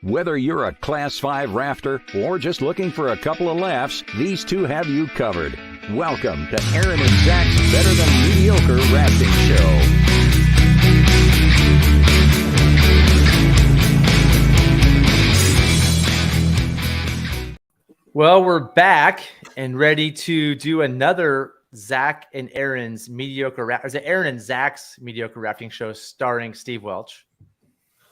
Whether you're a Class 5 rafter or just looking for a couple of laughs, these two have you covered. Welcome to Aaron and Zach's Better Than Mediocre Rafting Show. Well, we're back and ready to do another Zach and Aaron's Mediocre Rafting. Is it Aaron and Zach's Mediocre Rafting Show starring Steve Welch?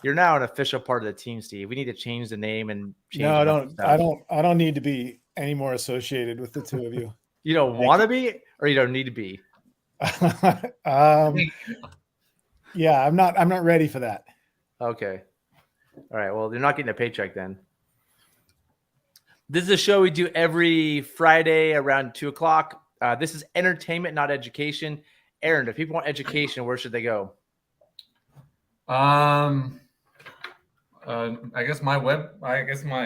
You're now an official part of the team, Steve. We need to change the name and change. No, I don't need to be any more associated with the two of you. You don't want to be, or you don't need to be. Yeah, I'm not ready for that. Okay. All right. Well, you're not getting a paycheck then. This is a show we do every Friday around 2:00. This is entertainment, not education. Aaron, if people want education, where should they go? I guess my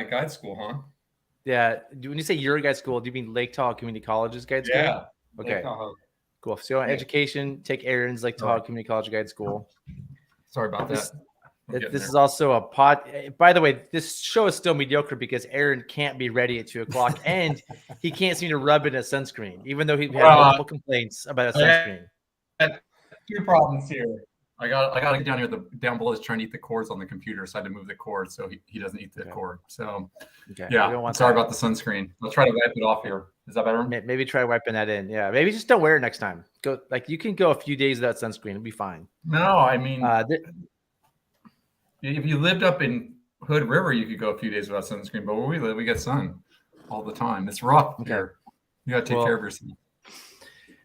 guide school, huh? Yeah. When you say your guide school, do you mean Lake Tahoe Community College's guide school? Yeah. Okay. Cool. So education, take Aaron's Lake Tahoe Community College guide school. Sorry about that. This is also a pod. By the way, this show is still mediocre because Aaron can't be ready at 2:00 and he can't seem to rub in a sunscreen, even though he had multiple complaints about a sunscreen. Two problems here. I got to get down here. Down below is trying to eat the cords on the computer, so I had to move the cord so he doesn't eat the cord. So yeah, sorry about the sunscreen. I'll try to wipe it off here. Is that better? Maybe try wiping that in. Yeah, maybe just don't wear it next time. You can go a few days without sunscreen. It'll be fine. No, I mean, if you lived up in Hood River, you could go a few days without sunscreen. But where we live, we get sun all the time. It's rough here. You got to take care of yourself.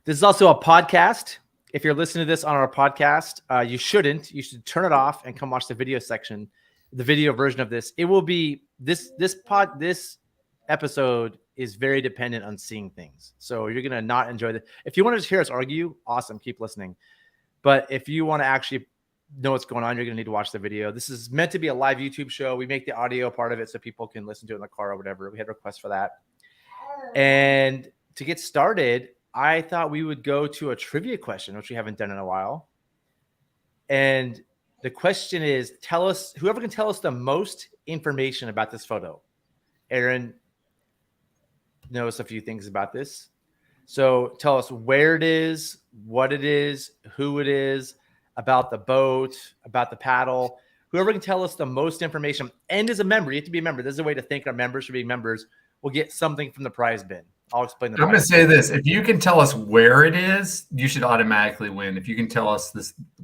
This is also a podcast. If you're listening to this on our podcast, you shouldn't. You should turn it off and come watch the video section, the video version of this. It will be this episode is very dependent on seeing things. So you're gonna not enjoy it. If you want to just hear us argue, awesome, keep listening. But if you want to actually know what's going on, you're gonna need to watch the video. This is meant to be a live YouTube show. We make the audio part of it so people can listen to it in the car or whatever. We had requests for that. And to get started, I thought we would go to a trivia question, which we haven't done in a while. And the question is, whoever can tell us the most information about this photo. Aaron knows a few things about this. So tell us where it is, what it is, who it is, about the boat, about the paddle. Whoever can tell us the most information and is a member, you have to be a member. This is a way to thank our members for being members. We'll get something from the prize bin. I'll explain I'm going to say this. If you can tell us where it is, you should automatically win. If you can tell us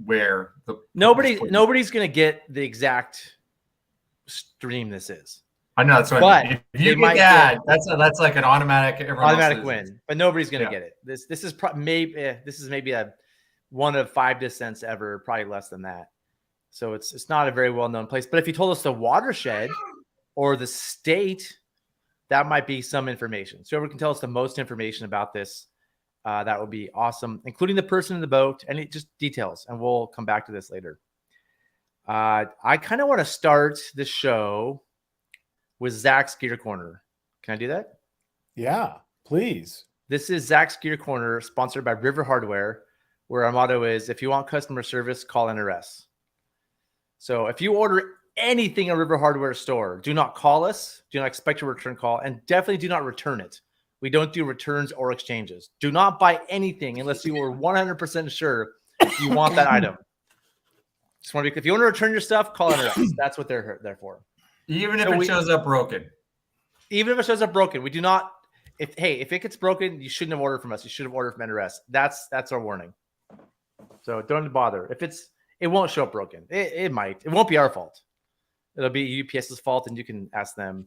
where. Nobody's going to get the exact stream this is. I know. That's what I mean. If you get that, that's like an automatic win. But nobody's going to get it. This is maybe a one of 5 cents ever, probably less than that. So it's not a very well-known place. But if you told us the watershed or the state, that might be some information. So whoever can tell us the most information about this, that would be awesome, including the person in the boat and just details. And we'll come back to this later. I kind of want to start the show with Zach's Gear Corner. Can I do that? Yeah, please. This is Zach's Gear Corner, sponsored by River Hardware, where our motto is, if you want customer service, call NRS. So if you order anything at River Hardware store, do not call us, do not expect a return call, and definitely do not return it. We don't do returns or exchanges. Do not buy anything unless you are 100% sure you want that item. Just want to be, if you want to return your stuff, call NRS. That's what they're there for. Even if it shows up broken. Even if it shows up broken, we do not. If it gets broken, you shouldn't have ordered from us. You should have ordered from NRS. That's our warning. So don't bother. It won't show up broken. It might. It won't be our fault. It'll be UPS's fault, and you can ask them.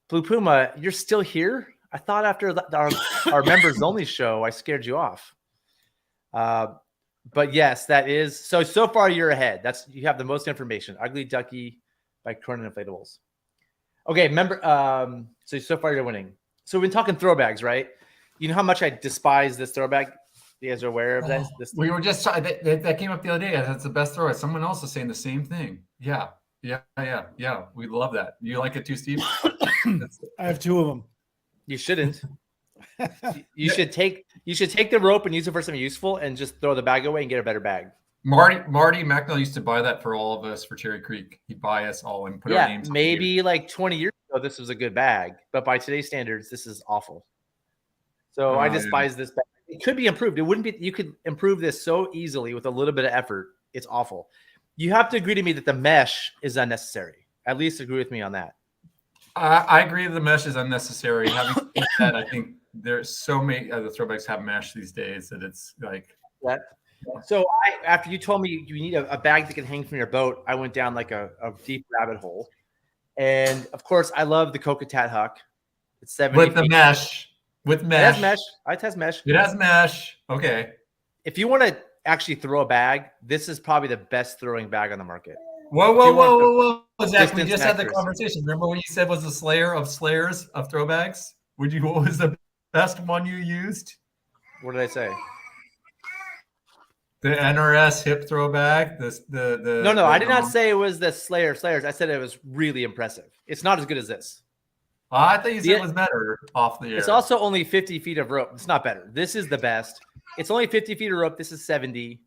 Blue Puma, you're still here? I thought after our members only show, I scared you off. But yes, that is so far you're ahead. You have the most information. Ugly Ducky by Cronin Inflatables. Okay, so far you're winning. So we've been talking throwbags, right? You know how much I despise this throwbag? You guys are aware of this? We were just that came up the other day. That's the best throwback. Someone else is saying the same thing. Yeah. We love that. You like it too, Steve? I have 2 of them. You shouldn't. You should take the rope and use it for something useful, and just throw the bag away and get a better bag. Marty Macknell used to buy that for all of us for Cherry Creek. He'd buy us all and put our names. Maybe like 20 years ago, this was a good bag, but by today's standards, this is awful. So I despise this bag. It could be improved. It wouldn't be. You could improve this so easily with a little bit of effort. It's awful. You have to agree to me that the mesh is unnecessary. At least agree with me on that. I agree that the mesh is unnecessary. Having said that, I think there's so many other throwbacks have mesh these days that it's like that. So after you told me you need a bag that can hang from your boat, I went down like a deep rabbit hole. And of course, I love the Coca-Tat Huck. It's 70 with the mesh. With mesh. It has mesh. It has mesh. It has mesh. Okay. If you want to actually throw a bag, this is probably the best throwing bag on the market. Whoa. Zach, we just had the conversation. Remember when you said was the slayer of slayers of throwbags? What was the best one you used? What did I say? The NRS hip throw bag. No, I did not say it was the slayer of slayers. I said it was really impressive. It's not as good as this. I thought you said it was better off the air. It's also only 50 feet of rope. It's not better. This is the best. It's only 50 feet of rope. This is 70.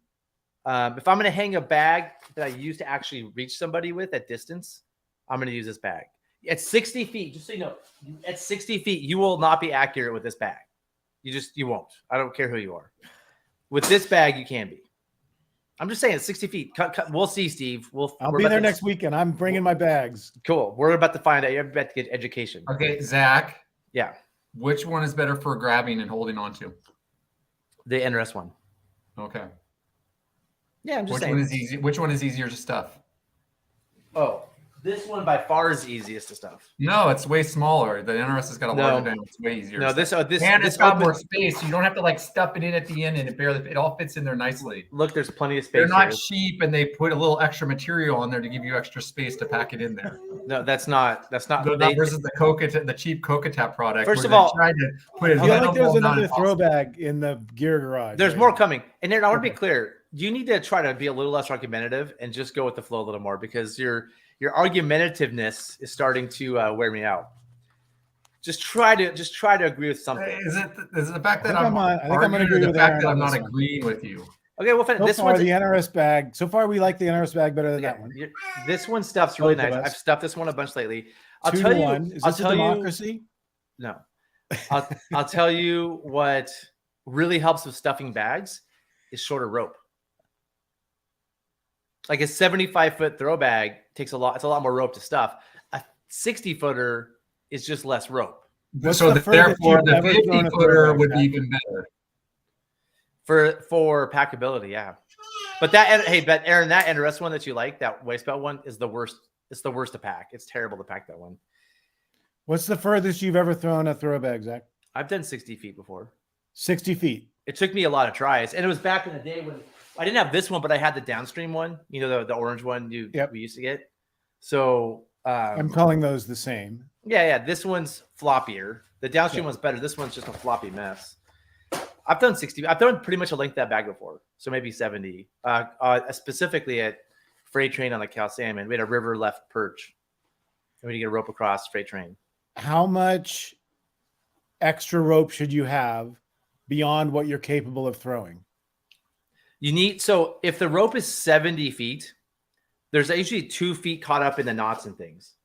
If I'm going to hang a bag that I used to actually reach somebody with at distance, I'm going to use this bag. At 60 feet, just so you know, at 60 feet, you will not be accurate with this bag. You won't. I don't care who you are. With this bag, you can be. I'm just saying, 60 feet. We'll see, Steve. I'll be there next weekend. I'm bringing my bags. Cool. We're about to find out. You're about to get education. Okay, Zach. Yeah. Which one is better for grabbing and holding onto? The NRS one. Okay. Yeah, I'm just saying. Which one is easier to stuff? Oh, this one by far is the easiest to stuff. No, it's way smaller. The NRS has got a larger diameter. It's way easier. No, it's got more space. So you don't have to like stuff it in at the end, and it all fits in there nicely. Look, there's plenty of space. They're not cheap, and they put a little extra material on there to give you extra space to pack it in there. No, that's not. Versus the cheap Coca-Tat product. First of all, I feel like there's another throw bag in the gear garage. There's more coming. And Aaron, I want to be clear. You need to try to be a little less argumentative and just go with the flow a little more, because your argumentativeness is starting to wear me out. Just try to agree with something. Is it the fact that I'm going to agree with Aaron, that I'm not agreeing with you? Okay, well, this one's the NRS bag. So far, we like the NRS bag better than that one. This one stuff's really nice. I've stuffed this one a bunch lately. I'll tell you. Is this a democracy? No. I'll tell you what really helps with stuffing bags is shorter rope. Like a 75-foot throw bag takes a lot. It's a lot more rope to stuff. A 60-footer is just less rope. So therefore, the 50-footer would be even better for packability. Yeah, but Aaron, that NRS one that you like, that waist belt one, is the worst. It's the worst to pack. It's terrible to pack that one. What's the furthest you've ever thrown a throw bag, Zach? I've done 60 feet before. 60 feet. It took me a lot of tries, and it was back in the day when I didn't have this one, but I had the downstream one. You know, the orange one we used to get. So I'm calling those the same. Yeah. This one's floppier. The downstream one's better. This one's just a floppy mess. I've done 60. I've done pretty much a length of that bag before, so maybe 70. Specifically at freight train on the Cal Salmon, we had a river left perch, and we had to get a rope across freight train. How much extra rope should you have beyond what you're capable of throwing? So if the rope is 70 feet, there's usually 2 feet caught up in the knots and things.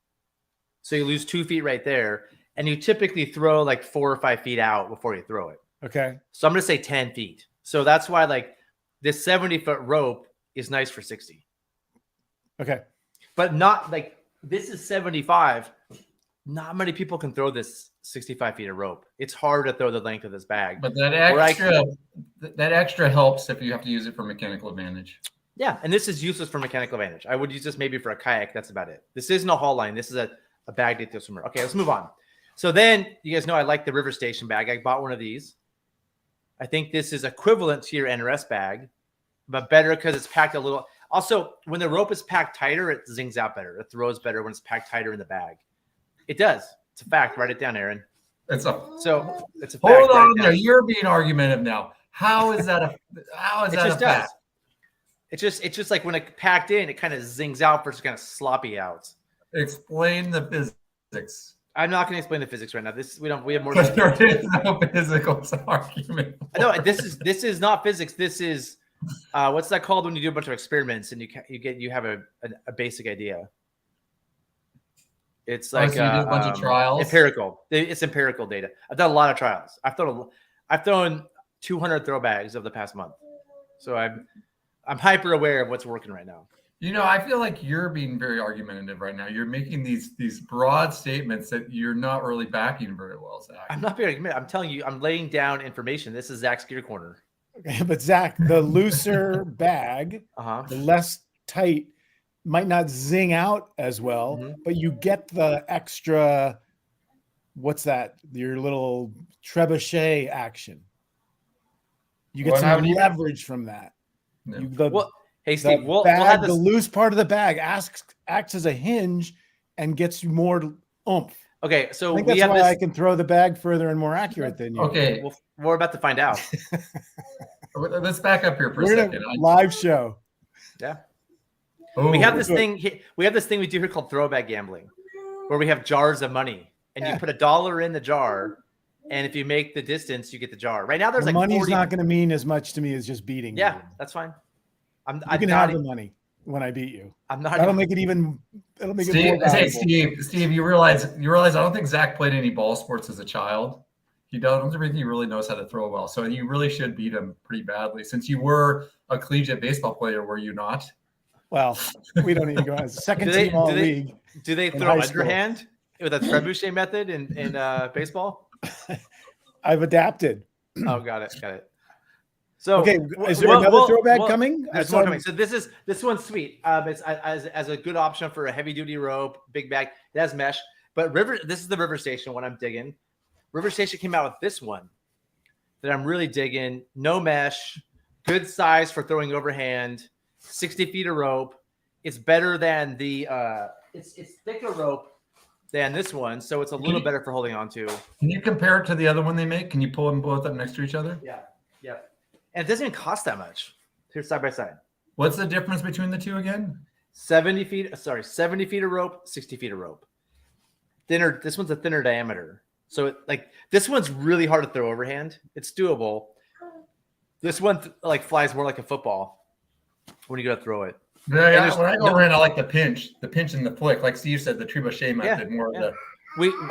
So you lose 2 feet right there, and you typically throw like 4 or 5 feet out before you throw it. Okay. So I'm going to say 10 feet. So that's why like this 70-foot rope is nice for 60. Okay. But not like this is 75. Not many people can throw this 65 feet of rope. It's hard to throw the length of this bag. But that extra helps if you have to use it for mechanical advantage. Yeah, and this is useless for mechanical advantage. I would use this maybe for a kayak. That's about it. This isn't a haul line. This is a bag to throw somewhere. Okay, let's move on. So then you guys know I like the River Station bag. I bought one of these. I think this is equivalent to your NRS bag, but better because it's packed a little. Also, when the rope is packed tighter, it zings out better. It throws better when it's packed tighter in the bag. It does. It's a fact. Write it down, Aaron. It's a fact. Hold on there. You're being argumentative now. How is that a fact? It's just like when it packed in, it kind of zings out versus kind of sloppy out. Explain the physics. I'm not going to explain the physics right now. We have more. But there is no physical argument. No, this is not physics. This is What's that called when you do a bunch of experiments and you have a basic idea? It's like so you did a bunch of trials. Empirical. It's empirical data. I've done a lot of trials. I've thrown 200 throw bags of the past month, so I'm hyper aware of what's working right now. I feel like you're being very argumentative right now. You're making these broad statements that you're not really backing very well, Zach. I'm not being argumentative. I'm telling you, I'm laying down information. This is Zach's Gear Corner. Okay, but Zach, the looser bag, the less tight, might not zing out as well, but you get the extra, what's that? Your little trebuchet action. You get some leverage from that. Yeah. Hey, Steve, we'll have the loose part of the bag acts as a hinge and gets you more oomph. Okay, so I think that's why I can throw the bag further and more accurate than you. Okay, we're about to find out. Let's back up here for a second. Live show. Yeah. Oh, we have this thing. We have this thing we do here called throwback gambling, where we have jars of money, and you put $1 in the jar, and if you make the distance, you get the jar. Right now, there's like money's not going to mean as much to me as just beating. Yeah, you. that's fine. You can have the money when I beat you. I'm not. That'll make it even. It'll make Steve, it more valuable. Steve, you realize I don't think Zach played any ball sports as a child. I don't think he really knows how to throw well. So you really should beat him pretty badly. Since you were a collegiate baseball player, were you not? Well, we don't even go as second team all league. Do they throw underhand with a trebuchet method in baseball? I've adapted. Oh, got it. So okay, is there another throwback coming? There's more coming. So this one's sweet. It's as a good option for a heavy duty rope, big bag. It has mesh, but this is the River Station one I'm digging. River Station came out with this one that I'm really digging. No mesh, good size for throwing overhand, 60 feet of rope. It's better than the it's thicker rope than this one, so it's a little better for holding on to. Can you compare it to the other one they make? Can you pull them both up next to each other? Yeah. And it doesn't even cost that much. Here, side by side. What's the difference between the two again? 70 feet of rope, 60 feet of rope. Thinner. This one's a thinner diameter. So this one's really hard to throw overhand. It's doable. This one flies more like a football when you go to throw it. Yeah. When I go overhand, I like the pinch and the flick. Like Steve said, the trebuchet method, more of the.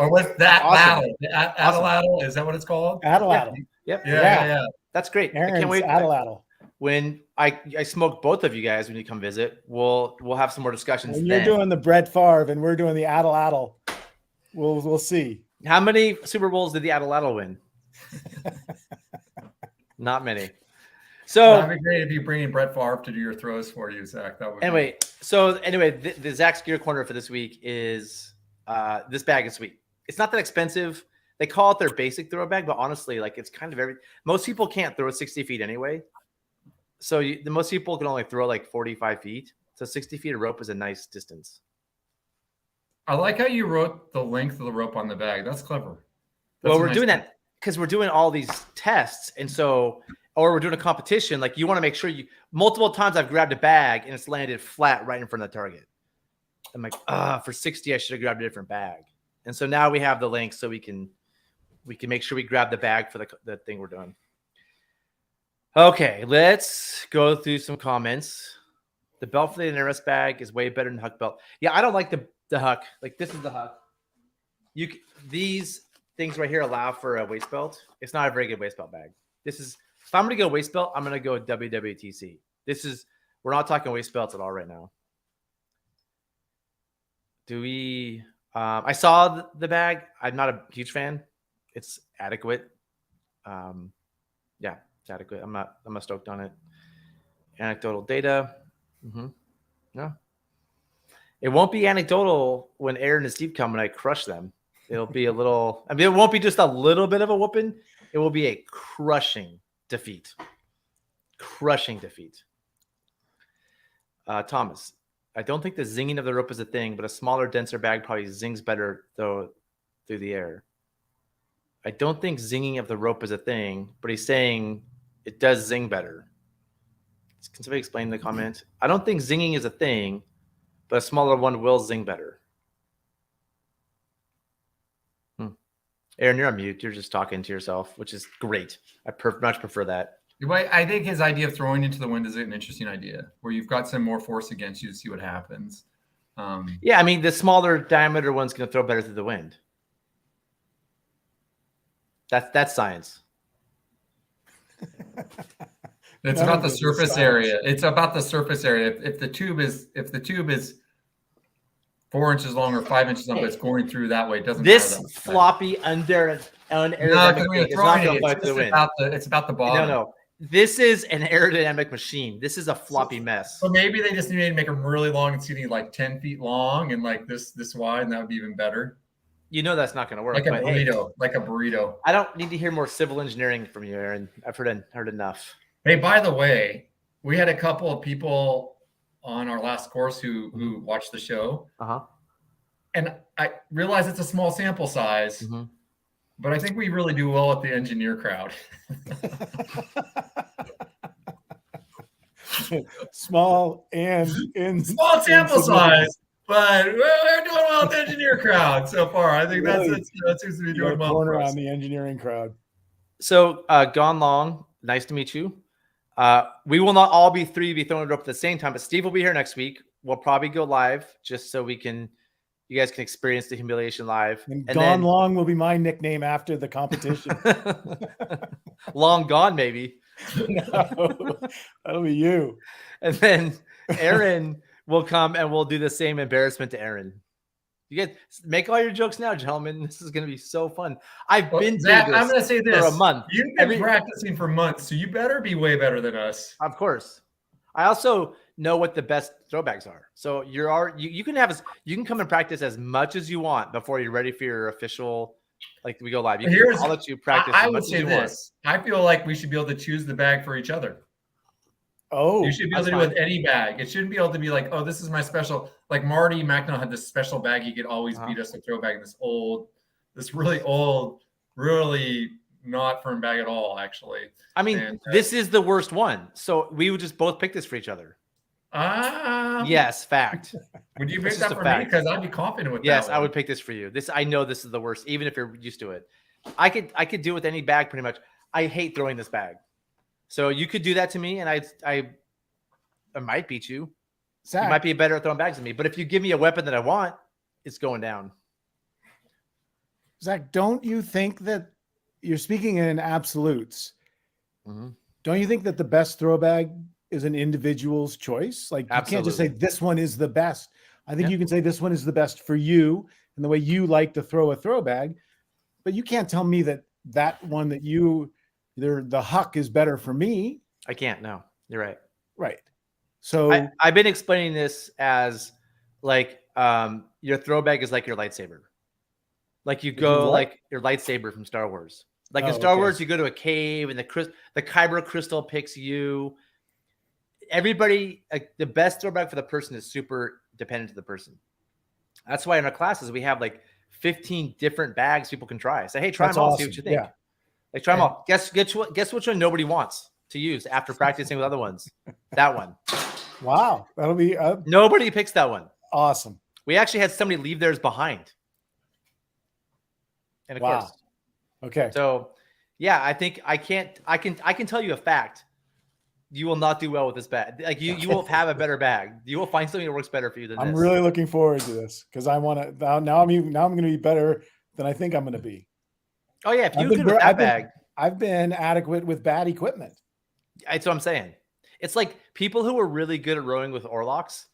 Or what's that ladle? Addle, is that what it's called? Addle. Yep. Yeah. That's great. Aaron's I can't wait. Addle. When I smoke both of you guys when you come visit, we'll have some more discussions. When you're doing the Brett Favre and we're doing the Addle, we'll see. How many Super Bowls did the Addle win? Not many. So that'd be great if you bring in Brett Favre to do your throws for you, Zach. That would. Anyway, the Zach's Gear Corner for this week is this bag is sweet. It's not that expensive. They call it their basic throw bag, but honestly, it's kind of most people can't throw 60 feet anyway. So most people can only throw 45 feet. So 60 feet of rope is a nice distance. I like how you wrote the length of the rope on the bag. That's clever. We're doing that because we're doing all these tests. And so, or we're doing a competition. You want to make sure multiple times I've grabbed a bag and it's landed flat right in front of the target. I'm like, for 60, I should have grabbed a different bag. And so now we have the link so we can make sure we grab the bag for the thing we're doing. Okay, let's go through some comments. The belt for the NRS bag is way better than the Huck belt. Yeah, I don't like the Huck. This is the Huck. These things right here allow for a waist belt. It's not a very good waist belt bag. If I'm going to go waist belt, I'm going to go WWTC. We're not talking waist belts at all right now. I saw the bag. I'm not a huge fan. It's adequate. It's adequate. I'm not stoked on it. Anecdotal data. No. It won't be anecdotal when Aaron and Steve come and I crush them. It'll be it won't be just a little bit of a whooping. It will be a crushing defeat. Thomas, I don't think the zinging of the rope is a thing, but a smaller, denser bag probably zings better though through the air. I don't think zinging of the rope is a thing, but he's saying it does zing better. Can somebody explain the comment? I don't think zinging is a thing, but a smaller one will zing better. Aaron, you're on mute. You're just talking to yourself, which is great. I much prefer that. I think his idea of throwing into the wind is an interesting idea, where you've got some more force against you to see what happens. Yeah, I mean, the smaller diameter one's going to throw better through the wind. That's science. It's about the surface area. It's about the surface area. If the tube is 4 inches long or 5 inches long, but it's going through that way, it doesn't this matter. Floppy unaerodynamic thing is not going to fight the wind. It's about the bottom. No. This is an aerodynamic machine. This is a floppy mess. So maybe they just need to make them really long and seating like 10 feet long and like this wide, and that would be even better. You know that's not going to work. Like a burrito. Like a burrito. I don't need to hear more civil engineering from you, Aaron. I've heard enough. Hey, by the way, we had a couple of people on our last course who watched the show. And I realize it's a small sample size, but I think we really do well at the engineer crowd. Small and in small sample size, but we're doing well at the engineer crowd so far. I think that seems to be doing well. Corner on the engineering crowd. So, Gone Long, nice to meet you. We will not all be throwing it up at the same time, but Steve will be here next week. We'll probably go live just so you guys can experience the humiliation live. And Gone Long will be my nickname after the competition. Long Gone, maybe. No, that'll be you. And then Aaron will come and we'll do the same embarrassment to Aaron. You guys make all your jokes now, gentlemen. This is going to be so fun. I'm going to say this for a month. You've been practicing for months, so you better be way better than us. Of course. I also know what the best throwbacks are. So you can come and practice as much as you want before you're ready for your official, like we go live. I'll let you practice. I would say this. I feel like we should be able to choose the bag for each other. Oh, you should be able to do it with any bag. It shouldn't be able to be like, oh, this is my special. Like Marty McNall had this special bag. He could always beat us a throw bag. This really old, really not firm bag at all, actually. I mean, this is the worst one. So we would just both pick this for each other. Yes, fact. Would you pick that for me? Because I'd be confident with that. Yes, I would pick this for you. I know this is the worst, even if you're used to it. I could do it with any bag pretty much. I hate throwing this bag. So you could do that to me, and I might beat you. Zach, you might be better at throwing bags than me. But if you give me a weapon that I want, it's going down. Zach, don't you think that you're speaking in absolutes? Don't you think that the best throw bag is an individual's choice? Like you can't just say this one is the best. I think you can say this one is the best for you and the way you like to throw a throw bag. But you can't tell me that one that the Huck is better for me. I can't. No, you're right. Right. So I've been explaining this as like your throw bag is like your lightsaber. Like you go like your lightsaber from Star Wars. Like in Star Wars, you go to a cave and the Kyber crystal picks you. Everybody, the best throw bag for the person is super dependent to the person. That's why in our classes we have like 15 different bags people can try. Say, hey, try them all, see what you think. Yeah. Like try them all. Guess which one nobody wants to use after practicing with other ones. That one. Wow, that'll be nobody picks that one. Awesome. We actually had somebody leave theirs behind. And of course. Okay. So, yeah, I think I can tell you a fact. You will not do well with this bag. Like you will have a better bag. You will find something that works better for you than this. I'm really looking forward to this because I want to. Now I'm going to be better than I think I'm going to be. Oh yeah, if you could with that bag, I've been adequate with bad equipment. That's what I'm saying. It's like people who are really good at rowing with oarlocks.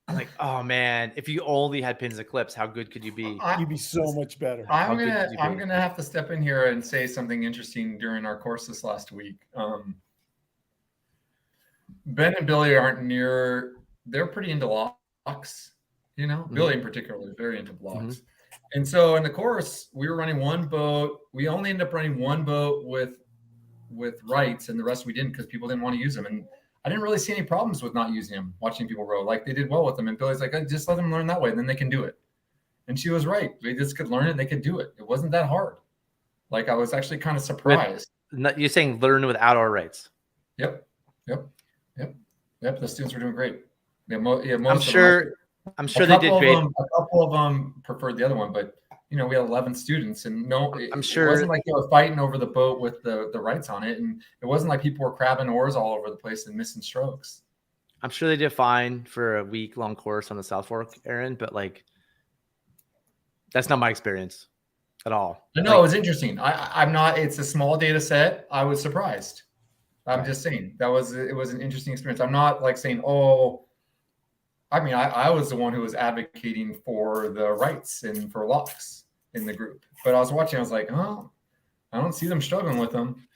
I'm like, oh man, if you only had pins and clips, how good could you be? You'd be so much better. I'm gonna have to step in here and say something interesting during our course this last week. Ben and Billy aren't near. They're pretty into locks, you know. Billy in particular is very into blocks. And so in the course, we were running one boat. We only ended up running one boat with rights, and the rest we didn't because people didn't want to use them. And I didn't really see any problems with not using them, watching people row. Like they did well with them. And Billy's like, just let them learn that way, and then they can do it. And she was right. They just could learn it. They could do it. It wasn't that hard. Like I was actually kind of surprised. You're saying learn without our rights. Yep. The students were doing great. I'm sure they did great. A couple of them preferred the other one, but we had 11 students, and I'm sure it wasn't like they were fighting over the boat with the rights on it, and it wasn't like people were crabbing oars all over the place and missing strokes. I'm sure they did fine for a week-long course on the South Fork, Aaron, but like that's not my experience at all. No, it was interesting. I'm not. It's a small data set. I was surprised. I'm just saying it was an interesting experience. I'm not like saying, oh. I mean, I was the one who was advocating for the rights and for locks in the group. But I was watching, I was like, oh, I don't see them struggling with them.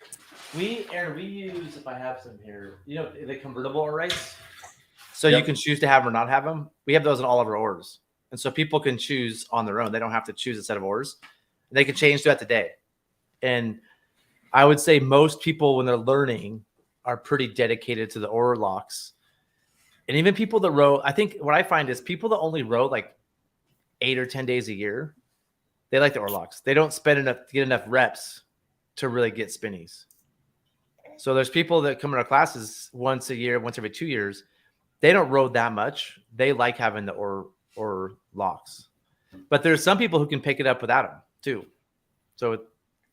Aaron, we use, if I have some here, the convertible rights. So you can choose to have them or not have them. We have those in all of our oars. And so people can choose on their own. They don't have to choose a set of oars. They can change throughout the day. And I would say most people, when they're learning, are pretty dedicated to the oar locks. And even people that row, I think what I find is people that only row like 8 or 10 days a year, they like the oar locks. They don't get enough reps to really get spinnies. So there's people that come in our classes once a year, once every 2 years. They don't row that much. They like having the oar locks. But there's some people who can pick it up without them too. So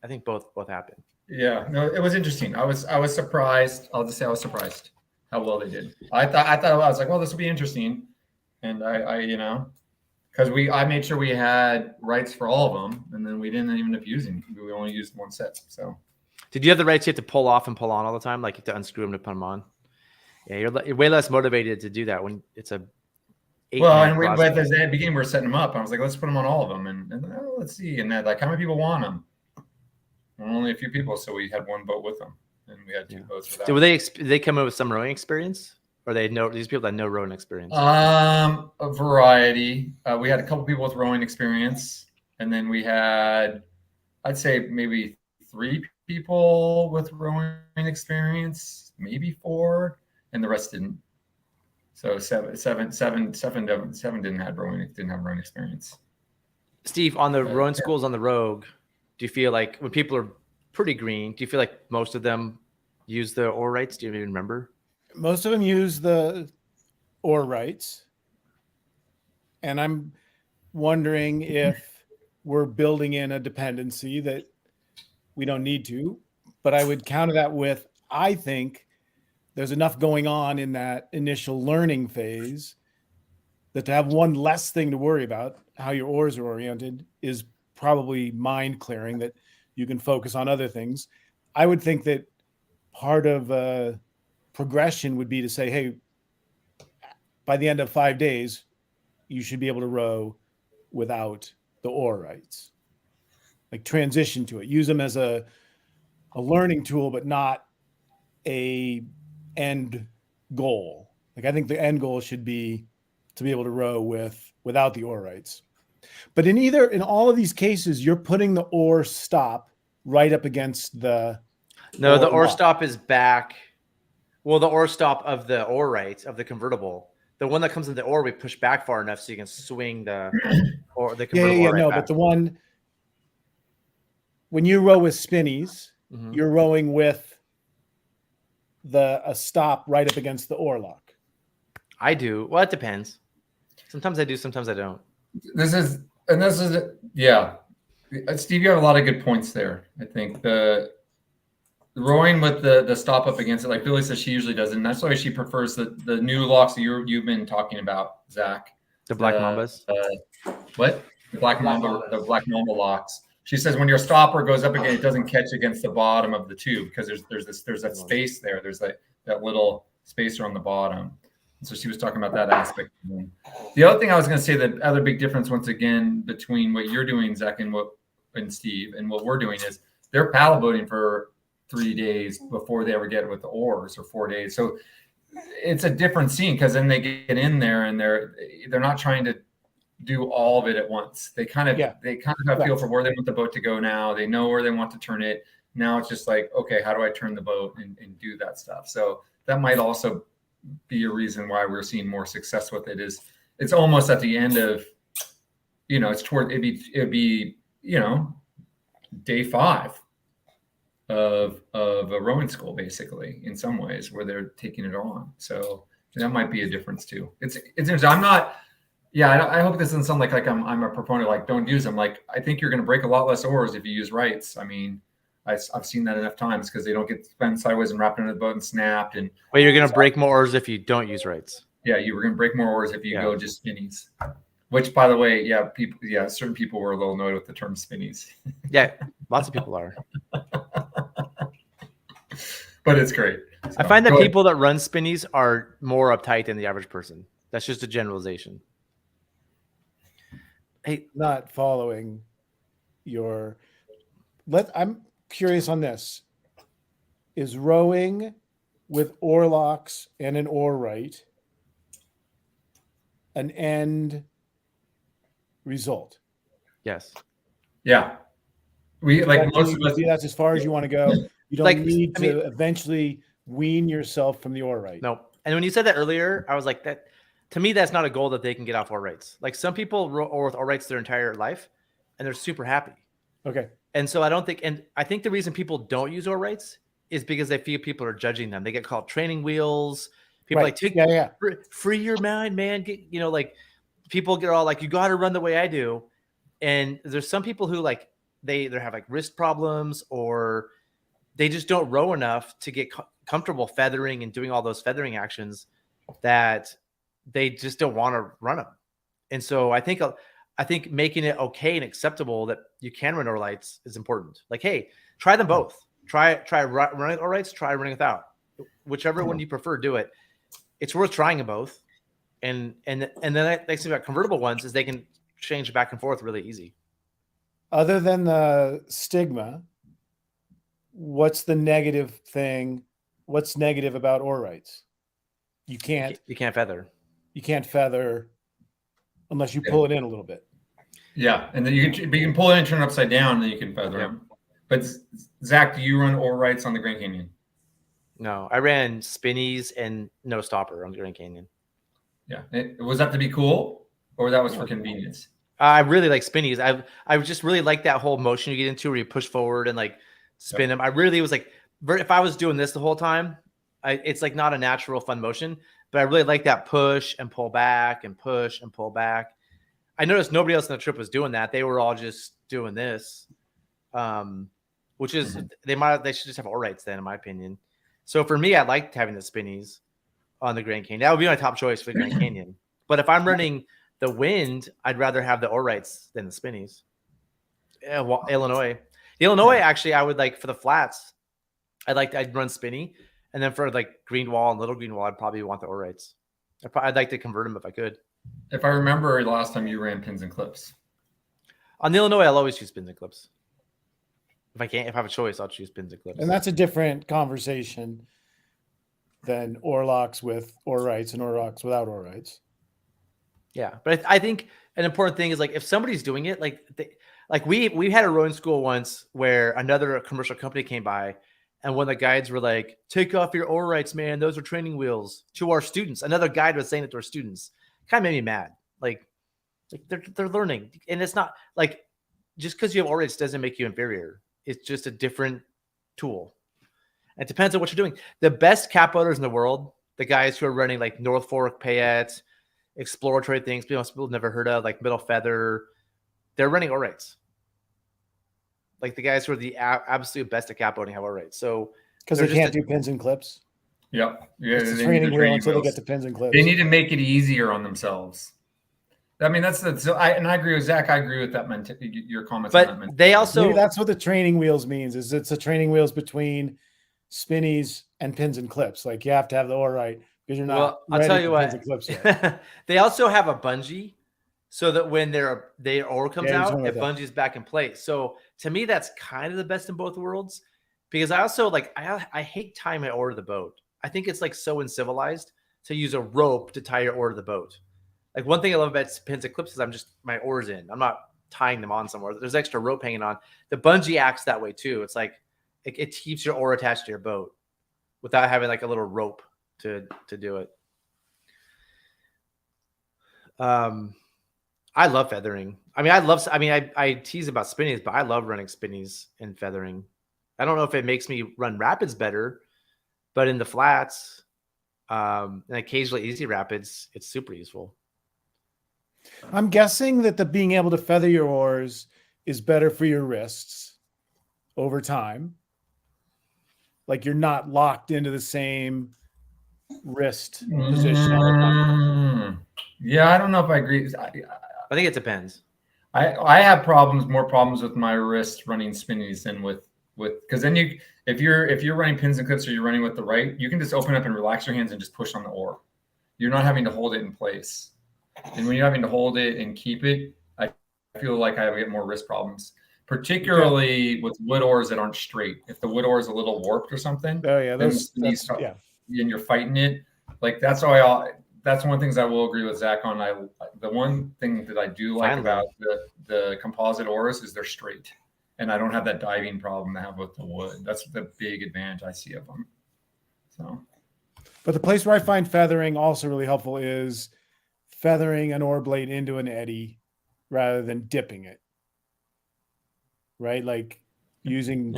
I think both happen. Yeah, no, it was interesting. I was surprised. I'll just say I was surprised how well they did. I was like, well, this will be interesting. And because I made sure we had rights for all of them, and then we didn't even end up using. We only used one set. So, did you have the rights you have to pull off and pull on all the time? Like you have to unscrew them to put them on? Yeah, you're way less motivated to do that when it's a. Well, and at the beginning we were setting them up. I was like, let's put them on all of them, and let's see. And like, how many people want them? Only a few people, so we had one boat with them. And we had 2 boats for that. Did they come in with some rowing experience, or these people that know rowing experience? A variety. We had a couple people with rowing experience, and then we had, I'd say maybe 3 people with rowing experience, maybe 4, and the rest didn't. So seven didn't have rowing experience. Steve, on the rowing schools on the Rogue, do you feel like when people are pretty green, do you feel like most of them use the oar rights? Do you even remember? Most of them use the oar rights. And I'm wondering if we're building in a dependency that we don't need to. But I would counter that with, I think there's enough going on in that initial learning phase that to have one less thing to worry about, how your oars are oriented, is probably mind clearing, that you can focus on other things. I would think that part of progression would be to say, hey, by the end of 5 days, you should be able to row without the oar rights. Like transition to it. Use them as a learning tool, but not a end goal. Like I think the end goal should be to be able to row without the oar rights. But in all of these cases, you're putting the oar stop right up against the. No, the oar stop is back. Well, the oar stop of the oar rights of the convertible, the one that comes in the oar, we push back far enough so you can swing the convertible. No, but the one when you row with spinnies, you're rowing with a stop right up against the oar lock. I do. Well, it depends. Sometimes I do, sometimes I don't. This is yeah. Steve, you have a lot of good points there. I think the rowing with the stop up against it, like Billy says, she usually doesn't. That's why she prefers the new locks that you've been talking about, Zach. The Black Mambas. What? The Black Mamba. The Black Mamba locks. She says when your stopper goes up again, it doesn't catch against the bottom of the tube because there's that space there. There's that little spacer on the bottom. So she was talking about that aspect. The other thing I was going to say, the other big difference once again between what you're doing, Zach, and Steve, and what we're doing is they're paddle boating for 3 days before they ever get it with the oars, or 4 days. So it's a different scene because then they get in there and they're not trying to do all of it at once. They kind of have a feel for where they want the boat to go now. They know where they want to turn it. Now it's just like, okay, how do I turn the boat and do that stuff? So that might also be a reason why we're seeing more success with it. Is it's almost at the end of, it's toward it'd be day 5 of a rowing school, basically, in some ways, where they're taking it on. So that might be a difference too. It's interesting. I'm not, Yeah, I hope this doesn't sound like I'm a proponent, like don't use them. Like I think you're going to break a lot less oars if you use rights. I mean, I've seen that enough times because they don't get bent sideways and wrapped into the boat and snapped. And wait, you're going to break more oars if you don't use rights. Yeah, you were going to break more oars if you go just spinnies. Which, by the way, certain people were a little annoyed with the term spinnies. Yeah, lots of people are. But it's great. So, I find that people that run spinnies are more uptight than the average person. That's just a generalization. Hey, not following your. I'm curious on this. Is rowing with oar locks and an oar right an end result? Yes. Yeah. We like most of us. That's as far as you want to go. You don't need to eventually wean yourself from the oar right. No. And when you said that earlier, I was like, that to me, that's not a goal that they can get off oar rights. Like some people row with oar rights their entire life and they're super happy. Okay. And so I think the reason people don't use oar rights is because they feel people are judging them. They get called training wheels. People free your mind, man. Like people get all like, you got to run the way I do. And there's some people who like, they either have like wrist problems or they just don't row enough to get comfortable feathering and doing all those feathering actions that they just don't want to run them. And so I think making it okay and acceptable that you can run oar lights is important. Like, hey, try them both. Try running oar lights, try running without. Whichever one you prefer, do it. It's worth trying them both. And then the nice thing about convertible ones is they can change back and forth really easy. Other than the stigma, what's the negative thing? What's negative about oar rights? You can't feather. You can't feather unless you pull it in a little bit. Yeah, and then you can pull it and turn it upside down, and then you can feather them. But Zach, do you run oar rights on the Grand Canyon? No, I ran spinnies and no stopper on the Grand Canyon. Yeah, was that to be cool, or that was for convenience? I really like spinnies. I just really like that whole motion you get into where you push forward and like spin them. I really was like, if I was doing this the whole time, it's like not a natural fun motion, but I really like that push and pull back and push and pull back. I noticed nobody else on the trip was doing that. They were all just doing this, which is they should just have oar rights then, in my opinion. So for me, I liked having the spinnies on the Grand Canyon. That would be my top choice for the Grand Canyon. But if I'm running the wind, I'd rather have the oar rights than the spinnies. Yeah, well, Illinois, actually, I would like for the flats. I'd run spinny, and then for like green wall and little green wall, I'd probably want the oar rights. I'd like to convert them if I could. If I remember, last time you ran pins and clips. On the Illinois, I'll always choose pins and clips. If I have a choice, I'll choose pins and clips. And that's a different conversation than oar locks with oar rights and oar locks without oar rights. Yeah, but I think an important thing is like if somebody's doing it, we had a rowing school once where another commercial company came by, and one of the guides were like, "Take off your oar rights, man. Those are training wheels." To our students, another guide was saying it to our students. Kind of made me mad. Like they're learning, and it's not like just because you have oar rights doesn't make you inferior. It's just a different tool. It depends on what you're doing. The best cap boaters in the world, the guys who are running like North Fork Payette, exploratory things people never heard of, like Middle Feather, they're running oar rights. Like the guys who are the absolute best at cap boating have oar rights. So because they can't do pins and clips. Yep. Yeah, it's a training wheel until they get to pins and clips. They need to make it easier on themselves. I mean, I agree with Zach. I agree with that. Your comments. But on that they also maybe that's what the training wheels means. Is it's a training wheels between spinnies and pins and clips. Like you have to have the oar right because you're not. Well, I'll tell you what. Pins and clips yet. They also have a bungee, so that when their oar comes out, it bungees back in place. So to me, that's kind of the best in both worlds. Because I also I hate tying my oar to the boat. I think it's like so uncivilized to use a rope to tie your oar to the boat. Like one thing I love about pins and clips is my oar's in. I'm not tying them on somewhere. There's extra rope hanging on. The bungee acts that way too. It's like it keeps your oar attached to your boat without having like a little rope to do it. I love feathering. I tease about spinnies, but I love running spinnies and feathering. I don't know if it makes me run rapids better, but in the flats and occasionally easy rapids, it's super useful. I'm guessing that the being able to feather your oars is better for your wrists over time. Like you're not locked into the same wrist position all the time. Yeah, I don't know if I agree. I think it depends. I have more problems with my wrist running spinnies than with because then if you're running pins and clips or you're running with the right, you can just open up and relax your hands and just push on the oar. You're not having to hold it in place. And when you're having to hold it and keep it, I feel like I get more wrist problems, particularly with wood oars that aren't straight. If the wood oar is a little warped or something, and you're fighting it, like that's one of the things I will agree with Zach on. The one thing that I do like about the composite oars is they're straight, and I don't have that diving problem I have with the wood. That's the big advantage I see of them. So, but the place where I find feathering also really helpful is feathering an oar blade into an eddy rather than dipping it. Right, like using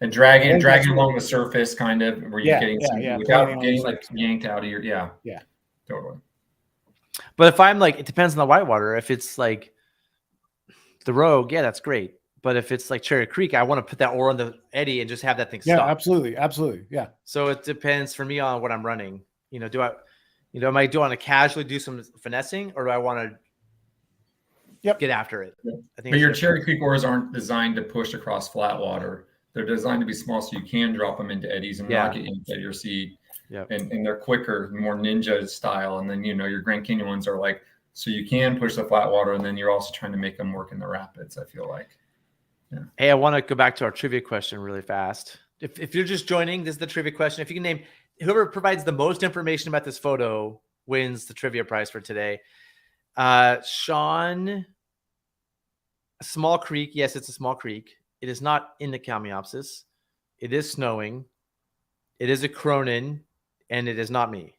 and dragging along the surface, kind of where you're getting without getting like yanked out of your totally. But if I'm like, it depends on the whitewater. If it's like the Rogue, that's great. But if it's like Cherry Creek, I want to put that oar on the eddy and just have that thing stop. Yeah, absolutely, yeah. So it depends for me on what am I am I want to casually do some finessing, or do I want to get after it? Yeah. I think. But your Cherry Creek oars aren't designed to push across flat water. They're designed to be small, so you can drop them into eddies and not get yanked out of your seat. Yeah, and they're quicker, more ninja style. And then your Grand Canyon ones are like, so you can push the flat water, and then you're also trying to make them work in the rapids. I feel like. Yeah. Hey, I want to go back to our trivia question really fast. If you're just joining, this is the trivia question. If you can name whoever provides the most information about this photo wins the trivia prize for today. Sean, a small creek. Yes, it's a small creek. It is not in the Kalmiopsis. It is snowing. It is a Cronin, and it is not me.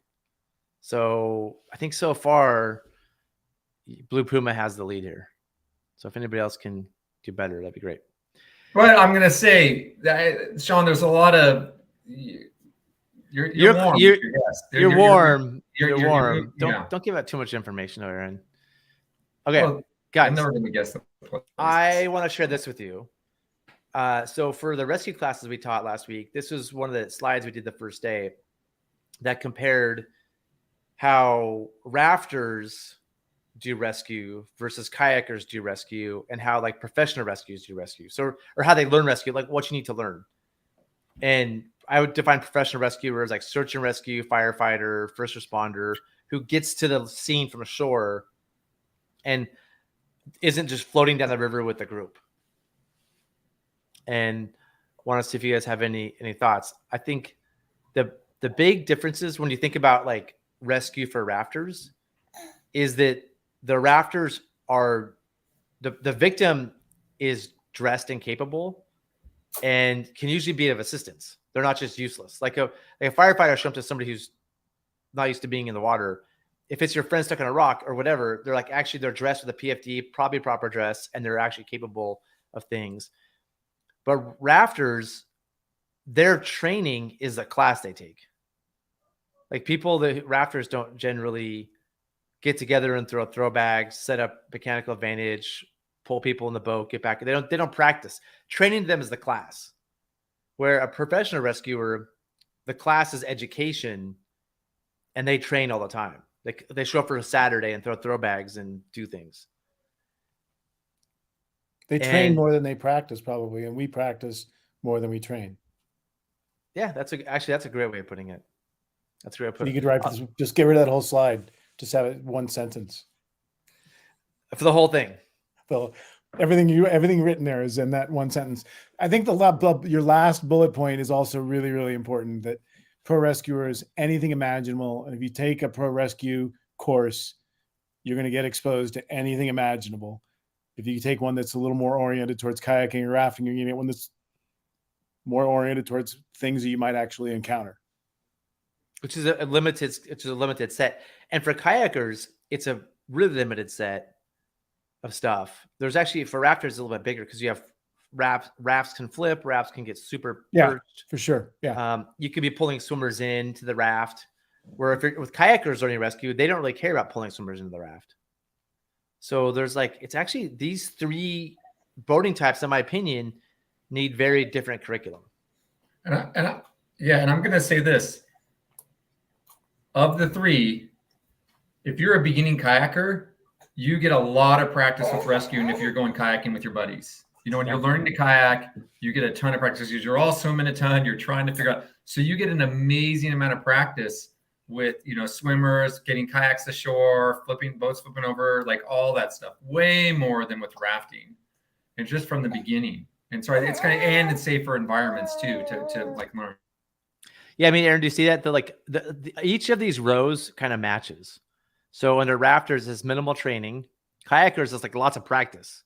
So I think so far, Blue Puma has the lead here. So if anybody else can do better, that'd be great. Well, I'm gonna say that, Sean, there's a lot of you're warm. You're warm. You're warm. Don't give out too much information, Aaron. Okay, guys. I'm never gonna guess the place. I want to share this with you. So for the rescue classes we taught last week, this was one of the slides we did the first day that compared how rafters do rescue versus kayakers do rescue, and how like professional rescues do rescue. So, or how they learn rescue, like what you need to learn. And I would define professional rescuers like search and rescue, firefighter, first responder, who gets to the scene from shore and isn't just floating down the river with the group. And want to see if you guys have any thoughts. I think the big differences when you think about like rescue for rafters is that the rafters are the victim is dressed and capable and can usually be of assistance. They're not just useless. Like a firefighter shows up to somebody who's not used to being in the water. If it's your friend stuck on a rock or whatever, they're like, actually they're dressed with a PFD, probably proper dress, and they're actually capable of things. But rafters, their training is a class they take. Like the rafters don't generally get together and throw bags, set up mechanical advantage, pull people in the boat, get back. They don't practice. Training them is the class. Where a professional rescuer, the class is education, and they train all the time. They show up for a Saturday and throw bags and do things. They train more than they practice, probably, and we practice more than we train. Yeah, that's a great way of putting it. That's a great way of putting it. You could write this, just get rid of that whole slide. Just have it one sentence. For the whole thing. Everything written there is in that one sentence. I think your last bullet point is also really, really important, that pro rescuers, anything imaginable. And if you take a pro rescue course, you're going to get exposed to anything imaginable. If you take one that's a little more oriented towards kayaking or rafting, you're going to get one that's more oriented towards things that you might actually encounter. Which is a limited set. And for kayakers, it's a really limited set of stuff. There's actually, for rafters, it's a little bit bigger because you have rafts can flip, rafts can get super perched. For sure. Yeah. You could be pulling swimmers into the raft, where if you're with kayakers learning rescue, they don't really care about pulling swimmers into the raft. So there's like, it's actually these three boating types, in my opinion, need very different curriculum. And I'm going to say this. Of the three, if you're a beginning kayaker, you get a lot of practice with rescuing if you're going kayaking with your buddies. You know, when you're learning to kayak, you get a ton of practice because you're all swimming a ton. You're trying to figure out. So you get an amazing amount of practice with, you know, swimmers, getting kayaks ashore, boats flipping over, like all that stuff. Way more than with rafting. And just from the beginning. And so it's kind of, and it's safer environments too, to like learn. Yeah, I mean, Aaron, do you see that? Each of these rows kind of matches. So under rafters is minimal training. Kayakers is like lots of practice.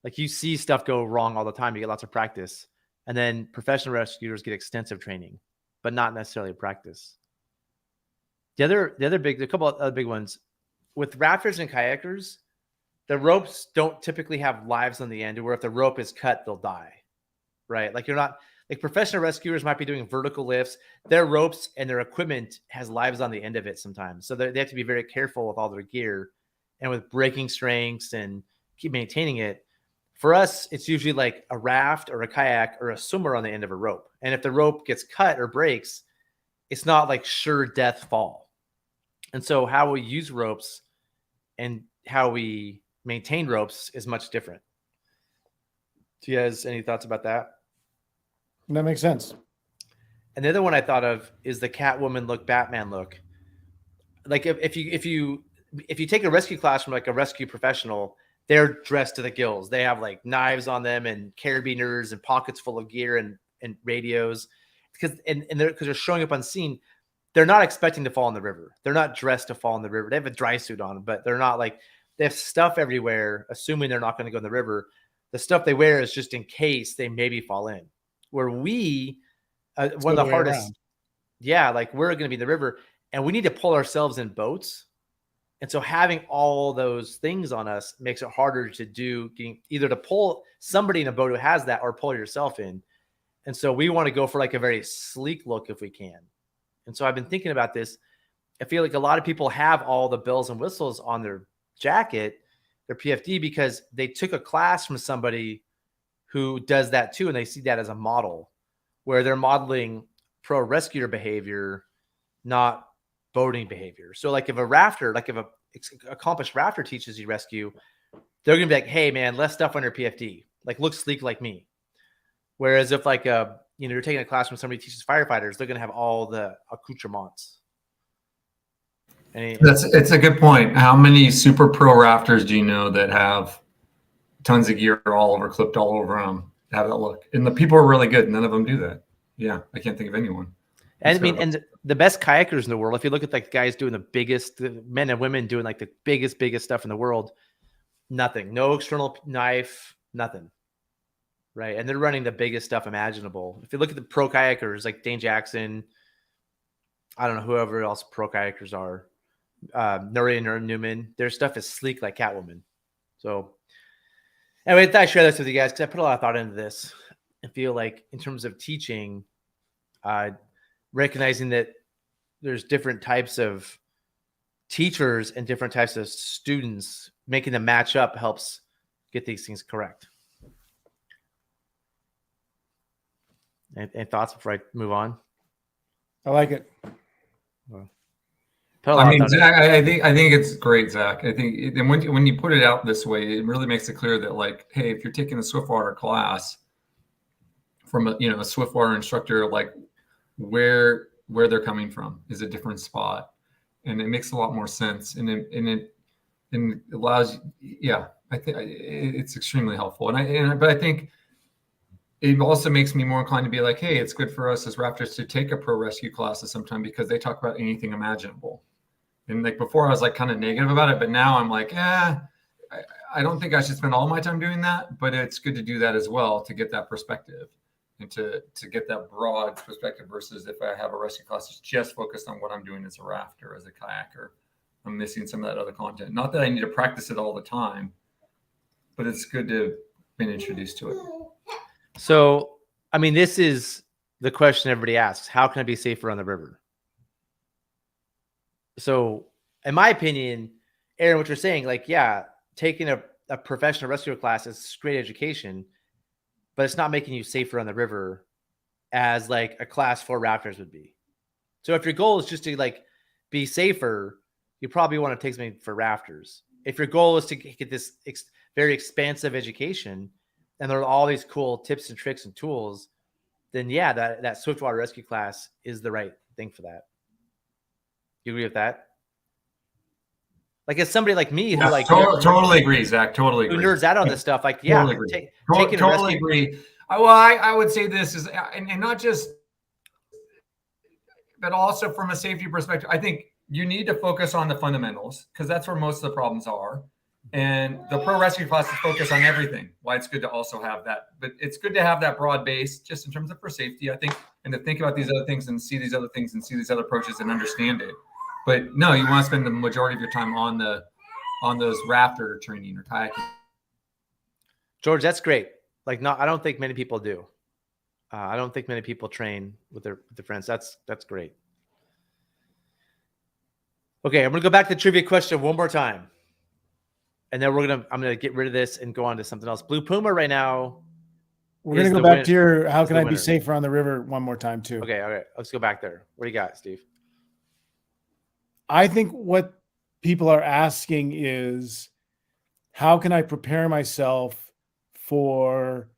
Like you see stuff go wrong all the time. You get lots of practice. And then professional rescuers get extensive training, but not necessarily practice. A couple of other big ones. With rafters and kayakers, the ropes don't typically have lives on the end, where if the rope is cut, they'll die, right? Like professional rescuers might be doing vertical lifts. Their ropes and their equipment has lives on the end of it sometimes. So they have to be very careful with all their gear and with braking strengths and keep maintaining it. For us, it's usually like a raft or a kayak or a swimmer on the end of a rope. And if the rope gets cut or breaks, it's not like sure death fall. And so how we use ropes and how we maintain ropes is much different. Do you guys any thoughts about that? That makes sense. And the other one I thought of is the Catwoman look, Batman look. Like if you take a rescue class from like a rescue professional, they're dressed to the gills. They have like knives on them and carabiners and pockets full of gear and radios because they're showing up on scene. They're not expecting to fall in the river. They're not dressed to fall in the river. They have a dry suit on, but they're not like, they have stuff everywhere, assuming they're not going to go in the river. The stuff they wear is just in case they maybe fall in. Where we, one of the hardest, like we're going to be in the river and we need to pull ourselves in boats. And so having all those things on us makes it harder to do, either to pull somebody in a boat who has that or pull yourself in. And so we want to go for like a very sleek look if we can. And so I've been thinking about this. I feel like a lot of people have all the bells and whistles on their jacket, their PFD, because they took a class from somebody who does that too. And they see that as a model where they're modeling pro rescuer behavior, not boating behavior. So like if a rafter, like if a accomplished rafter teaches you rescue, they're going to be like, hey man, less stuff on your PFD, like look sleek like me. Whereas if like you're taking a class from somebody who teaches firefighters, they're going to have all the accoutrements. It's a good point. How many super pro rafters do you know that have tons of gear all over, clipped all over them, have that look? And the people are really good. None of them do that. Yeah, I can't think of anyone. And I mean, and the best kayakers in the world, if you look at like guys doing the men and women doing like the biggest stuff in the world, nothing, no external knife, nothing. Right. And they're running the biggest stuff imaginable. If you look at the pro kayakers like Dane Jackson, I don't know, whoever else pro kayakers are, Norrie Newman, their stuff is sleek like Catwoman. So anyway, I thought I'd share this with you guys because I put a lot of thought into this. I feel like in terms of teaching, recognizing that there's different types of teachers and different types of students, making them match up helps get these things correct. Any thoughts before I move on? I like it. I mean, Zach, I think it's great, Zach. I think, and when you put it out this way, it really makes it clear that, like, hey, if you're taking a Swiftwater class from a Swiftwater instructor, like where they're coming from is a different spot, and it makes a lot more sense, and it allows, I think it's extremely helpful, but I think it also makes me more inclined to be like, hey, it's good for us as rafters to take a pro rescue classes sometime because they talk about anything imaginable. And like before, I was like kind of negative about it, but now I'm like, I don't think I should spend all my time doing that, but it's good to do that as well to get that perspective and to get that broad perspective versus if I have a rescue class that's just focused on what I'm doing as a rafter, as a kayaker, I'm missing some of that other content. Not that I need to practice it all the time, but it's good to have been introduced to it. So, I mean, this is the question everybody asks. How can I be safer on the river? So, in my opinion, Aaron, what you're saying, like, yeah, taking a professional rescue class is great education, but it's not making you safer on the river as like a class 4 Raptors would be. So if your goal is just to like be safer, you probably want to take something for Raptors. If your goal is to get this very expansive education and there are all these cool tips and tricks and tools, then yeah, that Swiftwater rescue class is the right thing for that. You agree with that? Like as somebody like me who like totally agree, Zach. Totally agree. Who nerds out on this stuff, like yeah, totally agree. Well, I would say this is, and not just, but also from a safety perspective, I think you need to focus on the fundamentals because that's where most of the problems are. And the pro rescue classes focus on everything. Why it's good to also have that, but it's good to have that broad base just in terms of for safety, I think, and to think about these other things and see these other things and see these other approaches and understand it. But no, you want to spend the majority of your time on those rafter training or kayaking. George, that's great. Like, I don't think many people do. I don't think many people train with their friends. That's great. Okay, I'm gonna go back to the trivia question one more time, and then I'm gonna get rid of this and go on to something else. Blue Puma right now. We're gonna go back to your how can I be safer on the river one more time too. Okay, let's go back there. What do you got, Steve? I think what people are asking is, how can I prepare myself for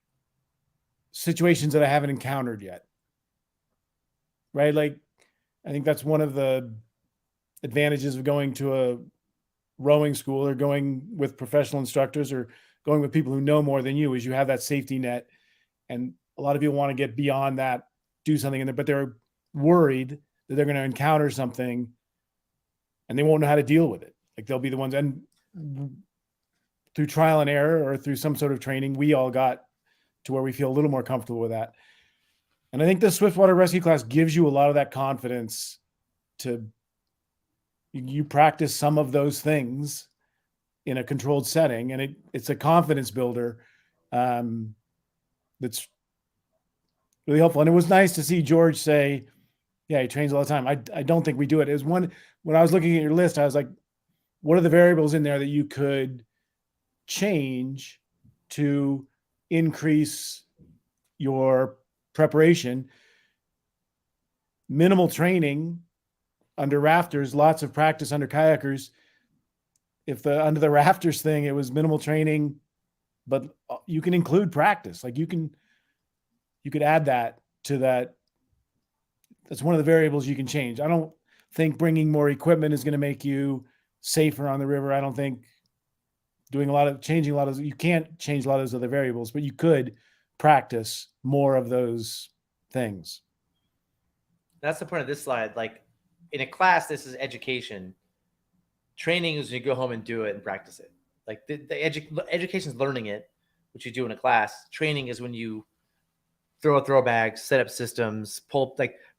situations that I haven't encountered yet? Right? Like, I think that's one of the advantages of going to a rowing school or going with professional instructors or going with people who know more than you, is you have that safety net. And a lot of people want to get beyond that, do something in there, but they're worried that they're going to encounter something and they won't know how to deal with it. Like they'll be the ones, and through trial and error or through some sort of training, we all got to where we feel a little more comfortable with that. And I think the Swiftwater rescue class gives you a lot of that confidence to, you practice some of those things in a controlled setting, and it's a confidence builder that's really helpful. And it was nice to see George say, yeah, he trains all the time. I don't think we do it. It was when I was looking at your list, I was like, what are the variables in there that you could change to increase your preparation? Minimal training under rafters, lots of practice under kayakers. If under the rafters thing, it was minimal training, but you can include practice. Like you could add that to that. That's one of the variables you can change. I don't think bringing more equipment is going to make you safer on the river. I don't think changing a lot of, you can't change a lot of those other variables, but you could practice more of those things. That's the point of this slide. Like in a class, this is education. Training is when you go home and do it and practice it. Like the education is learning it, which you do in a class. Training is when you throw a throw bag, set up systems,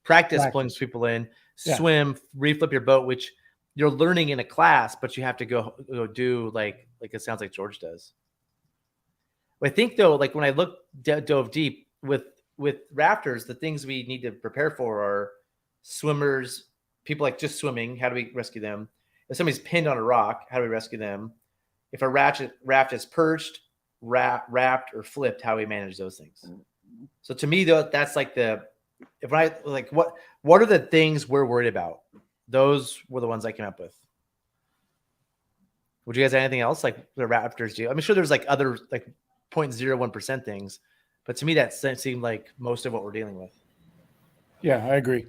practice pulling people in, swim, reflip your boat, which you're learning in a class, but you have to go do like it sounds like George does. I think though, like when I dove deep with rafters, the things we need to prepare for are swimmers, people like just swimming. How do we rescue them? If somebody's pinned on a rock, how do we rescue them? If a raft is perched, wrapped, or flipped, how do we manage those things? So to me, though, that's like what are the things we're worried about? Those were the ones I came up with. Would you guys have anything else like the Raptors do? I'm sure there's like other like 0.01% things, but to me that seemed like most of what we're dealing with. Yeah, I agree.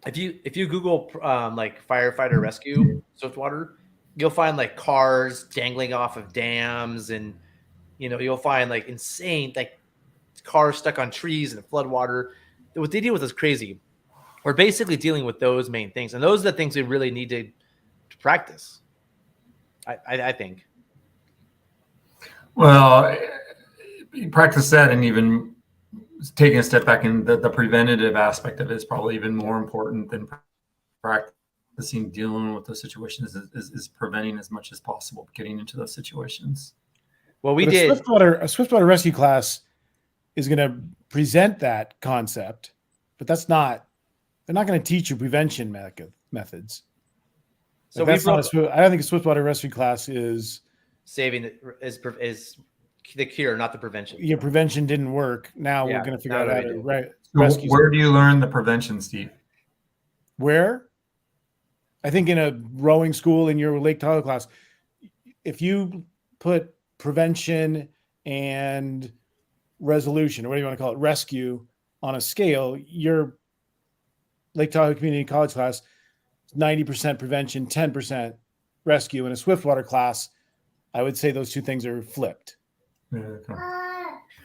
If you Google like firefighter rescue Swiftwater, you'll find like cars dangling off of dams, and you'll find like insane like cars stuck on trees and floodwater. What they deal with is crazy. We're basically dealing with those main things, and those are the things we really need to practice. I think. Well, you practice that, and even taking a step back, and the preventative aspect of it is probably even more important than practicing dealing with those situations. Is preventing as much as possible getting into those situations. Well, a Swiftwater rescue class is going to present that concept, but they're not going to teach you prevention methods. So that's not I don't think a swiftwater rescue class is saving is the cure, not the prevention. Your prevention didn't work. Now we're going to figure out how to rescue. Where do you learn the prevention, Steve? Where? I think in a rowing school in your Lake Tahoe class, if you put prevention and resolution, or what do you want to call it, rescue on a scale, your Lake Tahoe Community College class, 90% prevention, 10% rescue. In a swiftwater class, I would say those two things are flipped.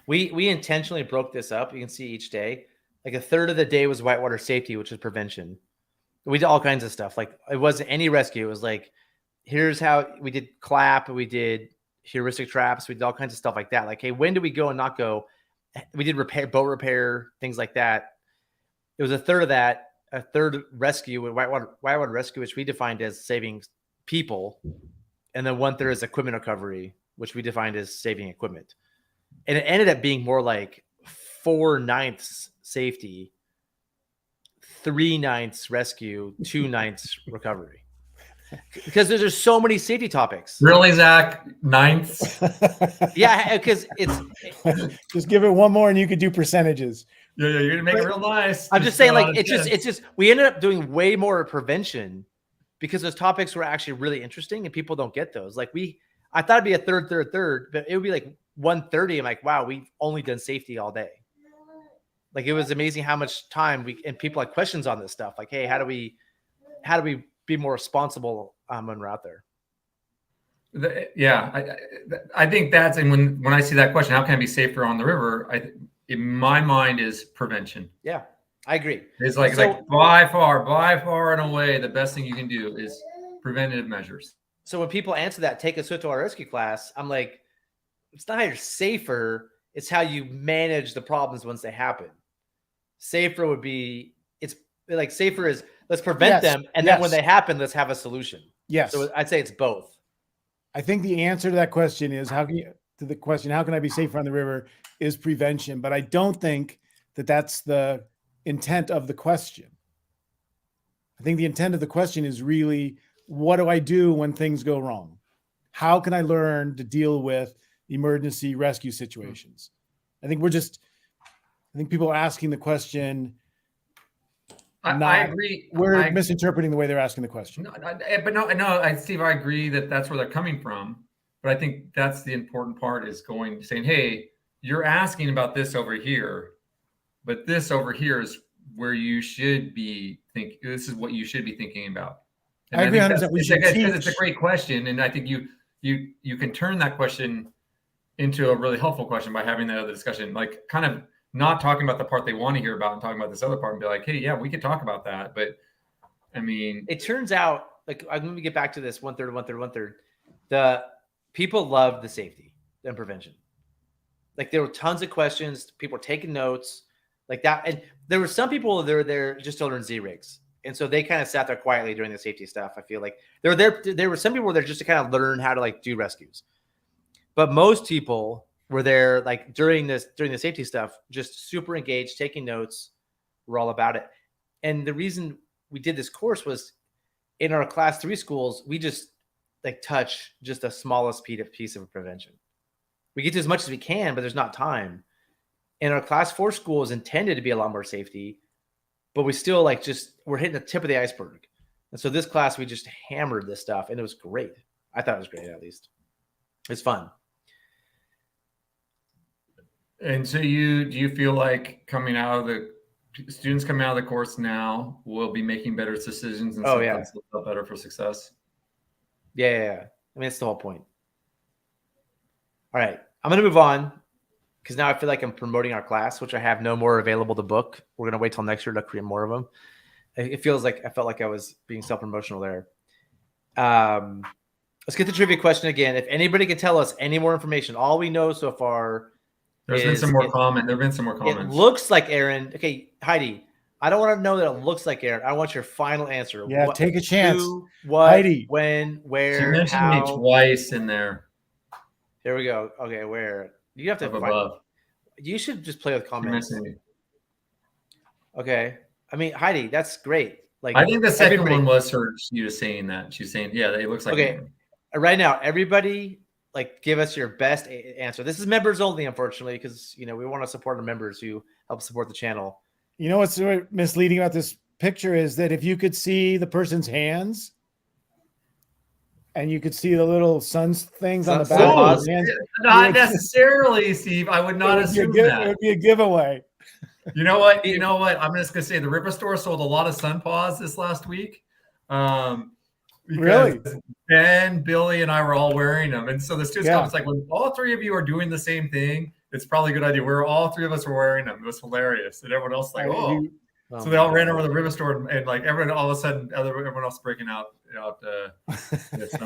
We intentionally broke this up. You can see each day, like a third of the day was whitewater safety, which is prevention. We did all kinds of stuff. Like it wasn't any rescue. It was like, here's how we did clap. We did heuristic traps. We did all kinds of stuff like that. Like, hey, when do we go and not go? We did boat repair, things like that. It was a third of that, a third rescue, whitewater rescue, which we defined as saving people. And then 1/3 is equipment recovery, which we defined as saving equipment. And it ended up being more like 4/9 safety, 3/9 rescue, 2/9 recovery. Because there's just so many safety topics. Really, Zach? 9th? Yeah, because it's just give it one more and you could do percentages. Yeah, you're gonna make it real nice. I'm just saying, like, it's just we ended up doing way more prevention because those topics were actually really interesting and people don't get those. Like I thought it'd be a third, but it would be like 1:30. I'm like, wow, we've only done safety all day. Like it was amazing how much time and people had questions on this stuff. Like, hey, how do we be more responsible when we're out there? I think that's, and when I see that question, how can I be safer on the river? In my mind is prevention. Yeah, I agree. It's like by far and away the best thing you can do is preventative measures. So when people answer that, take a swiftwater rescue class, I'm like, it's not how you're safer, it's how you manage the problems once they happen. Safer would be, it's like safer is let's prevent them, and then when they happen, let's have a solution. Yes. So I'd say it's both. I think the answer to that question is how can I be safer on the river is prevention, but I don't think that that's the intent of the question. I think the intent of the question is really, what do I do when things go wrong? How can I learn to deal with emergency rescue situations? I think people are asking the question. I agree. We're misinterpreting the way they're asking the question. Steve, I agree that that's where they're coming from. But I think that's the important part is saying, hey, you're asking about this over here, but this over here is where you should be thinking. This is what you should be thinking about. And I agree 100%. It's a great question, and I think you can turn that question into a really helpful question by having that other discussion, like kind of not talking about the part they want to hear about and talking about this other part and be like, hey, yeah, we could talk about that. But I mean, it turns out, like, I'm going to get back to this 1/3. The people love the safety and prevention. Like there were tons of questions. People were taking notes like that. And there were some people that were there just to learn Z-rigs. And so they kind of sat there quietly during the safety stuff. I feel like they were there. There were some people who were there just to kind of learn how to like do rescues. But most people were there like during the safety stuff, just super engaged, taking notes. We're all about it. And the reason we did this course was in our class 3 schools, we just like touch just the smallest piece of prevention. We get to as much as we can, but there's not time. And our class 4 school is intended to be a lot more safety, but we still like we're hitting the tip of the iceberg. And so this class, we just hammered this stuff and it was great. I thought it was great, at least. It's fun. And so do you feel like students coming out of the course now will be making better decisions and that's better for success? Yeah. I mean, that's the whole point. All right. I'm going to move on because now I feel like I'm promoting our class, which I have no more available to book. We're going to wait till next year to create more of them. It feels like I felt like I was being self-promotional there. Let's get the trivia question again. If anybody can tell us any more information, all we know so far. There's been some more comments. There have been some more comments. It looks like Aaron. Okay, Heidi, I don't want to know that it looks like Aaron. I want your final answer. Yeah, take a chance. What, Heidi. When, where, she mentioned me twice in there. Here we go. Okay, where? You have to find above. You should just play with comments. Okay. I mean, Heidi, that's great. Like I think the second one was her. She was saying that. She's saying, yeah, it looks like. Okay, right now, everybody, like, give us your best answer. This is members only, unfortunately, because we want to support the members who help support the channel. You know what's misleading about this picture is that if you could see the person's hands, and you could see the little sun things on the back of the hands, not necessarily, Steve. I would not assume that. It would be a giveaway. You know what? I'm just gonna say the Ripper store sold a lot of sun paws this last week. Really? Ben, Billy, and I were all wearing them, and so the students come. It's like when all three of you are doing the same thing, it's probably a good idea. We're all three of us were wearing them. It was hilarious, and everyone else like, oh. So they all ran over to the Ripper store, and like everyone, all of a sudden, everyone else breaking out.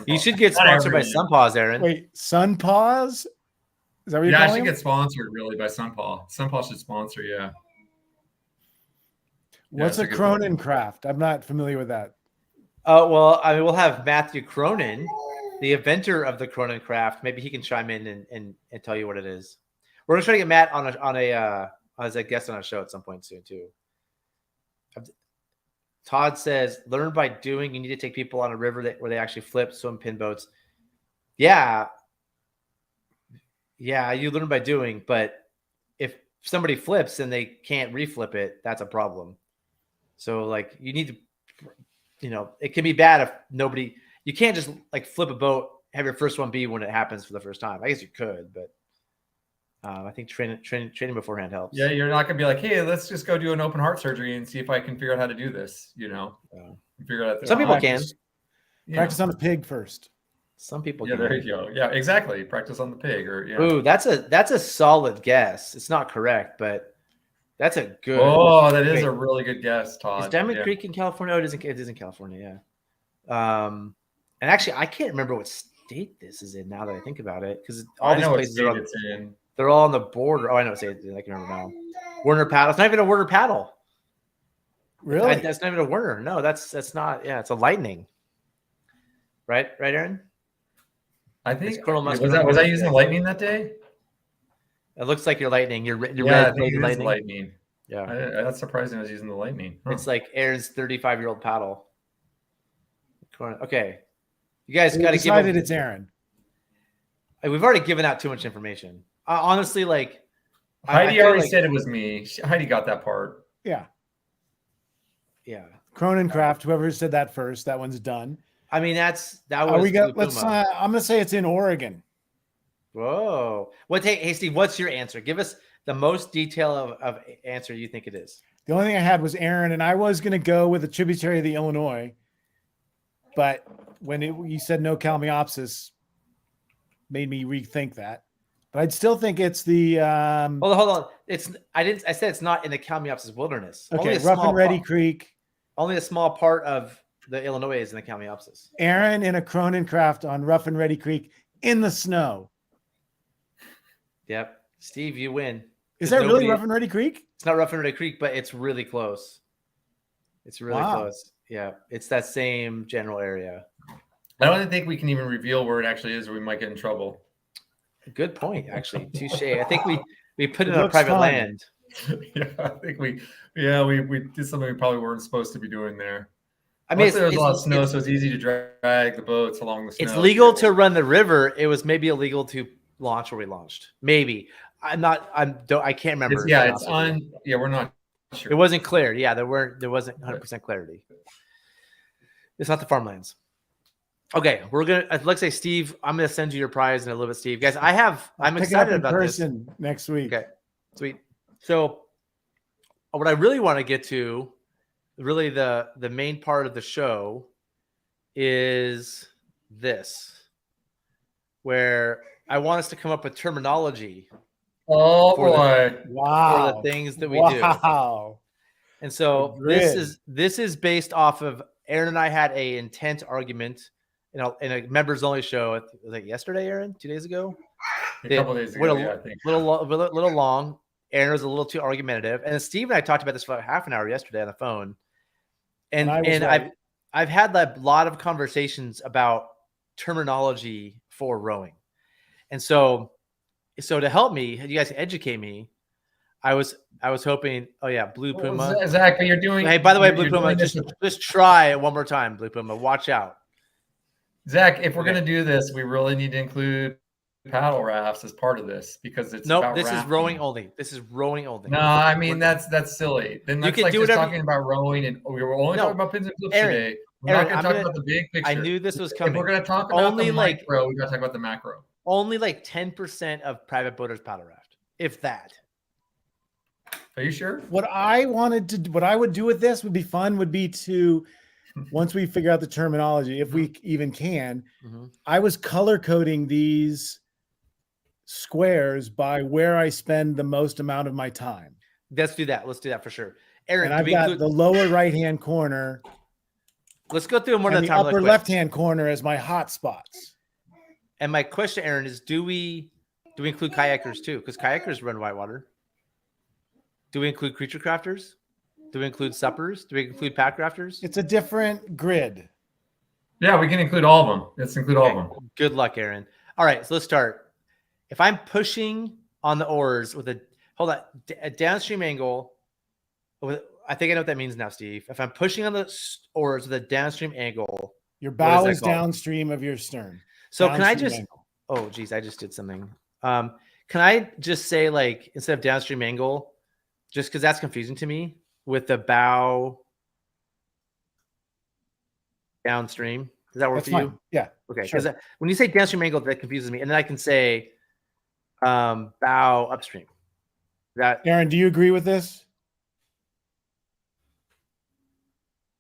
You should get sponsored by Sun Paws, Aaron. Wait, Sun Paws? Is that what you're calling? I should get sponsored really by Sun Paw. Sun Paw should sponsor. Yeah. What's a Cronin craft? I'm not familiar with that. Well, I mean, we'll have Matthew Cronin, the inventor of the Cronin craft. Maybe he can chime in and tell you what it is. We're gonna try to get Matt on a as a guest on a show at some point soon too. Todd says, learn by doing. You need to take people on a river where they actually flip, swim, pin boats. Yeah, you learn by doing, but if somebody flips and they can't reflip it, that's a problem. So like you need to, it can be bad if you can't just like flip a boat, have your first one be when it happens for the first time. I guess you could, but I think training beforehand helps. Yeah, you're not gonna be like, hey, let's just go do an open heart surgery and see if I can figure out how to do this. Figure out. Some people can practice on a pig first. Some people. Yeah, there you go. Yeah, exactly. Practice on the pig, or Ooh, that's a solid guess. It's not correct, but that's a good. Oh, that is a really good guess, Todd. Is Diamond Creek in California? Oh, it is in California. Yeah. And actually, I can't remember what state this is in now that I think about it, because all these places are in. They're all on the border. Oh, I know what state. I can remember now. Werner paddle. It's not even a Werner paddle. Really? That's not even a Werner. No, that's not. Yeah, it's a Lightning. Right, Aaron. I think was I using Lightning that day? It looks like you're Lightning. You're red Lightning. Yeah, that's surprising. I was using the Lightning. Huh. It's like Aaron's 35-year-old paddle. Okay, you guys got to give. Decided it's Aaron. We've already given out too much information. Honestly, like Heidi already said it was me. Heidi got that part. Yeah. Cronin craft. Whoever said that first, that one's done. I mean, that was. Let's. I'm gonna say it's in Oregon. Whoa! Hey, Steve, what's your answer? Give us the most detail of answer you think it is. The only thing I had was Aaron, and I was gonna go with a tributary of the Illinois, but when you said no Kalmiopsis, made me rethink that. But I'd still think it's the. Hold on. I said it's not in the Kalmiopsis wilderness. Okay, Rough and Ready Creek. Only a small part of the Illinois is in the Kalmiopsis. Aaron in a Cronin craft on Rough and Ready Creek in the snow. Yep, Steve, you win. Is that really Rough and Ready Creek? It's not Rough and Ready Creek, but it's really close. It's really close. Yeah, it's that same general area. I don't think we can even reveal where it actually is, or we might get in trouble. Good point, actually. Touche. I think we put it on private land. Yeah, I think we did something we probably weren't supposed to be doing there. I mean, there's a lot of snow, so it's easy to drag the boats along the snow. It's legal to run the river. It was maybe illegal to launch where we launched. Maybe. I can't remember. We're not sure. It wasn't clear. Yeah, there wasn't 100% clarity. It's not the farmlands. Okay, let's say, Steve, I'm gonna send you your prize in a little bit, Steve. Guys, I'm excited about this next week. Okay, sweet. So, what I really want to get to, really the main part of the show, is this, where I want us to come up with terminology. Oh for boy! For the things that we do. Wow. And so this is based off of Aaron and I had a intense argument. In a members only show, was it yesterday, Aaron? 2 days ago? A couple days ago, I think. Little long. Aaron was a little too argumentative. And Steve and I talked about this for half an hour yesterday on the phone. And I've had a lot of conversations about terminology for rowing. And so to help me, you guys educate me, I was hoping. Oh yeah, Blue Puma. Zach, you're doing. Hey, by the way, Blue Puma, just try it one more time, Blue Puma. Watch out. Zach, if we're gonna do this, we really need to include paddle rafts as part of this because it's nope. This is rowing only. This is rowing only. No, I mean that's silly. Then that's like just talking about rowing, and we were only talking about pins and flips today. We're not going to talk about the big picture. I knew this was coming. If we're going to talk about only the micro, we got to talk about the macro. Only like 10% of private boaters paddle raft, if that. Are you sure? What I would do with this would be to, once we figure out the terminology, if we even can, I was color coding these squares by where I spend the most amount of my time. Let's do that. Let's do that for sure. Aaron, and I've got the lower right-hand corner. Let's go through them one at a time. The upper left-hand corner as my hot spots. And my question, Aaron, is do we include kayakers too? Because kayakers run whitewater. Do we include creature crafters? Do we include suppers? Do we include pack crafters? It's a different grid. Yeah, we can include all of them. Let's include all of them. Good luck, Aaron. All right, so let's start. If I'm pushing on the oars with a downstream angle, I think I know what that means now, Steve. If I'm pushing on the oars with a downstream angle, your bow is downstream of your stern. So can I just angle. Oh geez, I just did something. Can I just say, like, instead of downstream angle, just because that's confusing to me, with the bow downstream? Does that work for you? Yeah. Okay. Because when you say downstream angle, that confuses me, and then I can say bow upstream. Aaron, do you agree with this?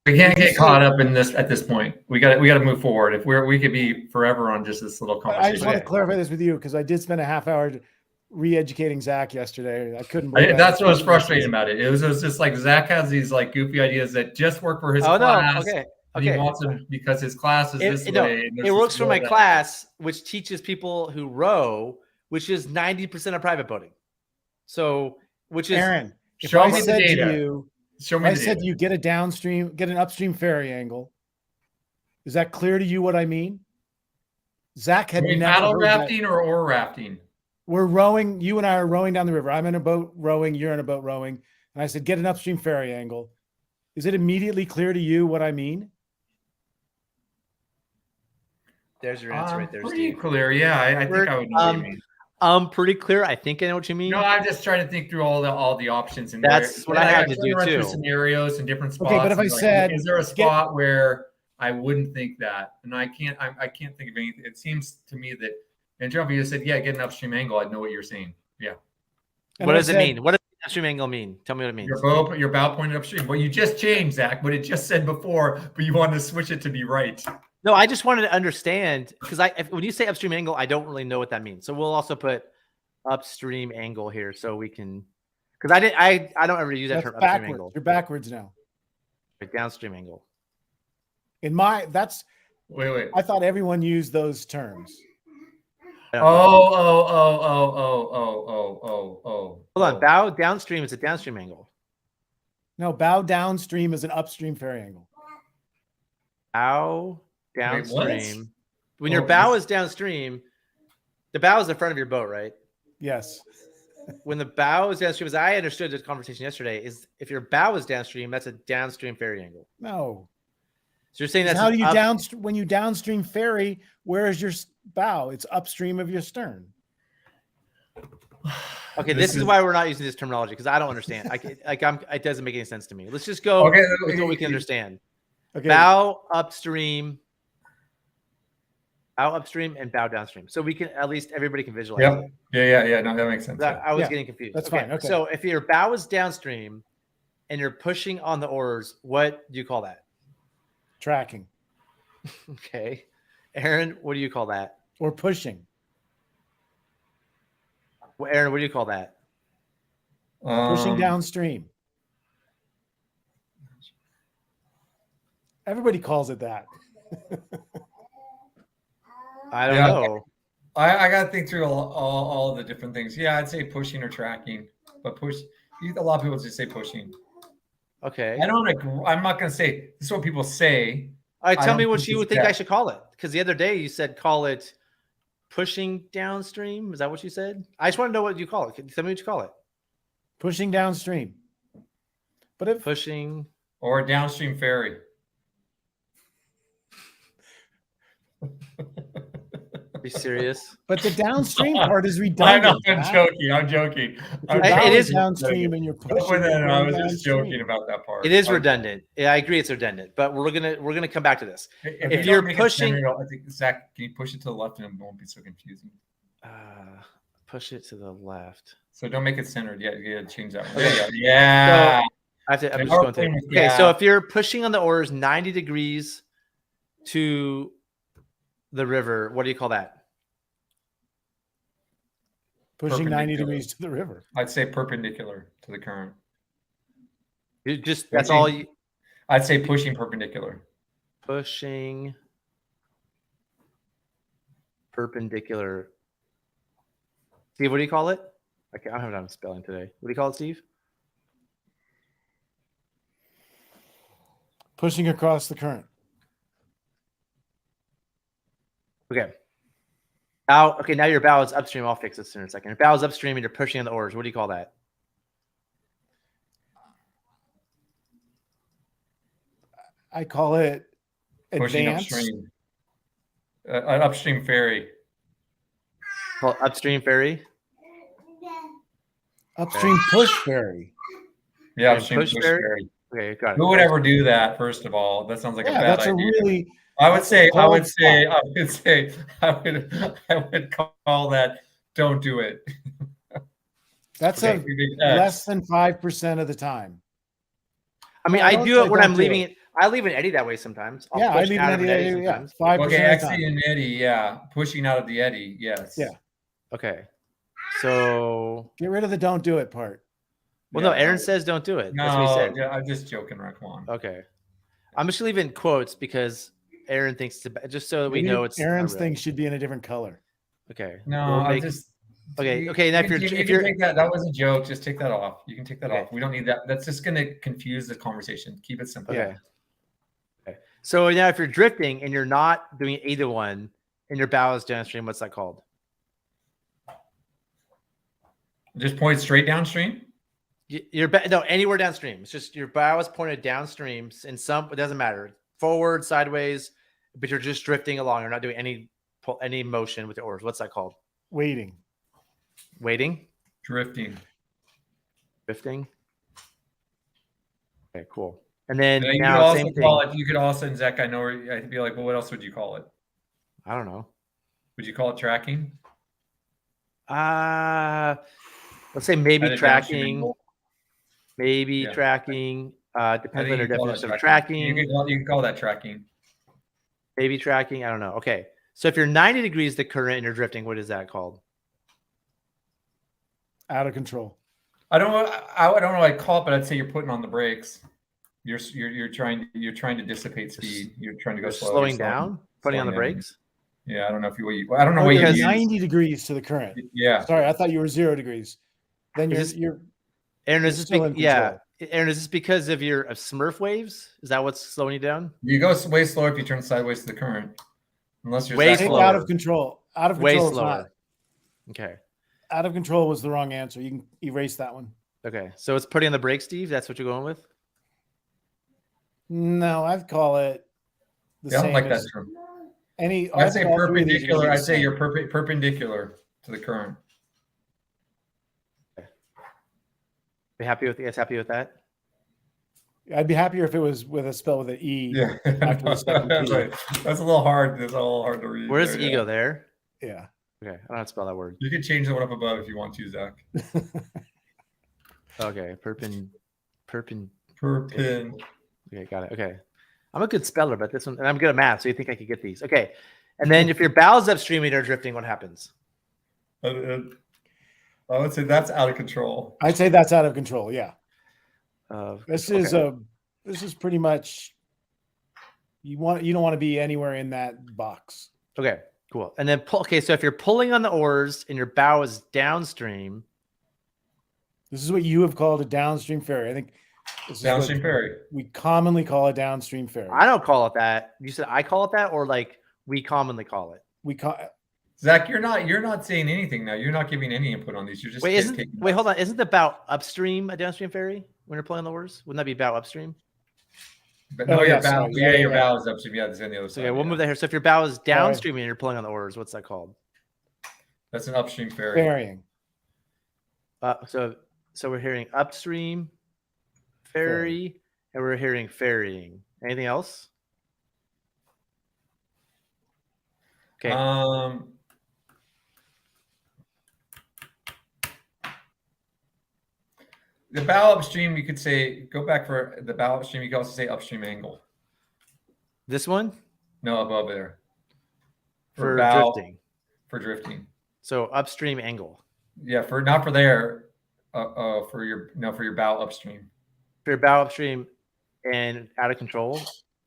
We can't get caught up in this at this point. We got to move forward. If we could be forever on just this little conversation. I just want to clarify this with you because I did spend a half hour re-educating Zach yesterday. I couldn't. That's what was frustrating about it. It was just like Zach has these like goofy ideas that just work for his class. Okay. He wants them because his class is this way. It works for my class, which teaches people who row, which is 90% of private boating. So, which is Aaron. Show me the data. I said you get an upstream ferry angle. Is that clear to you what I mean? Zach had never paddle rafting or oar rafting. We're rowing. You and I are rowing down the river. I'm in a boat rowing. You're in a boat rowing. And I said, get an upstream ferry angle. Is it immediately clear to you what I mean? There's your answer right there, pretty Steve. Clear. Yeah, I think I would know what you mean. Pretty clear. I think I know what you mean. No, I'm just trying to think through all the options, and that's what I had to do too. Scenarios and different spots. Okay, but if I said, is there a spot where I wouldn't think that? And I can't think of anything. It seems to me that, and Jeff, you just said, yeah, get an upstream angle. I'd know what you're saying. Yeah. And what does it mean? What does upstream angle mean? Tell me what it means. Your bow pointed upstream. Well, you just changed, Zach, what it just said before, but you wanted to switch it to be right. No, I just wanted to understand because when you say upstream angle, I don't really know what that means. So we'll also put upstream angle here so we can, because I don't ever use that term. Upstream angle. You're backwards now. Downstream angle. Wait. I thought everyone used those terms. Hold on. Bow downstream is a downstream angle. No, bow downstream is an upstream ferry angle. Bow downstream. When your bow is downstream, the bow is the front of your boat, right? Yes. When the bow is downstream, as I understood this conversation yesterday, is if your bow is downstream, that's a downstream ferry angle. No. So you're saying that's how do you when you downstream ferry, where is your bow? It's upstream of your stern. Okay, this is why we're not using this terminology because I don't understand. It doesn't make any sense to me. Let's just go with what we can understand. Okay. Bow upstream, and bow downstream. So we can at least everybody can visualize. Yeah. No, that makes sense. I was getting confused. That's fine. Okay. So if your bow is downstream and you're pushing on the oars, what do you call that? Tracking. Okay. Aaron, what do you call that? Or pushing. Well, Aaron, what do you call that? Pushing downstream. Everybody calls it that. I don't know. I got to think through all the different things. Yeah, I'd say pushing or tracking, but a lot of people just say pushing. Okay. I'm not going to say this is what people say. All right, tell me what you would think I should call it. Because the other day you said call it pushing downstream. Is that what you said? I just want to know what you call it. Tell me what you call it. Pushing downstream. But if pushing or a downstream ferry. Be serious. But the downstream part is redundant. I'm joking. It is downstream and you're pushing. I was just joking about that part. It is redundant. Yeah, I agree it's redundant, but we're gonna come back to this. If you're pushing, I think Zach, can you push it to the left and it won't be so confusing? Push it to the left. So don't make it centered. Yeah, you gotta change that one. Okay. Yeah. So I'm just going through. Okay, so if you're pushing on the oars 90 degrees to the river, what do you call that? Pushing 90 degrees to the river. I'd say perpendicular to the current. That's all you. I'd say pushing perpendicular. Pushing perpendicular. Steve, what do you call it? Okay, I don't have it on spelling today. What do you call it, Steve? Pushing across the current. Okay. Now your bow is upstream. I'll fix this in a second. Your bow is upstream and you're pushing on the oars. What do you call that? I call it pushing advance. Upstream. An upstream ferry. Call upstream ferry. Upstream push ferry. Yeah, upstream push ferry. Okay, got it. Who would ever do that? First of all, that sounds like a bad idea. Really. I would call that don't do it. That's less than 5% of the time. I mean, I do it when I'm leaving it. I leave an eddy that way sometimes. I leave an eddy. Yeah, 5%. Okay, exit an eddy. Yeah, pushing out of the eddy. Yes. Yeah. Okay. So get rid of the don't do it part. Well, no, Aaron says don't do it. No, that's what he said. Yeah, I'm just joking, Raquan. Okay. I'm just leaving quotes because Aaron thinks it's just so that we know it's Aaron's thing should be in a different color. Okay. No, I just okay. Now if you're take that was a joke, just take that off. You can take that off. We don't need that. That's just going to confuse the conversation. Keep it simple. Okay. So now if you're drifting and you're not doing either one and your bow is downstream, what's that called? Just point straight downstream? Anywhere downstream. It's just your bow is pointed downstream in some, it doesn't matter. Forward, sideways, but you're just drifting along. You're not doing any motion with the oars. What's that called? Waiting. Drifting. Okay, cool. And then you now could also same call thing. it. You could also, and Zach, I know. I'd be like, well, what else would you call it? I don't know. Would you call it tracking? Let's say maybe tracking. Maybe tracking. Depends on your definition of tracking. You can call that tracking. Maybe tracking. I don't know. Okay. So if you're 90 degrees the current and you're drifting, what is that called? Out of control. I don't know what I'd call it, but I'd say you're putting on the brakes. You're trying to dissipate speed. You're trying to go slow. Slowing down, putting on the brakes. Yeah, I don't know if I don't know what you 90 degrees to the current. Yeah. Sorry, I thought you were 0 degrees. Then you're Aaron, is this because of your Smurf waves? Is that what's slowing you down? You go way slower if you turn sideways to the current. Unless you're way slower. Out of control. Out of control. Way slower. Okay. Out of control was the wrong answer. You can erase that one. Okay. So it's putting on the brakes, Steve. That's what you're going with? No, I'd call it the same. I don't like that term. I'd say perpendicular. I'd say you're perpendicular to the current. Okay. Be happy with that? I'd be happier if it was with a spell with an E. Yeah. After the second That's P. right. That's a little hard. That's a little hard to read. Where's the ego there? Yeah. Okay. I don't have to spell that word. You can change the one up above if you want to, Zach. Okay. Perpin. Okay, got it. Okay. I'm a good speller, but this one, and I'm good at math, so you think I could get these. Okay. And then if your bow's upstream and you're drifting, what happens? I would say that's out of control. I'd say that's out of control. Yeah. This is pretty much you don't want to be anywhere in that box. Okay, cool. And then so if you're pulling on the oars and your bow is downstream. This is what you have called a downstream ferry. I think downstream ferry. We commonly call a downstream ferry. I don't call it that. You said I call it that, or like we commonly call it. Zach, you're not saying anything now. You're not giving any input on these. You're just hold on. Isn't the bow upstream a downstream ferry when you're pulling on the oars? Wouldn't that be bow upstream? But no, your bow. Your bow is upstream. Yeah, it's on the other side. Okay, we'll move that here. So if your bow is downstream and you're pulling on the oars, what's that called? That's an upstream ferry. Ferrying. So we're hearing upstream ferry, and we're hearing ferrying. Anything else? Okay. The bow upstream, you could say, go back for the bow upstream. You could also say upstream angle. This one? No, above there. For drifting. For drifting. So upstream angle. Yeah, not for there. For your bow upstream. For your bow upstream and out of control.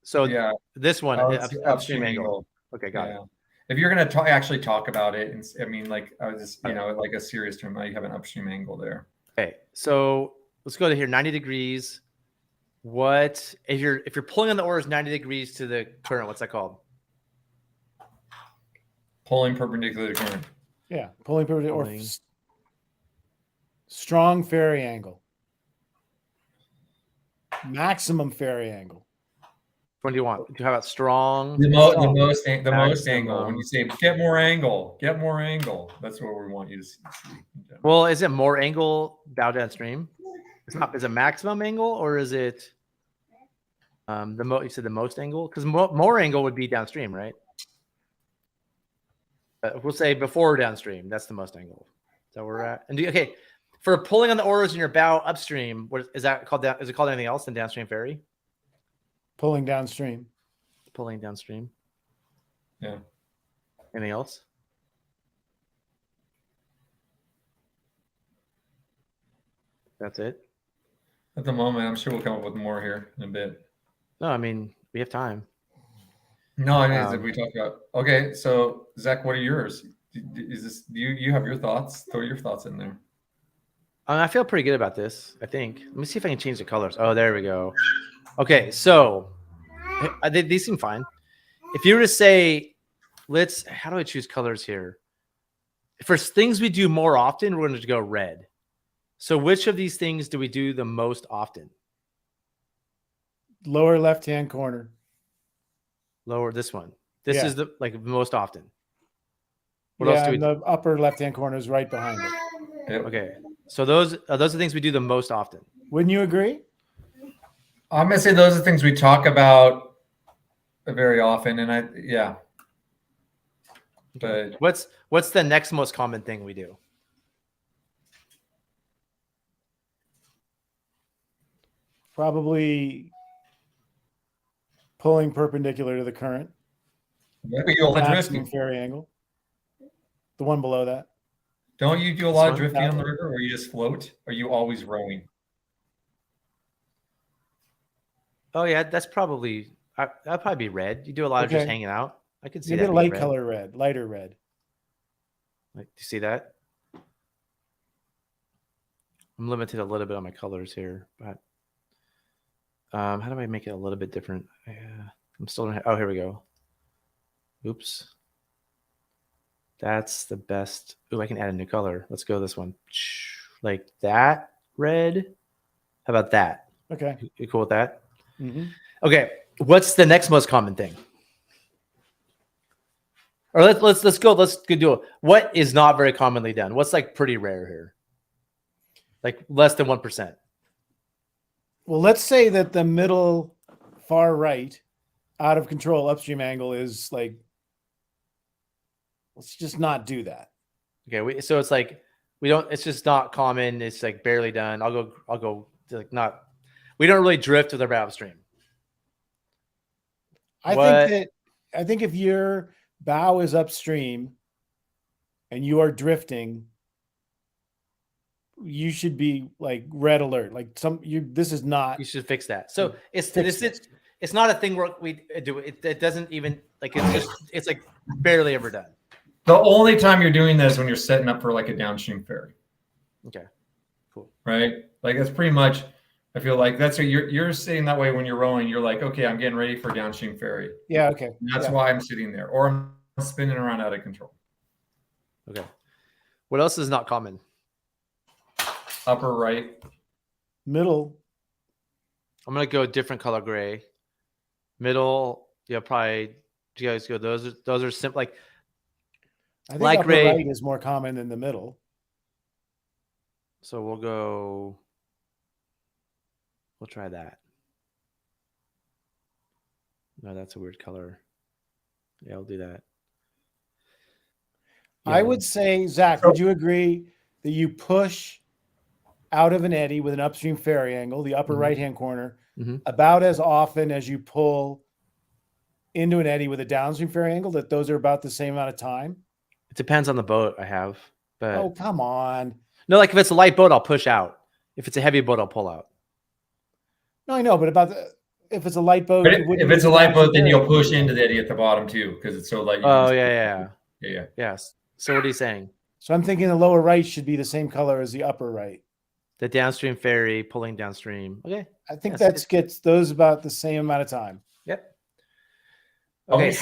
So yeah, this one upstream angle. Okay, got it. If you're going to actually talk about it, I mean, like I was just, like a serious term, you have an upstream angle there. Okay, so let's go to here. 90 degrees. What if you're pulling on the oars 90 degrees to the current? What's that called? Pulling perpendicular to current. Yeah, pulling perpendicular or strong ferry angle. Maximum ferry angle. What do you want? How about strong? The most angle. When you say get more angle, that's what we want you to see. Well, is it more angle bow downstream? Is it maximum angle or is it you said the most angle? Because more angle would be downstream, right? We'll say before downstream. That's the most angle. So we're at. And okay, for pulling on the oars in your bow upstream, what is that called? Is it called anything else than downstream ferry? Pulling downstream. Pulling downstream. Yeah. Anything else? That's it. At the moment, I'm sure we'll come up with more here in a bit. No, I mean we have time. No, I mean we talk about. Okay, so Zach, what are yours? Is this you have your thoughts? Throw your thoughts in there. I feel pretty good about this. I think. Let me see if I can change the colors. Oh, there we go. Okay, so these seem fine. If you were to say, how do I choose colors here? For things we do more often, we're going to go red. So which of these things do we do the most often? Lower left-hand corner. Lower, this one. This is the most often. What else do we do? The upper left-hand corner is right behind it. Yep. Okay, so those are the things we do the most often. Wouldn't you agree? I'm gonna say those are things we talk about very often, and But what's the next most common thing we do? Probably pulling perpendicular to the current. Maybe you'll Maximum ferry angle. The one below that. Don't you do a lot of drifting on the river where you just float? Or are you always rowing? Oh yeah, that's probably that'd probably be red. You do a lot of just hanging out. I could see that. Maybe light color red, lighter red. Like, do you see that? I'm limited a little bit on my colors here, but how do I make it a little bit different? I'm still. Oh, here we go. Oops. That's the best. Ooh, I can add a new color. Let's go this one. Like that red. How about that? Okay. You cool with that? Mm-hmm. Okay. What's the next most common thing? Or let's go. Let's do it. What is not very commonly done? What's like pretty rare here? Like less than 1%. Well, let's say that the middle far right out of control upstream angle is like, let's just not do that. Okay. So it's like, it's just not common. It's like barely done. I'll go like not, we don't really drift with our bow upstream. I think if your bow is upstream and you are drifting, you should be like red alert. Like this is not. You should fix that. So it's not a thing where we do it. It doesn't even like it's like barely ever done. The only time you're doing this when you're setting up for like a downstream ferry. Okay, cool. Right, like that's pretty much. I feel like that's what you're saying that way when you're rowing. You're like, okay, I'm getting ready for downstream ferry. Yeah, okay. And that's why I'm sitting there, or I'm spinning around out of control. Okay. What else is not common? Upper right. Middle. I'm gonna go different color gray. Middle, yeah, probably. Do you guys go? Those are simple. Like, I think light upper gray right is more common than the middle. So we'll go. We'll try that. No, that's a weird color. Yeah, I'll do that. Yeah. I would say, Zach, would you agree that you push out of an eddy with an upstream ferry angle, the upper right-hand corner, about as often as you pull into an eddy with a downstream ferry angle, that those are about the same amount of time? It depends on the boat I have. But oh, come on. No, like if it's a light boat, I'll push out. If it's a heavy boat, I'll pull out. No, I know, but if it's a light boat, if it's a light boat, then you'll push into the eddy at the bottom too, because it's so light. Oh, yeah. Yes. So what are you saying? So I'm thinking the lower right should be the same color as the upper right. The downstream ferry pulling downstream. Okay. I think that gets those about the same amount of time. Yep. Okay.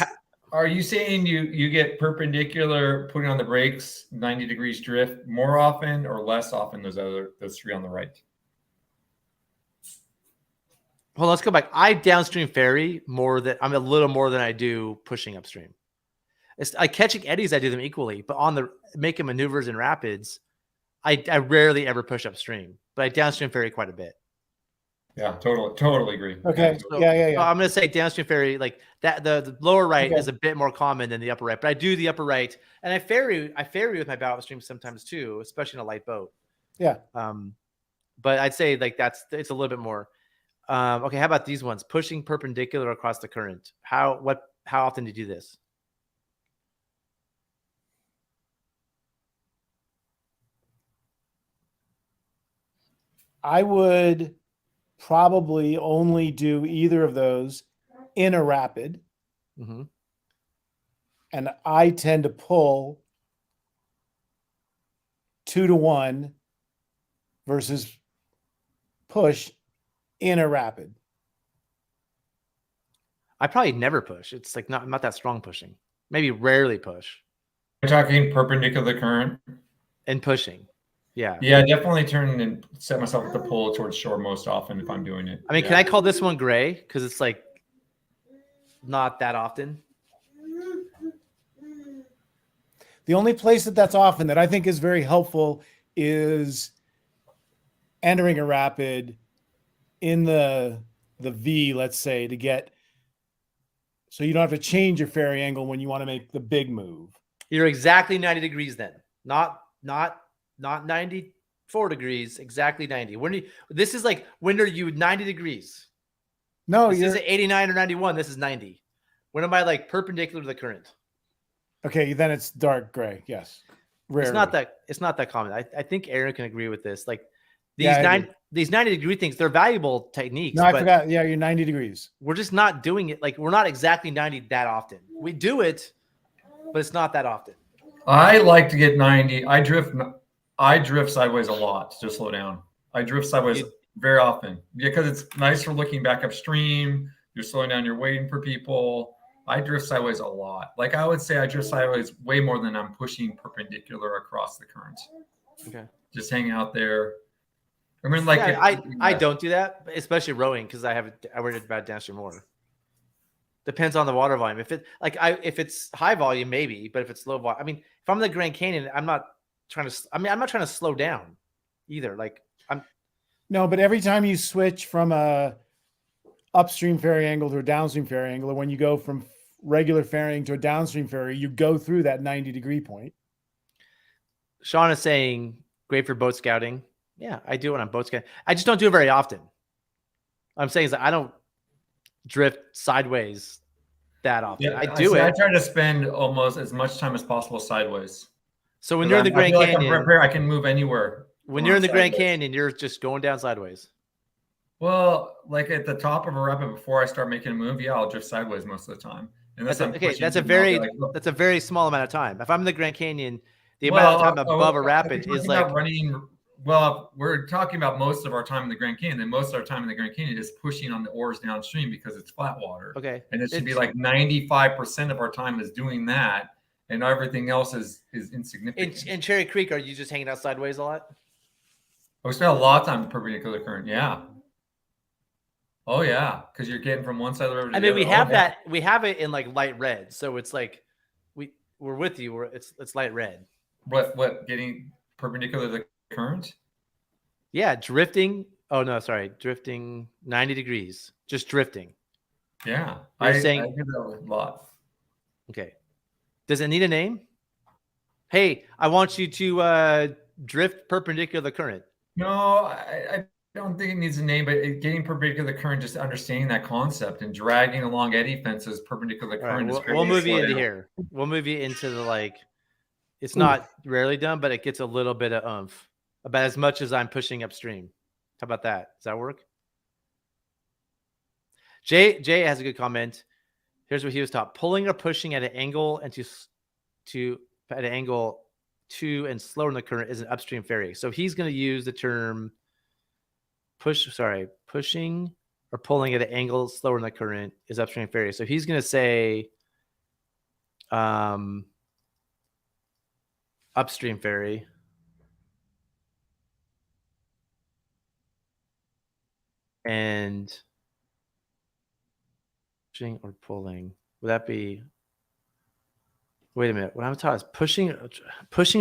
Are you saying you get perpendicular putting on the brakes 90 degrees drift more often or less often those three on the right? Well, let's go back. I downstream ferry I'm a little more than I do pushing upstream. I catching eddies, I do them equally, but on the making maneuvers in rapids, I rarely ever push upstream, but I downstream ferry quite a bit. Yeah, totally agree. Okay. So, yeah. So I'm going to say downstream ferry, like that. The lower right is a bit more common than the upper right, but I do the upper right, and I ferry with my bow upstream sometimes too, especially in a light boat. Yeah. But I'd say like it's a little bit more. Okay, how about these ones? Pushing perpendicular across the current. How often do you do this? I would probably only do either of those in a rapid. And I tend to pull 2-to-1 versus push in a rapid. I probably never push. It's like not that strong pushing. Maybe rarely push. You're talking perpendicular current and pushing. Yeah. Yeah, definitely turn and set myself to pull towards shore most often if I'm doing it. I mean, can I call this one gray? Because it's like not that often. The only place that's often that I think is very helpful is entering a rapid in the V, let's say, to get so you don't have to change your ferry angle when you want to make the big move. You're exactly 90 degrees then. Not 94 degrees, exactly 90. This is like, when are you 90 degrees? No, this is 89 or 91. This is 90. When am I like perpendicular to the current? Okay, then it's dark gray. Yes. Rarely. It's not that common. I think Aaron can agree with this. Like these 90 degree things, they're valuable techniques. No, I forgot. Yeah, you're 90 degrees. We're just not doing it. Like, we're not exactly 90 that often. We do it, but it's not that often. I like to get 90. I drift sideways a lot to slow down. I drift sideways very often because it's nice for looking back upstream. You're slowing down. You're waiting for people. I drift sideways a lot. Like, I would say I drift sideways way more than I'm pushing perpendicular across the current. Okay. Just hanging out there. I mean, like, I don't do that, especially rowing, because I worry about downstream more. Depends on the water volume. If it's high volume, maybe, but if it's low volume, I mean, if I'm in the Grand Canyon, I'm not trying to slow down either. Like, no, but every time you switch from a upstream ferry angle to a downstream ferry angle, or when you go from regular ferrying to a downstream ferry, you go through that 90 degree point. Sean is saying great for boat scouting. Yeah, I do it on boat scouting. I just don't do it very often. What I'm saying is that I don't drift sideways that often. Yeah, I do it. I try to spend almost as much time as possible sideways. So when you're in the Grand Canyon, I can move anywhere. When you're in the Grand Canyon, you're just going down sideways. Well, like at the top of a rapid before I start making a move, yeah, I'll drift sideways most of the time. That's a very small amount of time. If I'm in the Grand Canyon, the amount of time above a rapid is like running. Well, we're talking about most of our time in the Grand Canyon. And most of our time in the Grand Canyon is pushing on the oars downstream because it's flat water. Okay. And it should be like 95% of our time is doing that. and everything else is insignificant. In Cherry Creek, are you just hanging out sideways a lot? We spent a lot of time in perpendicular current. Yeah. Oh yeah, because you're getting from one side of the river to the other. We have that. We have it in like light red, so it's like we're with you. It's light red. What getting perpendicular to the current? Yeah, drifting. Oh no, sorry, drifting 90 degrees. Just drifting. Yeah, I do that a lot. Okay. Does it need a name? Hey, I want you to drift perpendicular to the current. No, I don't think it needs a name, but getting perpendicular to the current, just understanding that concept and dragging along eddy fences perpendicular to the current. Right, we'll move you into here. We'll move you into the like. It's not rarely done, but it gets a little bit of oomph, about as much as I'm pushing upstream. How about that? Does that work? Jay has a good comment. Here's what he was taught: pulling or pushing at an angle and and slower in the current is an upstream ferry. So he's going to use the term pushing or pulling at an angle slower in the current is upstream ferry. So he's going to say upstream ferry. And pushing or pulling, would that be? Wait a minute. What I'm taught is pushing or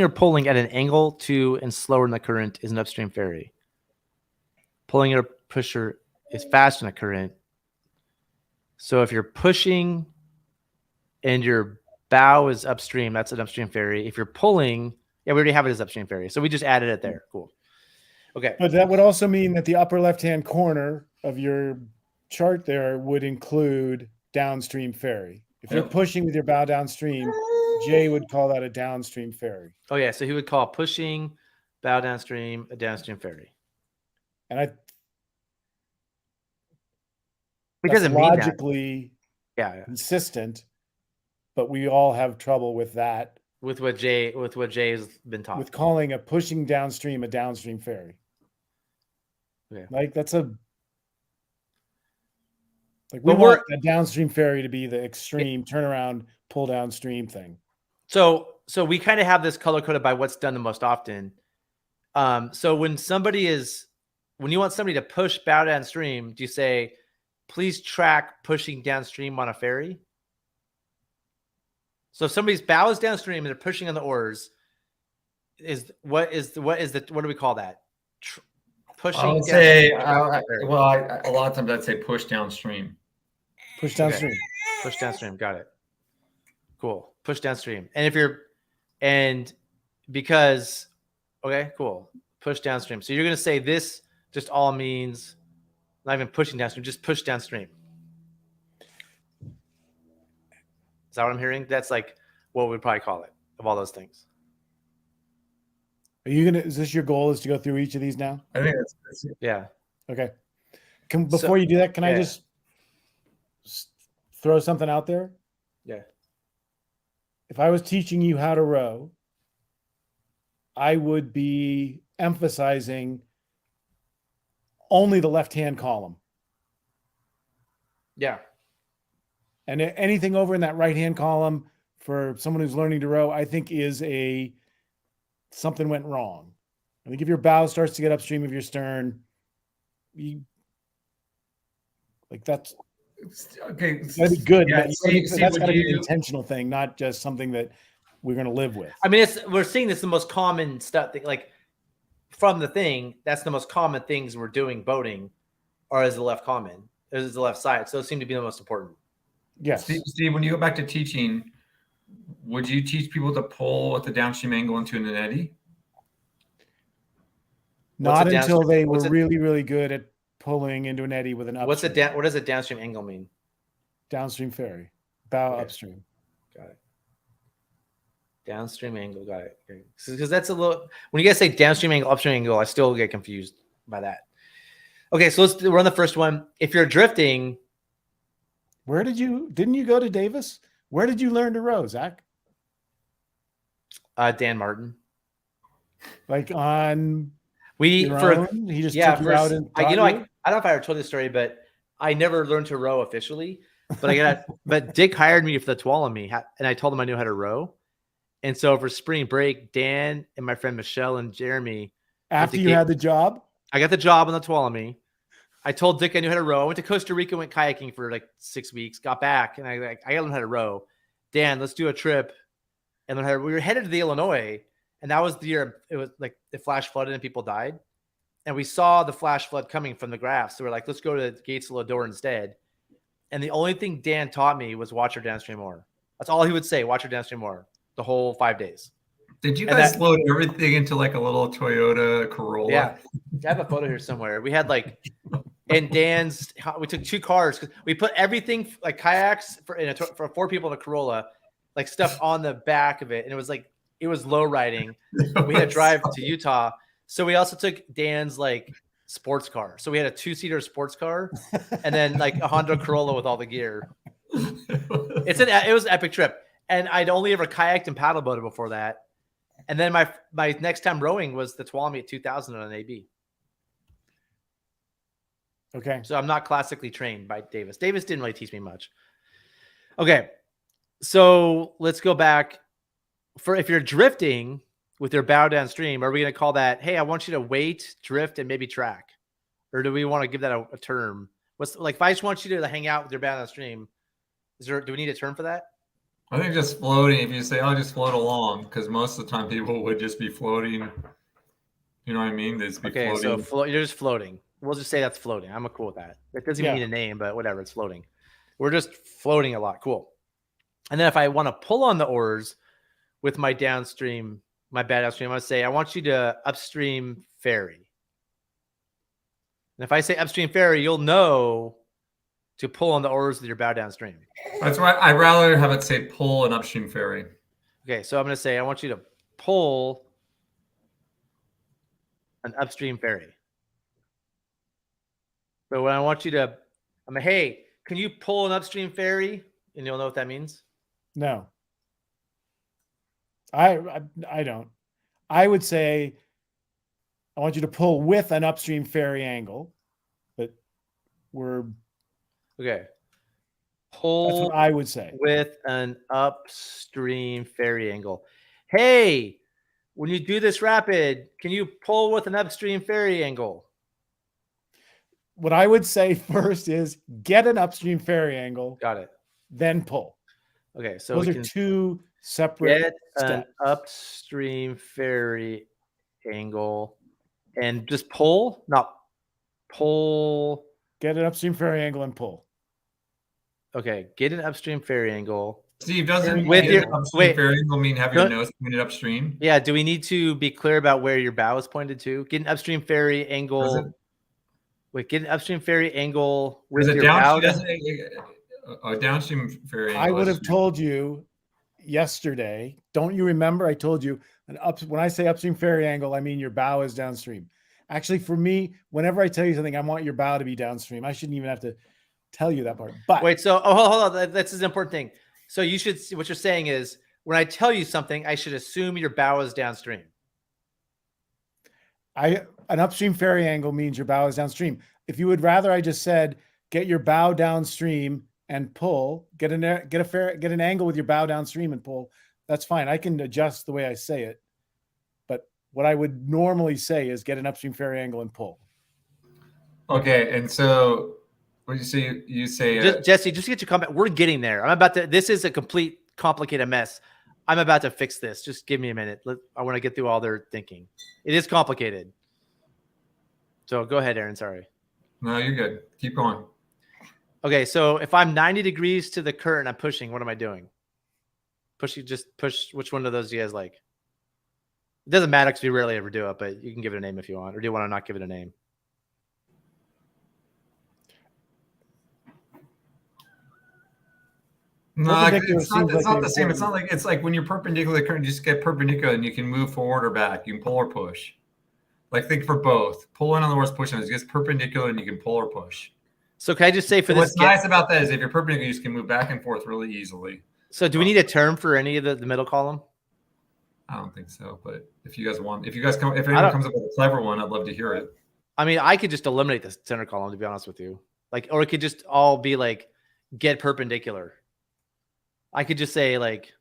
pulling at an angle to and slower in the current is an upstream ferry. Pulling or pusher is faster in the current. So if you're pushing and your bow is upstream, that's an upstream ferry. If you're pulling, yeah, we already have it as upstream ferry. So we just added it there. Cool. Okay. But that would also mean that the upper left-hand corner of your chart there would include downstream ferry. If you're pushing with your bow downstream, Jay would call that a downstream ferry. Oh yeah, so he would call pushing bow downstream a downstream ferry. And it doesn't logically mean consistent, but we all have trouble with that. With what Jay has been taught. With calling a pushing downstream a downstream ferry. Yeah. Like we want a downstream ferry to be the extreme turnaround, pull downstream thing. So we kind of have this color coded by what's done the most often. So when you want somebody to push bow downstream, do you say, please track pushing downstream on a ferry? So if somebody's bow is downstream and they're pushing on the oars, what do we call that? Pushing. I would say, a lot of times I'd say push downstream. Push downstream. Okay. Push downstream. Got it. Cool. Push downstream. Okay, cool. Push downstream. So you're going to say this just all means not even pushing downstream, just push downstream. Is that what I'm hearing? That's like what we'd probably call it of all those things. Is this your goal, is to go through each of these now? I think that's yeah. Okay. Before you do that, can I just throw something out there? Yeah. If I was teaching you how to row, I would be emphasizing only the left-hand column. Yeah. And anything over in that right-hand column for someone who's learning to row, I think is something went wrong. I think if your bow starts to get upstream of your stern, that's okay. That'd be good. Yeah, That's got to be an intentional thing, not just something that we're going to live with. I mean, we're seeing this the most common stuff. Like from the thing, that's the most common things we're doing boating, or is the left common, is the left side. So it seemed to be the most important. Yes. Steve, when you go back to teaching, would you teach people to pull at the downstream angle into an eddy? Not until they were really, really good at pulling into an eddy with an upstream. What does a downstream angle mean? Downstream ferry, bow upstream. Got it. Downstream angle, got it. Because that's a little. When you guys say downstream angle, upstream angle, I still get confused by that. Okay, so we're on the first one. If you're drifting, didn't you go to Davis? Where did you learn to row, Zach? Dan Martin. Like on he just took you out and I don't know if I ever told this story, but I never learned to row officially. But but Dick hired me for the Tuolumne, and I told him I knew how to row. And so for spring break, Dan and my friend Michelle and Jeremy. After you had the job? I got the job on the Tuolumne. I told Dick I knew how to row. I went to Costa Rica, went kayaking for like 6 weeks, got back, and I got to learn how to row. Dan, let's do a trip. And then we were headed to the Illinois, and that was the year it was like it flash flooded and people died. And we saw the flash flood coming from the graphs. So we're like, let's go to the Gates of Lodore instead. And the only thing Dan taught me was watch her downstream more. That's all he would say, watch her downstream more, the whole 5 days. Did you guys load everything into like a little Toyota Corolla? Yeah. I have a photo here somewhere. We had like, and Dan's, we took 2 cars because we put everything like kayaks for 4 people in a Corolla, like stuff on the back of it. And it was low riding. We had to drive to Utah. So we also took Dan's like sports car. So we had a 2-seater sports car and then like a Honda Corolla with all the gear. It was an epic trip. And I'd only ever kayaked and paddleboated before that. And then my next time rowing was the Tuolumne at 2000 on an AB. Okay. So I'm not classically trained by Davis. Davis didn't really teach me much. Okay. So let's go back. For if you're drifting with your bow downstream, are we going to call that, hey, I want you to wait, drift, and maybe track? Or do we want to give that a term? What's like if I just want you to hang out with your bow downstream, do we need a term for that? I think just floating. If you say, "I'll just float along," because most of the time people would just be floating. You know what I mean? They'd be floating. So you're just floating. We'll just say that's floating. I'm cool with that. It doesn't even need a name, but whatever. It's floating. We're just floating a lot. Cool. And then if I want to pull on the oars with my downstream, my bad downstream, I would say I want you to upstream ferry. And if I say upstream ferry, you'll know to pull on the oars with your bow downstream. That's why I'd rather have it say pull an upstream ferry. Okay, so I'm going to say I want you to pull an upstream ferry. So when I want you to, I'm like, hey, can you pull an upstream ferry? And you'll know what that means. No, I don't. I would say I want you to pull with an upstream ferry angle, but we're okay. Pull. That's what I would say with an upstream ferry angle. Hey, when you do this rapid, can you pull with an upstream ferry angle? What I would say first is get an upstream ferry angle. Got it. Then pull. Okay, so those are 2 separate get steps. An upstream ferry angle and just pull, not pull. Get an upstream ferry angle and pull. Okay, get an upstream ferry angle. Steve, doesn't with your upstream ferry angle mean have your nose pointed upstream? Yeah. Do we need to be clear about where your bow is pointed to? Get an upstream ferry angle. Wait, get an upstream ferry angle with your bow. A downstream ferry angle. I would have told you yesterday. Don't you remember? I told you when I say upstream ferry angle, I mean your bow is downstream. Actually, for me, whenever I tell you something, I want your bow to be downstream. I shouldn't even have to tell you that part. But wait, so hold on. That's an important thing. So you should. What you're saying is, when I tell you something, I should assume your bow is downstream. An upstream ferry angle means your bow is downstream. If you would rather, I just said get your bow downstream and pull. Get an angle with your bow downstream and pull. That's fine. I can adjust the way I say it. But what I would normally say is get an upstream ferry angle and pull. Okay, and so what do you say? You say Jesse, just get your comment. We're getting there. This is a complete complicated mess. I'm about to fix this. Just give me a minute. I want to get through all their thinking. It is complicated. So go ahead, Aaron. Sorry. No, you're good. Keep going. Okay, so if I'm 90 degrees to the current, I'm pushing. What am I doing? Just push. Which one of those do you guys like? It doesn't matter because we rarely ever do it, but you can give it a name if you want. Or do you want to not give it a name? No, it's not the same. It's like when you're perpendicular to the current, you just get perpendicular and you can move forward or back. You can pull or push. Like think for both. Pull in on the worst push on it. It gets perpendicular and you can pull or push. So can I just say for this? What's nice about that is if you're perpendicular, you just can move back and forth really easily. So do we need a term for any of the middle column? I don't think so, but if you guys want, if anyone comes up with a clever one, I'd love to hear it. I mean, I could just eliminate the center column, to be honest with you. Like, or it could just all be like get perpendicular. I could just say like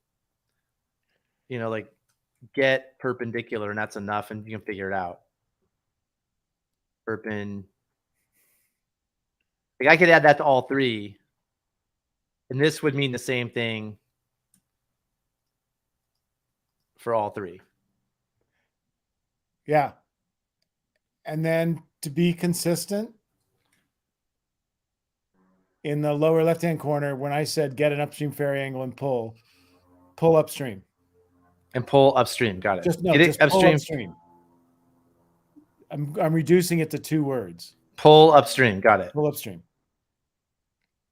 like get perpendicular, and that's enough, and you can figure it out. Like I could add that to all three, and this would mean the same thing for all three. Yeah. And then to be consistent, in the lower left-hand corner, when I said get an upstream ferry angle and pull upstream. And pull upstream. Got it. Just get it upstream. Pull upstream. I'm reducing it to 2 words. Pull upstream. Got it. Pull upstream.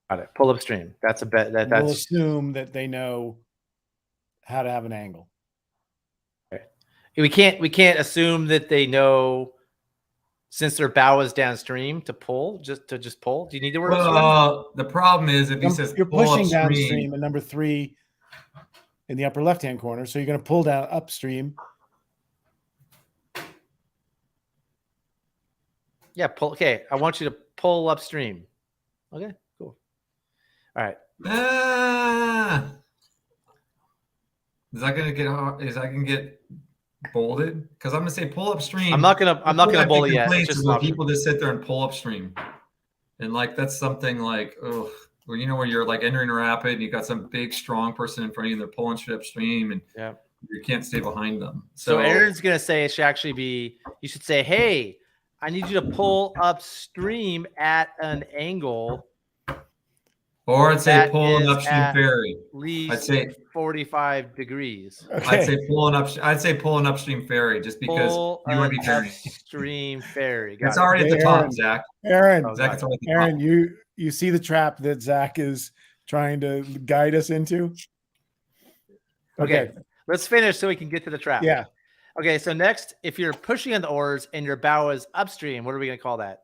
Got it. Pull upstream. That's a bet. That's. We'll assume that they know how to have an angle. Okay. We can't assume that they know, since their bow is downstream, to pull. Just pull. Do you need the word? The problem is if he says you're pull pushing upstream, downstream at number 3 in the upper left-hand corner, so you're going to pull down upstream. Yeah, pull. Okay, I want you to pull upstream. Okay, cool. All right. Is that gonna get bolded? Because I'm gonna say pull upstream. I'm not gonna bold it yet. It's just where people just sit there and pull upstream, and like that's something like where you're like entering a rapid, and you got some big strong person in front of you, and they're pulling straight upstream, and you can't stay behind them. So Aaron's gonna say it should actually be. You should say, "Hey, I need you to pull upstream at an angle." Or I'd say pull an upstream ferry. I'd say 45 degrees. Okay. I'd say pull an upstream ferry, just because you want to be ferrying. Upstream ferry. It's already at the top, Zach. Aaron, Aaron, you see the trap that Zach is trying to guide us into? Okay. Let's finish so we can get to the trap. Yeah. Okay, so next, if you're pushing on the oars and your bow is upstream, what are we going to call that?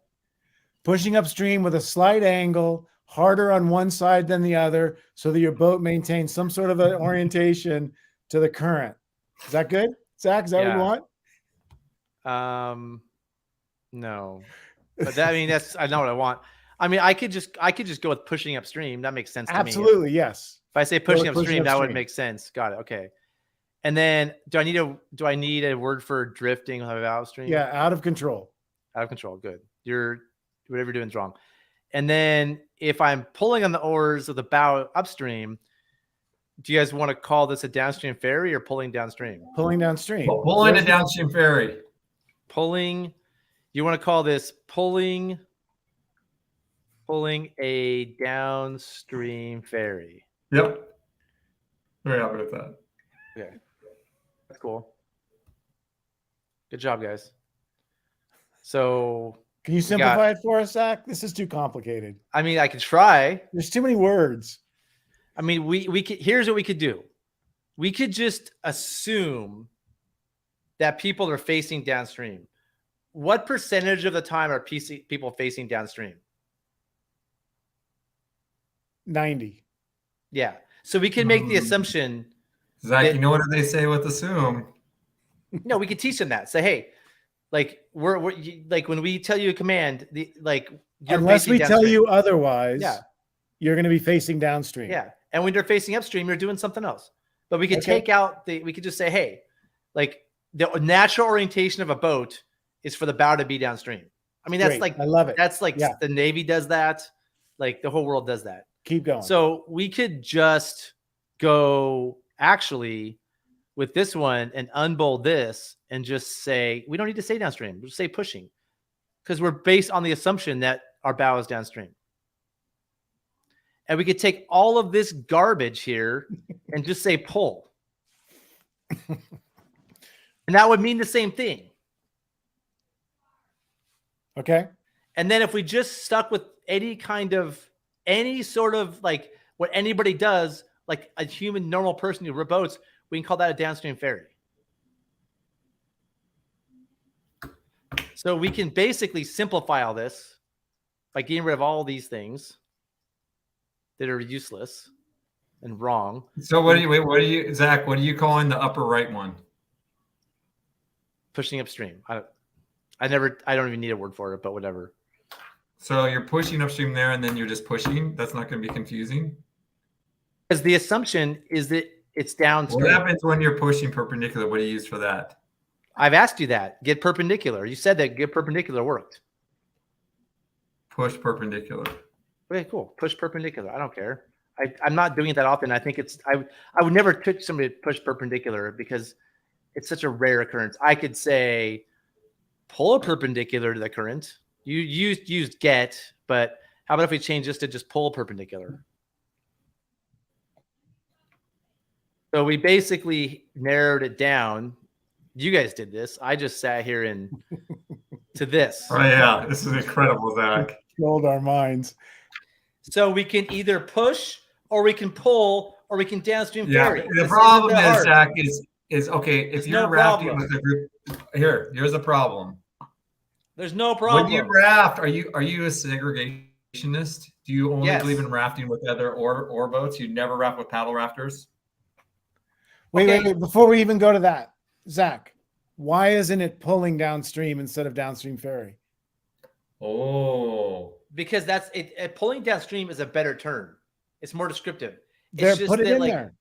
Pushing upstream with a slight angle, harder on one side than the other, so that your boat maintains some sort of an orientation to the current. Is that good, Zach? Is that what you want? No, but I know what I want. I mean, I could just go with pushing upstream. That makes sense to me. Absolutely, yes. If I say pushing upstream, that would make sense. Got it. Okay. And then, do I need a word for drifting with upstream? Yeah, out of control. Out of control. Good. Whatever you're doing is wrong. And then, if I'm pulling on the oars of the bow upstream, do you guys want to call this a downstream ferry or pulling downstream? Pulling downstream. Pulling a downstream ferry. Pulling. You want to call this pulling a downstream ferry. Yep. Very happy with that. Okay. That's cool. Good job, guys. So, can you simplify it for us, Zach? This is too complicated. I mean, I could try. There's too many words. I mean, we could. Here's what we could do. We could just assume that people are facing downstream. What percentage of the time are people facing downstream? 90. Yeah. So we can make the assumption. Zach, you know what they say with assume? No, we could teach them that. Say, hey, like we're like when we tell you a command, unless we tell you otherwise, you're going to be facing downstream. Yeah, and when you're facing upstream, you're doing something else. But we could take out we could just say, hey, like the natural orientation of a boat is for the bow to be downstream. I mean, that's I love it. That's like the Navy does that. Like the whole world does that. Keep going. So we could just go actually with this one and unbold this and just say, we don't need to say downstream. We'll just say pushing, because we're based on the assumption that our bow is downstream. And we could take all of this garbage here and just say pull. And that would mean the same thing. Okay. And then if we just stuck with any sort of like what anybody does, like a human normal person who boats, we can call that a downstream ferry. So we can basically simplify all this by getting rid of all these things that are useless and wrong. So Zach, what are you calling the upper right one? Pushing upstream. I don't even need a word for it, but whatever. So you're pushing upstream there, and then you're just pushing. That's not going to be confusing. Because the assumption is that It's downstream. What happens when you're pushing perpendicular? What do you use for that? I've asked you that. Get perpendicular. You said that get perpendicular worked. Push perpendicular. Okay, cool. Push perpendicular. I don't care. I'm not doing it that often. I think I would never teach somebody to push perpendicular because it's such a rare occurrence. I could say pull perpendicular to the current. You used get, but how about if we change this to just pull perpendicular? So we basically narrowed it down. You guys did this. I just sat here and to this. Oh yeah, this is incredible, Zach. Killed our minds. So we can either push or we can pull or we can downstream ferry. The problem is, Zach, is okay, if you're rafting with a group, here's a problem. There's no problem. When you raft, are you a segregationist? Do you only believe in rafting with other oar boats? You never raft with paddle rafters? Wait. Before we even go to that, Zach, why isn't it pulling downstream instead of downstream ferry? Oh. Because that's it. Pulling downstream is a better term. It's more descriptive. Put it in there.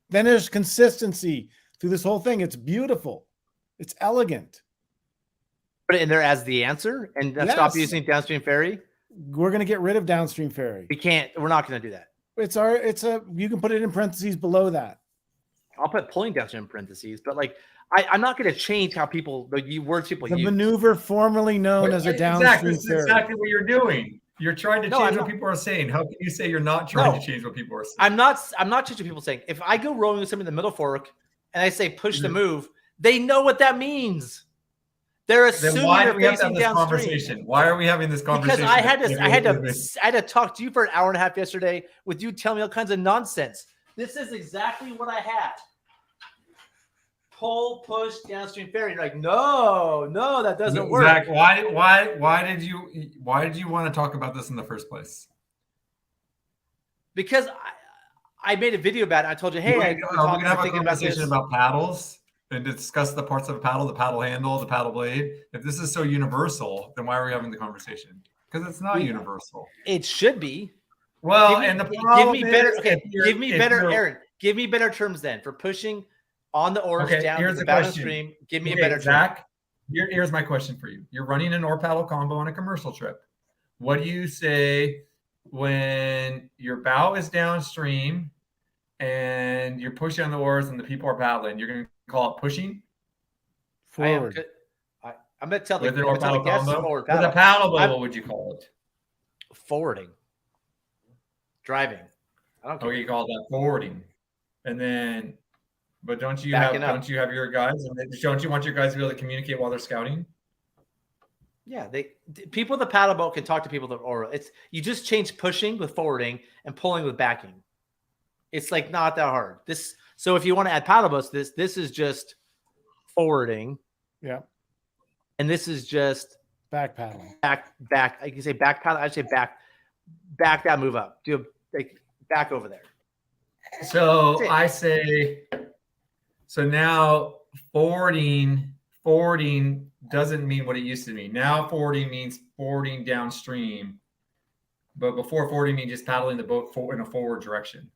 Then there's consistency through this whole thing. It's beautiful. It's elegant. Put it in there as the answer and stop using downstream ferry. We're going to get rid of downstream ferry. We can't. We're not going to do that. You can put it in parentheses below that. I'll put pulling downstream in parentheses, but like I'm not going to change how words people use. The maneuver formerly known as a downstream ferry. That's exactly what you're doing. You're trying to change what people are saying. How can you say you're not trying to change what people are saying? I'm not changing what people are saying. If I go rowing with somebody in the middle fork and I say push the move, they know what that means. They're assuming they're facing downstream. Why are we having this conversation? Because I had to talk to you for an hour and a half yesterday with you telling me all kinds of nonsense. This is exactly what I had. Pull, push, downstream ferry. You're like, no, that doesn't work. Zach, why did you want to talk about this in the first place? Because I made a video about it. I told you, hey, are we gonna have a conversation about paddles and discuss the parts of a paddle, the paddle handle, the paddle blade? If this is so universal, then why are we having the conversation? Because it's not universal. It should be. Well, give me better terms then for pushing on the oars down to the downstream. Give me a better term. Zach, here's my question for you. You're running an oar paddle combo on a commercial trip. What do you say when your bow is downstream and you're pushing on the oars and the people are paddling? You're going to call it pushing? Forward. I'm going to tell with an oar paddle combo. With a paddle boat, what would you call it? Forwarding. Driving. I don't care. Okay, you call that forwarding. And then but don't you have your guys, and don't you want your guys to be able to communicate while they're scouting? Yeah, people with the paddle boat can talk to people that you just change pushing with forwarding and pulling with backing. It's like not that hard. So if you want to add paddle boats, this is just forwarding. Yeah. And this is just back paddle. Back. I can say back paddle. I'd say back that move up. Do back over there. So I say. So now forwarding doesn't mean what it used to mean. Now forwarding means forwarding downstream. But before forwarding means just paddling the boat in a forward direction.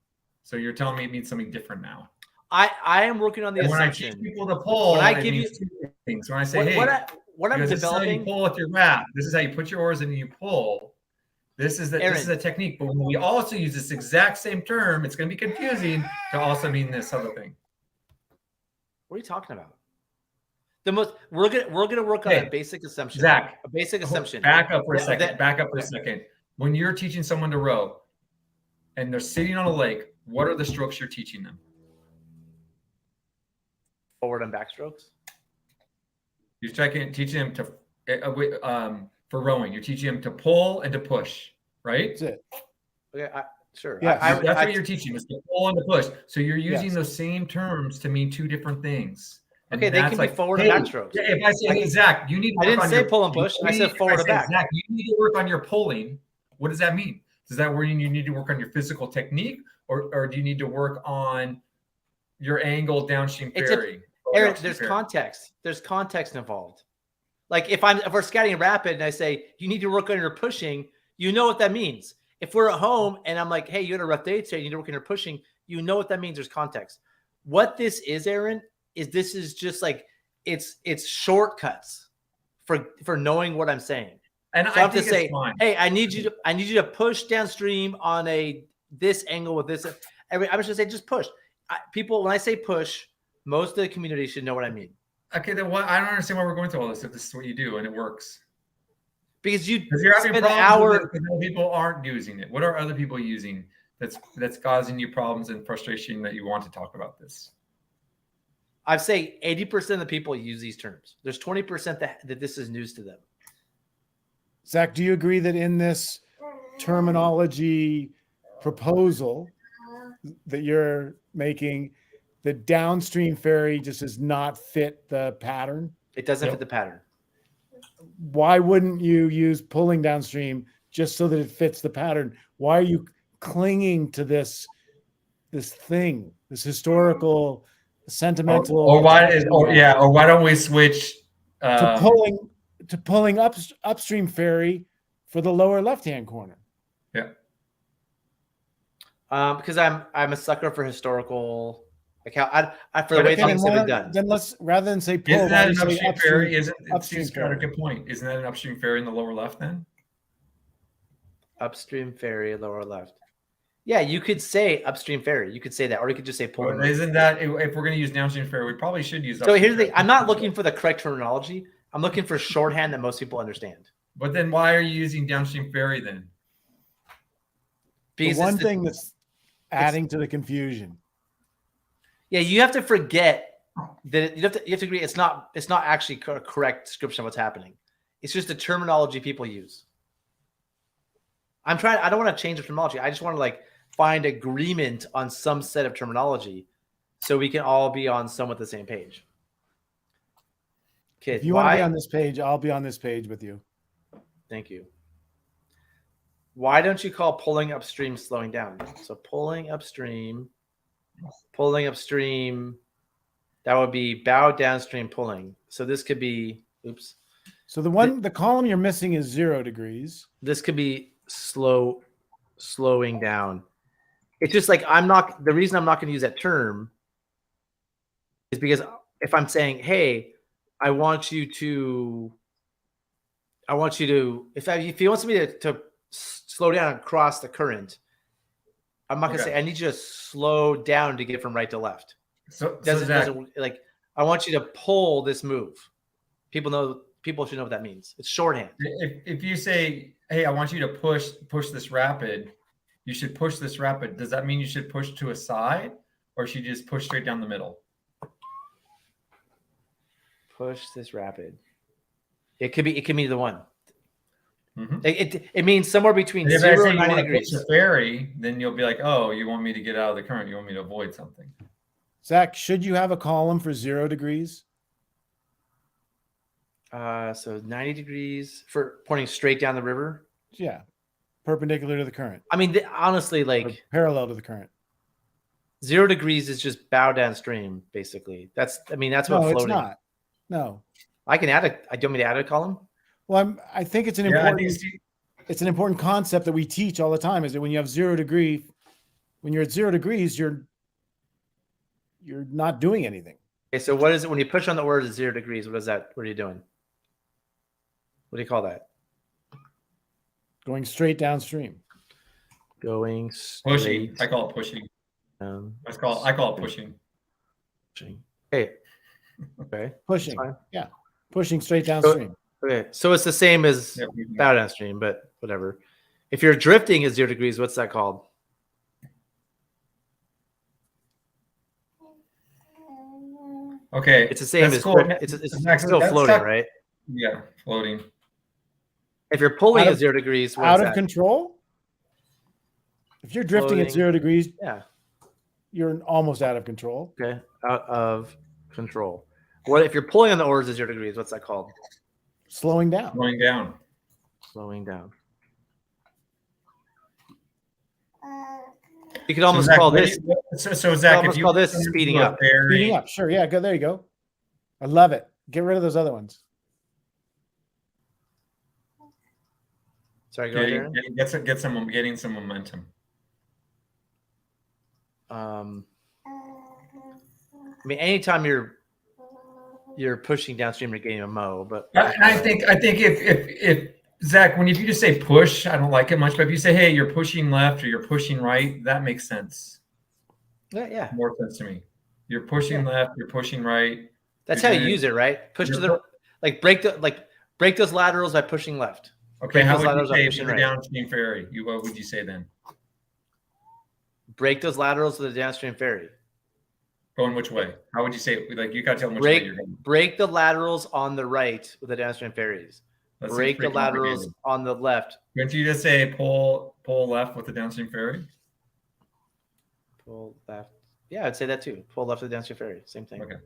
So you're telling me it means something different now. I am working on the assumption. When I teach people to pull, I give you two things. When I say, what I'm developing. This is how you pull with your raft. This is how you put your oars in and you pull. This is a technique. But when we also use this exact same term, it's going to be confusing to also mean this other thing. What are you talking about? We're gonna work on a basic assumption. Zach, a basic assumption. Back up for a second. When you're teaching someone to row and they're sitting on a lake, what are the strokes you're teaching them? Forward and backstrokes. You're teaching them to for rowing. You're teaching them to pull and to push, right? That's it. Okay. Sure. Yeah, that's what you're teaching is to pull and to push. So you're using those same terms to mean two different things. And okay, they can be forward and backstrokes. If I say, hey, Zach, you need to work I didn't say pull and push. I said forward and back. Zach, you need to work on your pulling. What does that mean? Does that mean you need to work on your physical technique, or do you need to work on your angle downstream ferry? Eric, there's context. There's context involved. Like if we're scouting rapid and I say you need to work on your pushing, you know what that means. If we're at home and I'm like, hey, you had a rough day today, you need to work on your pushing, you know what that means. There's context. what this is, Aaron, is this is just like it's shortcuts for knowing what I'm saying. And so I have to say, hey, I need you to push downstream on this angle with this. I'm just gonna say just push. People, when I say push, most of the community should know what I mean. Okay, then what? I don't understand why we're going through all this if this is what you do and it works. Because you're having problems with it, other people aren't using it. What are other people using that's causing you problems and frustration that you want to talk about this? I'd say 80% of the people use these terms. There's 20% that this is news to them. Zach, do you agree that in this terminology proposal that you're making, the downstream ferry just does not fit the pattern? It doesn't fit the pattern. Why wouldn't you use pulling downstream just so that it fits the pattern? Why are you clinging to this thing, this historical, sentimental? Or why don't we switch to pulling upstream ferry for the lower left-hand corner? Yeah. Because I'm a sucker for historical. Like how for the way things have been done. Then let's, rather than say pull, isn't that an upstream ferry? It seems kind of a good point. Isn't that an upstream ferry in the lower left then? Upstream ferry, lower left. Yeah, you could say upstream ferry. You could say that, or you could just say pull. Well, isn't that if we're going to use downstream ferry, we probably should use. So here's the thing: I'm not looking for the correct terminology. I'm looking for shorthand that most people understand. But then, why are you using downstream ferry then? Because one thing that's adding to the confusion. Yeah, you have to forget that you have to agree it's not actually a correct description of what's happening. It's just the terminology people use. I don't want to change the terminology. I just want to find agreement on some set of terminology so we can all be on somewhat the same page. If you want to be on this page, I'll be on this page with you. Thank you. Why don't you call pulling upstream slowing down? So pulling upstream, that would be bow downstream pulling. So this could be, oops. So the column you're missing is 0 degrees. This could be slowing down. It's just the reason I'm not going to use that term is because if I'm saying, hey, I want you to, if he wants me to slow down and cross the current, I'm not going to say, I need you to slow down to get from right to left. So I want you to pull this move. People should know what that means. It's shorthand. If you say, hey, I want you to push this rapid, you should push this rapid. Does that mean you should push to a side, or should you just push straight down the middle? Push this rapid. It could be either one. Mm-hmm. It means somewhere between 0 and 90 degrees. Push a ferry, then you'll be like, oh, you want me to get out of the current. You want me to avoid something. Zach, should you have a column for 0 degrees? So 90 degrees for pointing straight down the river. Yeah. Perpendicular to the current. I mean, honestly, or parallel to the current. 0 degrees is just bow downstream, basically. That's what floating. It's not. No. I can add do you want me to add a column? Well, I think it's an important concept that we teach all the time, is that when you have 0 degree, when you're at 0 degrees, you're not doing anything. Okay, so what is it when you push on the word 0 degrees? What is that? What are you doing? What do you call that? Going straight downstream. Going straight. Pushing. I call it pushing. I call it pushing. Hey. Okay. Pushing. Yeah. Pushing straight downstream. Okay. So it's the same as bow downstream, but whatever. If you're drifting at 0 degrees, what's that called? Okay. It's the same as cool. It's still floating, right? Yeah, floating. If you're pulling at 0 degrees, out of control. If you're drifting at 0 degrees, you're almost out of control. Okay, out of control. What if you're pulling on the oars at 0 degrees? What's that called? Slowing down. Slowing down. Slowing down. You could almost call this. So Zach, if you call this speeding up. Speeding up, sure. Yeah, go there. You go. I love it. Get rid of those other ones. Sorry, go ahead. Getting some momentum. I mean, anytime you're pushing downstream, you're getting a mow. But I think if Zach, if you just say push, I don't like it much. But if you say, hey, you're pushing left or you're pushing right, that makes sense. Yeah. More sense to me. You're pushing left, you're pushing right. That's how you use it, right? Push to the break those laterals by pushing left. Okay, how would you say if you're the downstream ferry? What would you say then? Break those laterals to the downstream ferry. Going which way? How would you say it? Like, you got to tell them which way you're going. Break the laterals on the right with the downstream ferries. Break the laterals on the left. Couldn't you just say pull left with the downstream ferry? Pull left. Yeah, I'd say that too. Pull left with the downstream ferry. Same thing. Okay.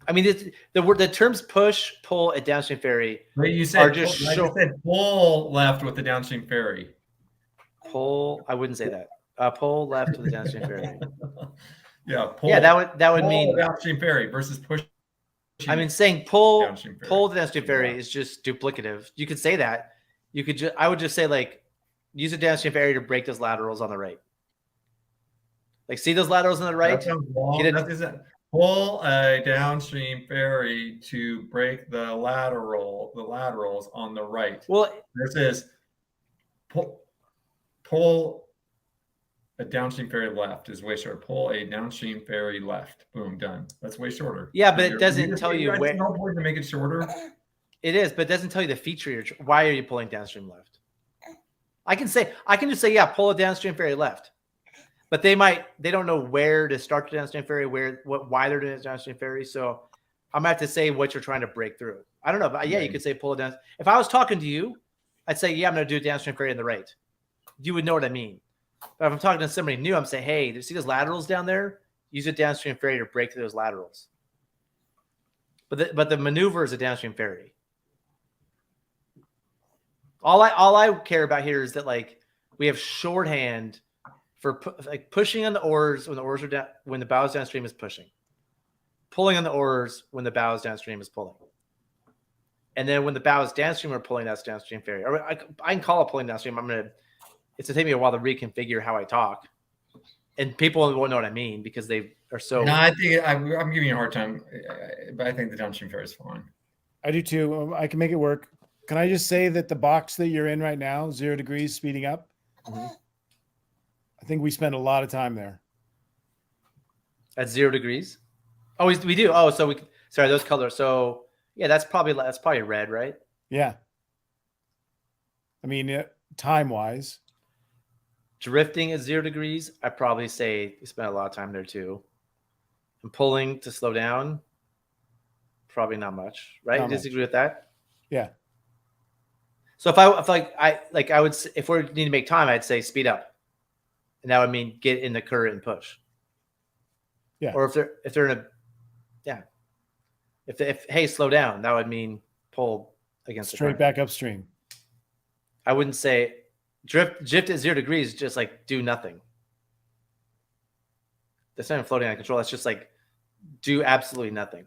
I mean, the terms push, pull, and downstream ferry are just I said pull left with the downstream ferry. Pull. I wouldn't say that. Pull left with the downstream ferry. Yeah. Pull, yeah, that would mean downstream ferry versus push. I mean, saying pull the downstream ferry is just duplicative. You could say that. You could I would just say, like, use a downstream ferry to break those laterals on the right. Like, see those laterals on the right? Pull a downstream ferry to break the laterals on the right. Well, this is pull a downstream ferry left is way shorter. Pull a downstream ferry left. Boom, done. That's way shorter. Yeah, but it doesn't tell you where. No point to make it shorter. It is, but it doesn't tell you the feature. Why are you pulling downstream left? I can just say, yeah, pull a downstream ferry left. But they don't know where to start the downstream ferry, why they're doing the downstream ferry. So I'm gonna have to say what you're trying to break through. I don't know, but yeah, you could say pull it down. If I was talking to you, I'd say, yeah, I'm gonna do a downstream ferry on the right. You would know what I mean. But if I'm talking to somebody new, I'm saying, hey, do you see those laterals down there? Use a downstream ferry to break through those laterals. But the maneuver is a downstream ferry. All I care about here is that, like, we have shorthand for pushing on the oars when the oars are down, when the bows downstream is pushing, pulling on the oars when the bows downstream is pulling, and then when the bows downstream are pulling, that's downstream ferry. Or I can call it pulling downstream. It's gonna take me a while to reconfigure how I talk, and people won't know what I mean because they are so. No, I think I'm giving you a hard time, but I think the downstream ferry is fine. I do too. I can make it work. Can I just say that the box that you're in right now, 0 degrees speeding up? Mm-hmm. I think we spend a lot of time there. At 0 degrees? Oh, we do. Oh, so those colors. So yeah, that's probably red, right? Yeah. I mean, time wise. Drifting at 0 degrees, I probably say we spent a lot of time there too. And pulling to slow down, probably not much, right? You disagree with that? Yeah. So I would, if we need to make time, I'd say speed up. And that would mean get in the current and push. Yeah. Or if they're in a, yeah. If hey, slow down, that would mean pull against straight back upstream. I wouldn't say drift at 0 degrees, just like do nothing. That's not even floating out of control. That's just like do absolutely nothing.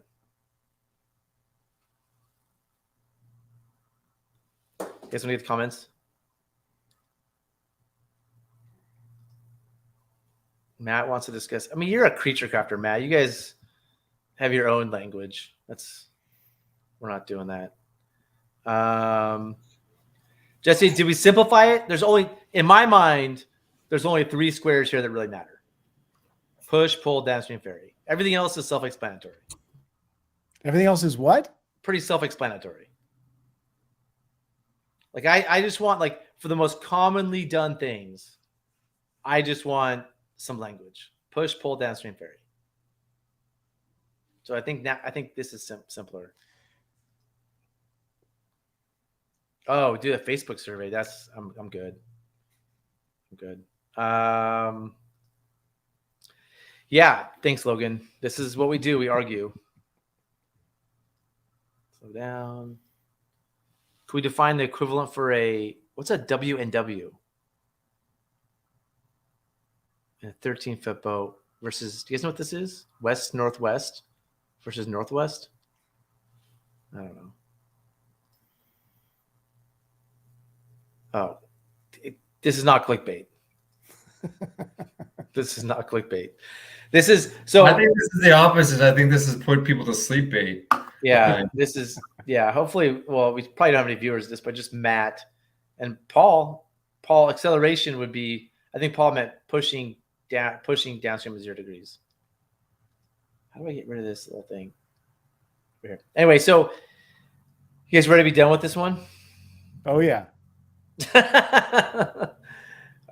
You guys want to get the comments? Matt wants to discuss. I mean, you're a creature crafter, Matt. You guys have your own language. We're not doing that. Jesse, did we simplify it? In my mind, there's only 3 squares here that really matter. Push, pull, downstream ferry. Everything else is self-explanatory. Everything else is what? Pretty self-explanatory. Like I just want, like, for the most commonly done things, I just want some language. Push, pull, downstream ferry. So I think this is simpler. Oh, do a Facebook survey. I'm good. I'm good. Yeah, thanks, Logan. This is what we do. We argue. Slow down. Can we define the equivalent for what's a WNW? A 13-foot boat versus, do you guys know what this is? West, northwest versus northwest? I don't know. Oh, this is not clickbait. This is not clickbait. This is so. I think this is the opposite. I think this is put people to sleep bait. Yeah, okay. This is hopefully, well, we probably don't have any viewers of this, but just Matt and Paul. Paul, acceleration would be. I think Paul meant pushing downstream of 0 degrees. How do I get rid of this little thing? Here. Anyway, so you guys ready to be done with this one? Oh yeah. All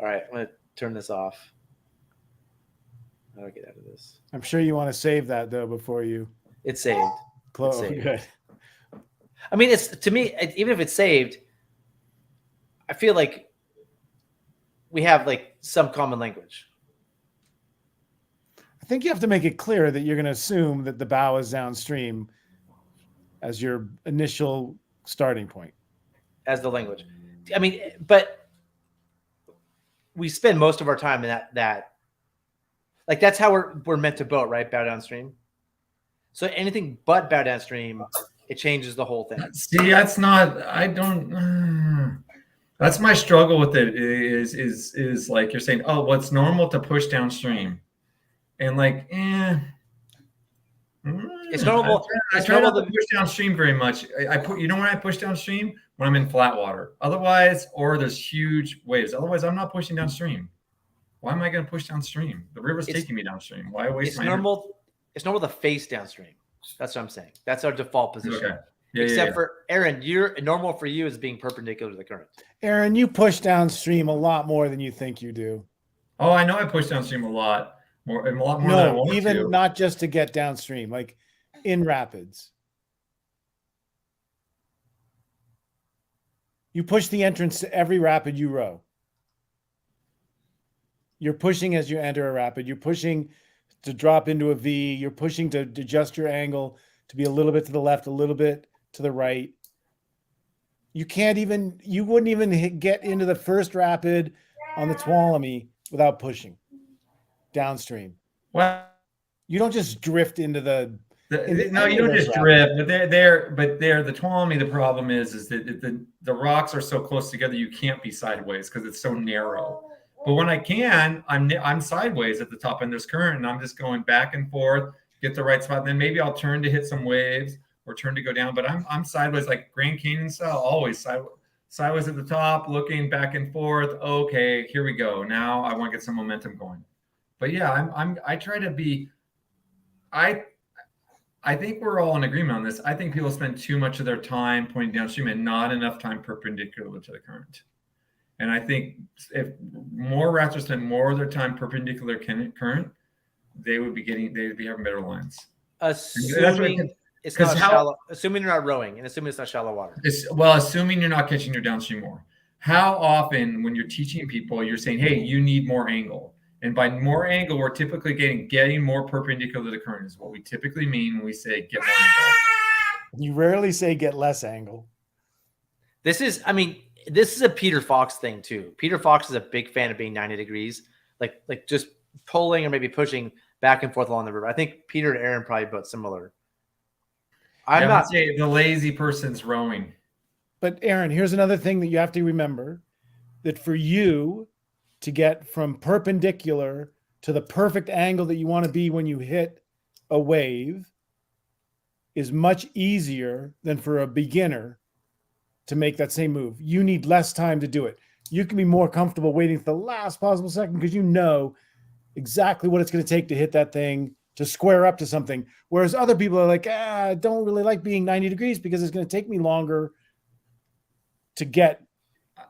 right, I'm gonna turn this off. How do I get out of this? I'm sure you want to save that though before you. It's saved. Close. Good. I mean, it's to me, even if it's saved, I feel like we have like some common language. I think you have to make it clear that you're going to assume that the bow is downstream as your initial starting point. As the language. I mean, but we spend most of our time in that like that's how we're meant to boat, right? Bow downstream. So anything but bow downstream, it changes the whole thing. See, that's not. I don't. That's my struggle with it. Is like you're saying, oh, well, it's normal to push downstream, and like, it's normal. I try not to push downstream very much. I put, you know, when I push downstream when I'm in flat water. Otherwise, or there's huge waves. Otherwise, I'm not pushing downstream. Why am I going to push downstream? The river's taking me downstream. Why waste my energy? It's normal to face downstream. That's what I'm saying. That's our default position. Okay. Yeah, Except for Aaron, normal for you is being perpendicular to the current. Aaron, you push downstream a lot more than you think you do. Oh, I know I push downstream a lot more than I want even to. Not just to get downstream, like in rapids. You push the entrance to every rapid you row. You're pushing as you enter a rapid. You're pushing to drop into a V. You're pushing to adjust your angle to be a little bit to the left, a little bit to the right. You wouldn't even get into the first rapid on the Tuolumne without pushing downstream. Well, you don't just drift into the. No, you don't just drift. But the Tuolumne. The problem is that the rocks are so close together you can't be sideways because it's so narrow. But when I can, I'm sideways at the top and there's current, and I'm just going back and forth, get the right spot. And then maybe I'll turn to hit some waves or turn to go down. But I'm sideways, like Grand Canyon style, always sideways at the top, looking back and forth. Okay, here we go. Now I want to get some momentum going. But yeah, I try to be. I think we're all in agreement on this. I think people spend too much of their time pointing downstream and not enough time perpendicular to the current. And I think if more rafters spend more of their time perpendicular current, they would be having better lines. Assuming it's not shallow. Assuming you're not rowing, and assuming it's not shallow water. Assuming you're not catching your downstream more. How often, when you're teaching people, you're saying, "Hey, you need more angle," and by more angle, we're typically getting more perpendicular to the current. Is what we typically mean when we say get more angle. You rarely say get less angle. This is a Peter Fox thing too. Peter Fox is a big fan of being 90 degrees, like just pulling or maybe pushing back and forth along the river. I think Peter and Aaron probably both similar. I'm not saying the lazy person's rowing. But Aaron, here's another thing that you have to remember, that for you to get from perpendicular to the perfect angle that you want to be when you hit a wave is much easier than for a beginner to make that same move. You need less time to do it. You can be more comfortable waiting for the last possible second because you know exactly what it's going to take to hit that thing, to square up to something. Whereas other people are like, I don't really like being 90 degrees because it's going to take me longer to get.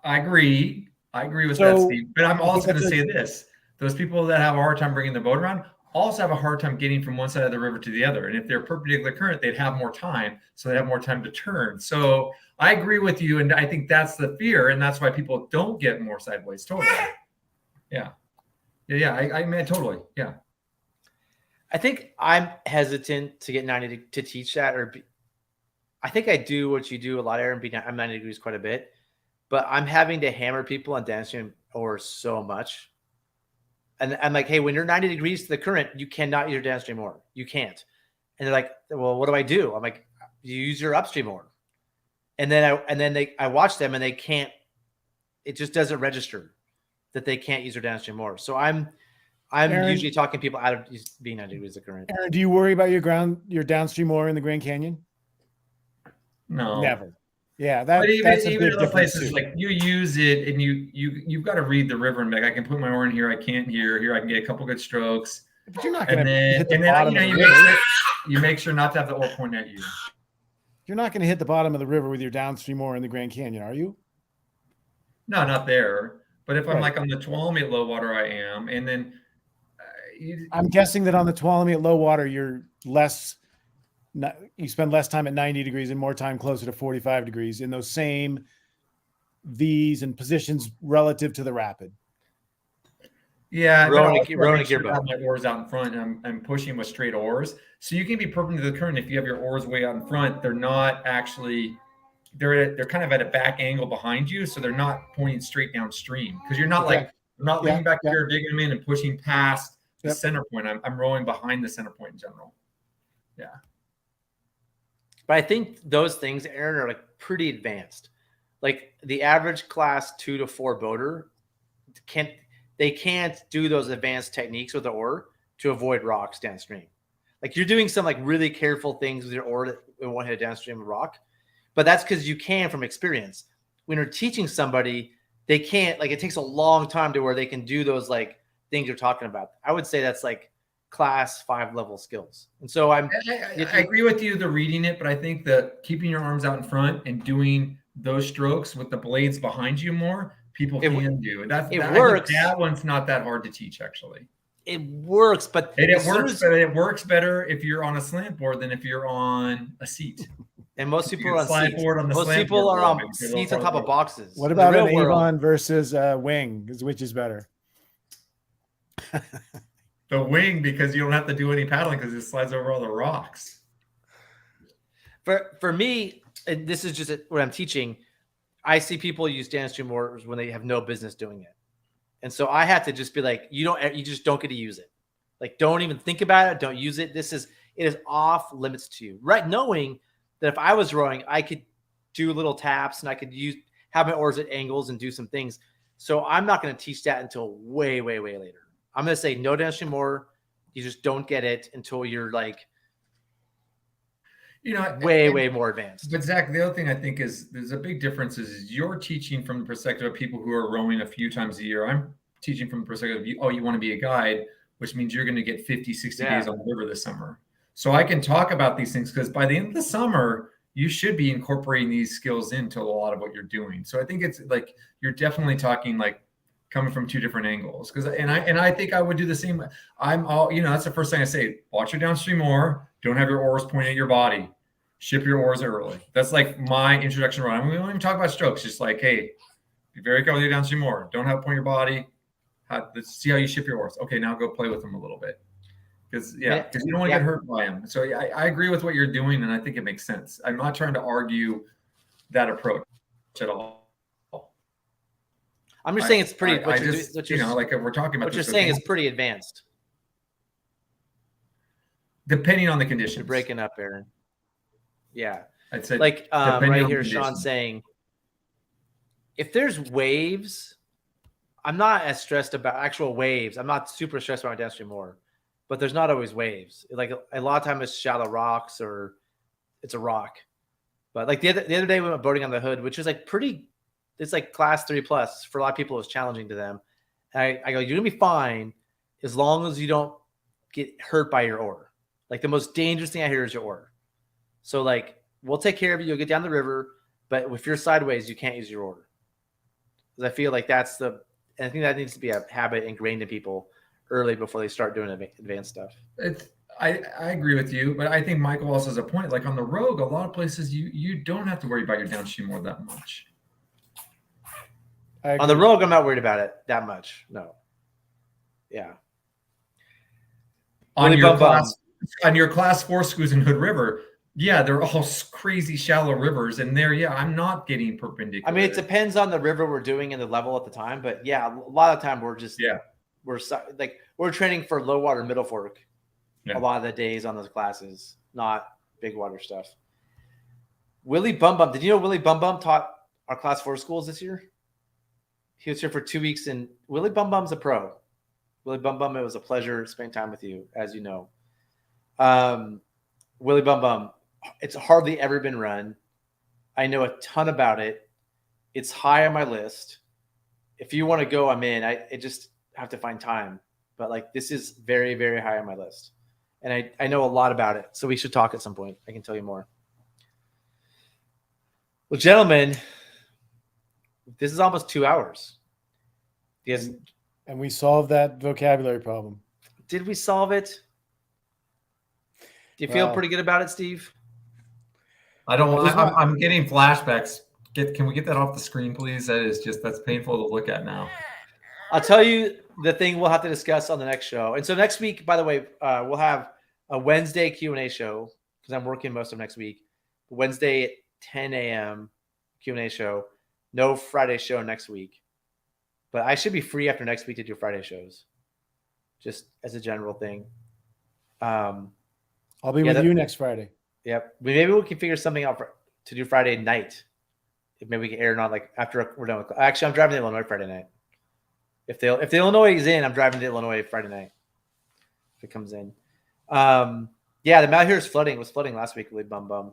I agree with that, Steve. But I'm also going to say this. Those people that have a hard time bringing the boat around also have a hard time getting from one side of the river to the other. And if they're perpendicular current, they'd have more time. So they have more time to turn. So I agree with you. And I think that's the fear. And that's why people don't get more sideways. Totally. Yeah. I mean, totally. Yeah. I think I'm hesitant to get 90 to teach that, I think I do what you do a lot, Aaron. I'm 90 degrees quite a bit, but I'm having to hammer people on downstream or so much. And I'm like, hey, when you're 90 degrees to the current, you cannot use your downstream oar. You can't. And they're like, well, what do I do? I'm like, you use your upstream oar. And then I watch them and they can't. It just doesn't register that they can't use their downstream oar. So I'm I'm usually talking people out of being 90 degrees of current. Aaron, do you worry about your downstream ore in the Grand Canyon? No, never. Yeah, that's a big other places too. Like you use it, and you've got to read the river and back. I can put my ore in here. I can't here. Here I can get a couple good strokes. But you're not going to hit the bottom. of the river. You make sure not to have the ore point at you. You're not going to hit the bottom of the river with your downstream ore in the Grand Canyon, are you? No, not there. But if I'm like on the Tuolumne at low water, I am. And then I'm guessing that on the Tuolumne at low water, you spend less time at 90 degrees and more time closer to 45 degrees in those same V's and positions relative to the rapid. Yeah, rolling gearbox. I have my oars out in front, and I'm pushing with straight oars. So you can be perpendicular to the current. If you have your oars way out in front, they're not actually they're kind of at a back angle behind you, so they're not pointing straight downstream because you're not leaning back here, digging them in and pushing past the center point. I'm rowing behind the center point in general. Yeah. But I think those things, Aaron, are like pretty advanced. Like the average class 2 to 4 boater can't do those advanced techniques with the oar to avoid rocks downstream. Like you're doing some like really careful things with your oar that won't hit a downstream rock, but that's because you can from experience. When you're teaching somebody, they can't, like, it takes a long time to where they can do those like things you're talking about. I would say that's like class 5 level skills. And so I agree with you, the reading it, but I think that keeping your arms out in front and doing those strokes with the blades behind you more, people can do. It works. That one's not that hard to teach, actually. It works, but it works better if you're on a slant board than if you're on a seat. And most people are on seats. Most people are on seats on top of boxes. What about an Avon versus a wing? Which is better? The wing, because you don't have to do any paddling because it slides over all the rocks. For me, and this is just what I'm teaching, I see people use downstream oars when they have no business doing it. And so I have to just be like, you just don't get to use it. Like, don't even think about it. Don't use it. It is off limits to you. Right. Knowing that if I was rowing, I could do little taps and I could have my oars at angles and do some things. So I'm not going to teach that until way, way, way later. I'm going to say no downstream oar. You just don't get it until you're like, way more advanced. But Zach, the other thing I think is there's a big difference is you're teaching from the perspective of people who are rowing a few times a year. I'm teaching from the perspective of you want to be a guide, which means you're going to get 50, 60 days on the river this summer. So I can talk about these things because by the end of the summer, you should be incorporating these skills into a lot of what you're doing. So I think it's like you're definitely talking like coming from two different angles. And I think I would do the same. That's the first thing I say. Watch your downstream oar. Don't have your oars pointing at your body. Ship your oars early. That's like my introduction run. We don't even talk about strokes. Just like, hey, be very careful with your downstream oar. Don't have it point your body. Let's see how you ship your oars. Okay, now go play with them a little bit. Because you don't want to get hurt by them. So I agree with what you're doing, and I think it makes sense. I'm not trying to argue that approach at all. I'm just saying it's pretty. Like if we're talking about what you're saying is pretty advanced, depending on the conditions. You're breaking up, Aaron. Yeah, I'd say like right here, Sean saying, if there's waves, I'm not as stressed about actual waves. I'm not super stressed about my downstream oar, but there's not always waves. Like a lot of times it's shallow rocks or it's a rock. But like the other day we went boating on the Hood, which is like it's like class 3+ for a lot of people. It was challenging to them. And I go, you're gonna be fine as long as you don't get hurt by your oar. Like the most dangerous thing I hear is your oar. So like we'll take care of you. You'll get down the river, but if you're sideways, you can't use your oar. Because I feel like I think that needs to be a habit ingrained in people early before they start doing advanced stuff. I agree with you, but I think Michael also has a point. Like on the Rogue, a lot of places you don't have to worry about your downstream oar that much. On the Rogue, I'm not worried about it that much. No. Yeah. On your class 4 schools in Hood River, they're all crazy shallow rivers, and I'm not getting perpendicular. I mean, it depends on the river we're doing and the level at the time, but a lot of the time we're training for low water middle fork. A lot of the days on those classes, not big water stuff. Willie Bum Bum, did you know Willie Bum Bum taught our class 4 schools this year? He was here for 2 weeks, and Willie Bum Bum's a pro. Willie Bum Bum, it was a pleasure spending time with you, as you know. Willie Bum Bum, it's hardly ever been run. I know a ton about it. It's high on my list. If you want to go, I'm in. I just have to find time. But like, this is very, very high on my list. And I know a lot about it. So we should talk at some point. I can tell you more. Well, gentlemen, this is almost 2 hours. Yes. And we solved that vocabulary problem. Did we solve it? Do you feel pretty good about it, Steve? I'm getting flashbacks. Can we get that off the screen, please? That's painful to look at now. I'll tell you the thing we'll have to discuss on the next show. And so next week, by the way, we'll have a Wednesday Q&A show because I'm working most of next week. Wednesday at 10 a.m. Q&A show. No Friday show next week. But I should be free after next week to do Friday shows, just as a general thing. I'll be with you next Friday. Yep. Maybe we can figure something out to do Friday night. Maybe we can air not like after we're done with. Actually, I'm driving to Illinois Friday night. If the Illinois is in, I'm driving to Illinois Friday night. If it comes in, the mouth here is flooding. It was flooding last week. Really bum.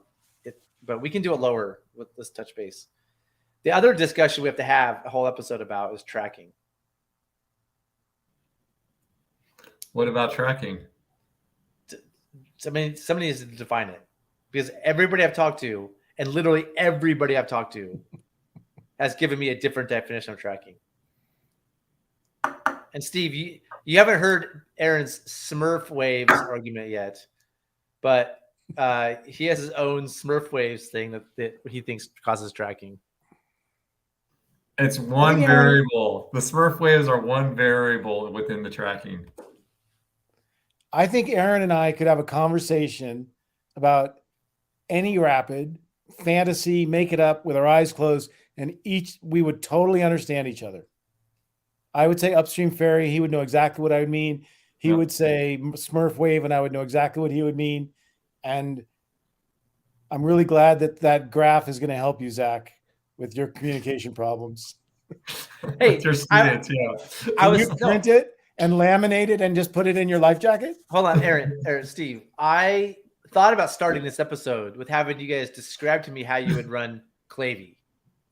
But we can do it lower with this touch base. The other discussion we have a whole episode about is tracking. What about tracking? Somebody needs to define it, because everybody I've talked to, and literally everybody I've talked to, has given me a different definition of tracking. And Steve, you haven't heard Aaron's Smurf waves argument yet, but he has his own Smurf waves thing that he thinks causes tracking. It's one variable. The Smurf waves are one variable within the tracking. I think Aaron and I could have a conversation about any rapid fantasy, make it up with our eyes closed, and we would totally understand each other. I would say upstream ferry. He would know exactly what I would mean. He would say Smurf wave, and I would know exactly what he would mean. And I'm really glad that graph is going to help you, Zach, with your communication problems. Hey, your students, I was print it and laminate it and just put it in your life jacket. Hold on, Aaron, Steve. I thought about starting this episode with having you guys describe to me how you would run Clavey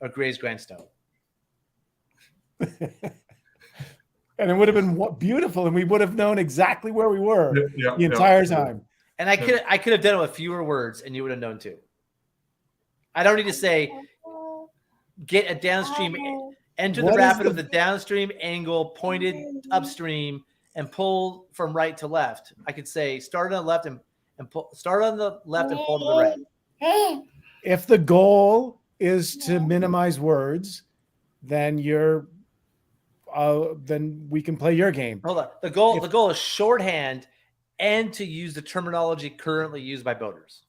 or Gray's Grindstone. And it would have been beautiful, and we would have known exactly where we were the entire time. And I could have done it with fewer words, and you would have known too. I don't need to say get a downstream, enter the rapid of the downstream angle pointed upstream, and pull from right to left. I could say start on the left and pull. Start on the left and pull to the right. If the goal is to minimize words, then then we can play your game. Hold on. The goal is shorthand and to use the terminology currently used by boaters.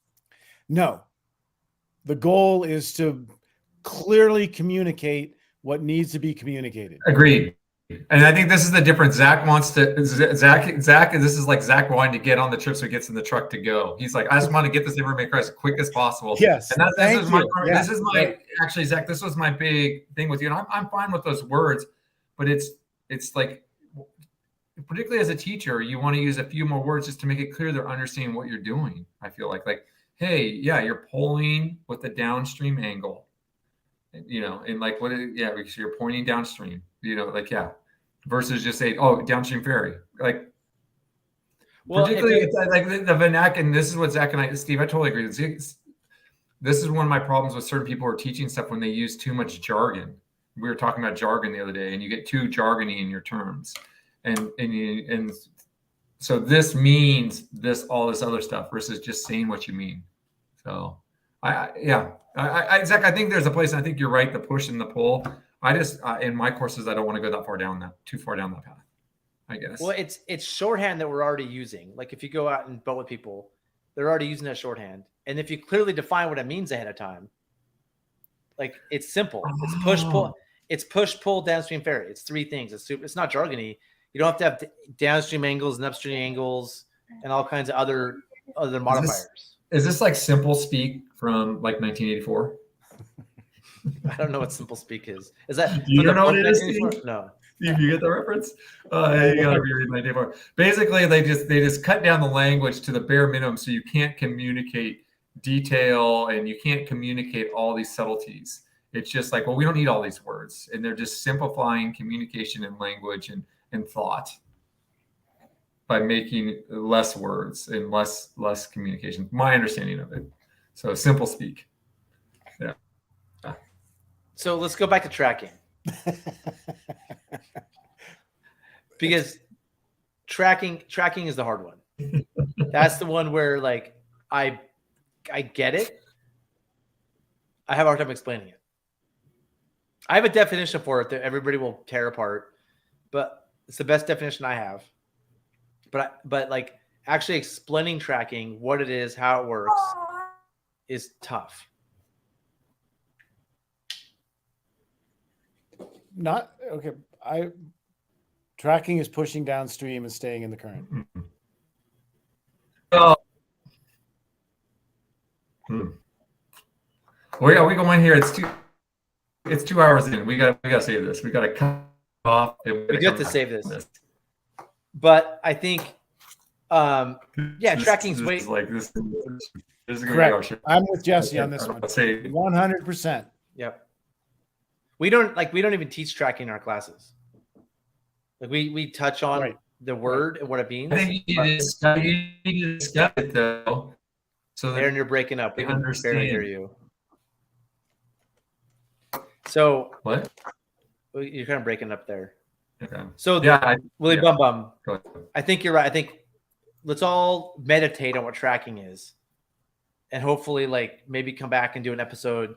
No. The goal is to clearly communicate what needs to be communicated. Agreed. And I think this is the difference. Zach, this is like Zach wanting to get on the trip so he gets in the truck to go. He's like, I just want to get this information across as quick as possible. Yes. And actually, Zach, this was my big thing with you. And I'm fine with those words, but it's like, particularly as a teacher, you want to use a few more words just to make it clear they're understanding what you're doing. I feel like, hey, you're pulling with the downstream angle, and like because you're pointing downstream, versus just say, downstream ferry. Like, particularly it's like the vernac, and this is what Zach and Steve, I totally agree. This is one of my problems with certain people who are teaching stuff when they use too much jargon. We were talking about jargon the other day, and you get too jargony in your terms. And so this means this, all this other stuff versus just saying what you mean. So Zach, I think there's a place, and I think you're right, the push and the pull. I just, in my courses, I don't want to go too far down that path, I guess. Well, it's shorthand that we're already using. Like if you go out and boat with people, they're already using that shorthand. And if you clearly define what it means ahead of time, like it's simple. It's push, pull. It's push, pull, downstream ferry. It's three things. It's not jargony. You don't have to have downstream angles and upstream angles and all kinds of other modifiers. Is this like simple speak from like 1984? I don't know what simple speak is. Is that you don't know what it is? No. You get the reference? You gotta reread my day for. Basically, they just cut down the language to the bare minimum, so you can't communicate detail and you can't communicate all these subtleties. It's just like, well, we don't need all these words, and they're just simplifying communication and language and thought by making less words and less communication. My understanding of it. So simple speak. Yeah. So let's go back to tracking. Because tracking is the hard one. That's the one where like I get it. I have a hard time explaining it. I have a definition for it that everybody will tear apart, but it's the best definition I have. But like actually explaining tracking, what it is, how it works, is tough. Not okay. Tracking is pushing downstream and staying in the current. Oh. We going here. It's 2 hours in. We gotta save this. We gotta cut off. We have to save this. But I think, tracking's way like this. This is correct. I'm with Jesse on this one. 100%. Yep. We don't even teach tracking in our classes. Like we touch on the word and what it means. I think you need to discuss it though. So Aaron, you're breaking up. We can barely hear you. So what? You're kind of breaking up there. Okay. So Willie Bum Bum. I think you're right. I think let's all meditate on what tracking is, and hopefully, like maybe come back and do an episode.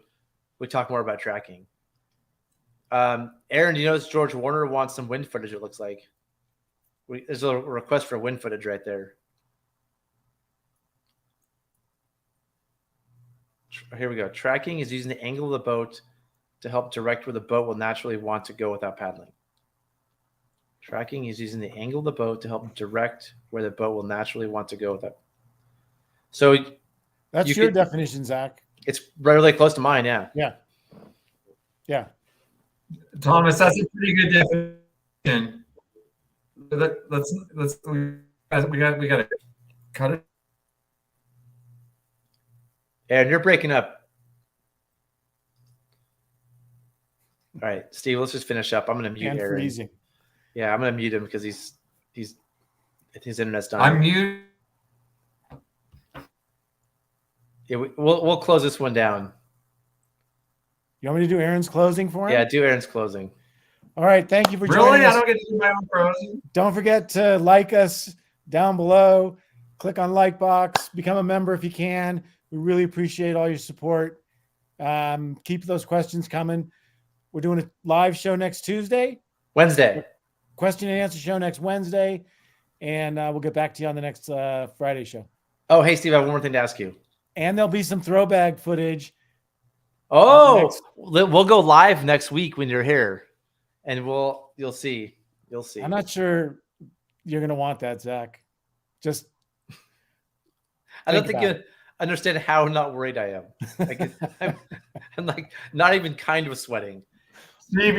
We talk more about tracking. Aaron, do you notice George Warner wants some wind footage? It looks like there's a request for wind footage right there. Here we go. Tracking is using the angle of the boat to help direct where the boat will naturally want to go without paddling. Tracking is using the angle of the boat to help direct where the boat will naturally want to go without. So that's your definition, Zach. It's really close to mine. Yeah. Yeah. Yeah. Thomas, that's a pretty good definition. We got to cut it. And you're breaking up. All right, Steve, let's just finish up. I'm going to mute Aaron. Freezing. Yeah, I'm going to mute him because his internet's done. I'm mute. Yeah, we'll close this one down. You want me to do Aaron's closing for him? Yeah, do Aaron's closing. All right, thank you for joining Really? us. I don't get to do my own closing? Don't forget to like us down below. Click on like box. Become a member if you can. We really appreciate all your support. Keep those questions coming. We're doing a live show next Wednesday. Question and answer show next Wednesday. And we'll get back to you on the next Friday show. Oh, hey, Steve, I have one more thing to ask you. And there'll be some throwback footage. Oh, we'll go live next week when you're here. And you'll see. I'm not sure you're going to want that, Zach. Just I don't think you understand how not worried I am. Like, I'm like not even kind of sweating. Steve,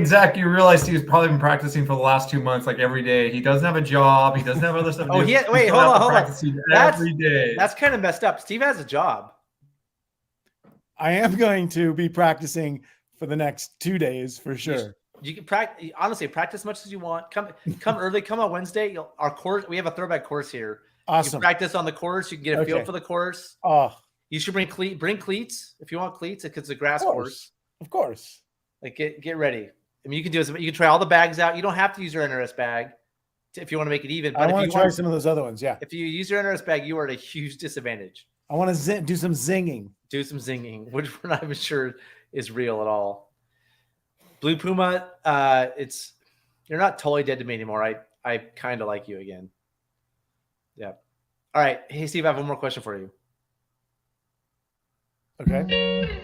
Zach, you realize he's probably been practicing for the last 2 months, like every day. He doesn't have a job. He doesn't have other stuff. Hold on. Every day. That's kind of messed up. Steve has a job. I am going to be practicing for the next 2 days for sure. You can practice. Honestly, practice as much as you want. Come early. Come on Wednesday. Our course. We have a throwback course here. Awesome. You can practice on the course. You can get a feel for the course. Oh, you should bring cleats if you want cleats because it's a grass course. Of course. Like get ready. I mean, you can do this. You can try all the bags out. You don't have to use your NRS bag if you want to make it even. But I want to try some of those other ones. Yeah. If you use your NRS bag, you are at a huge disadvantage. I want to do some zinging. Which we're not even sure is real at all. Blue Puma, you're not totally dead to me anymore. I kind of like you again. Yeah. All right. Hey, Steve, I have one more question for you. Okay.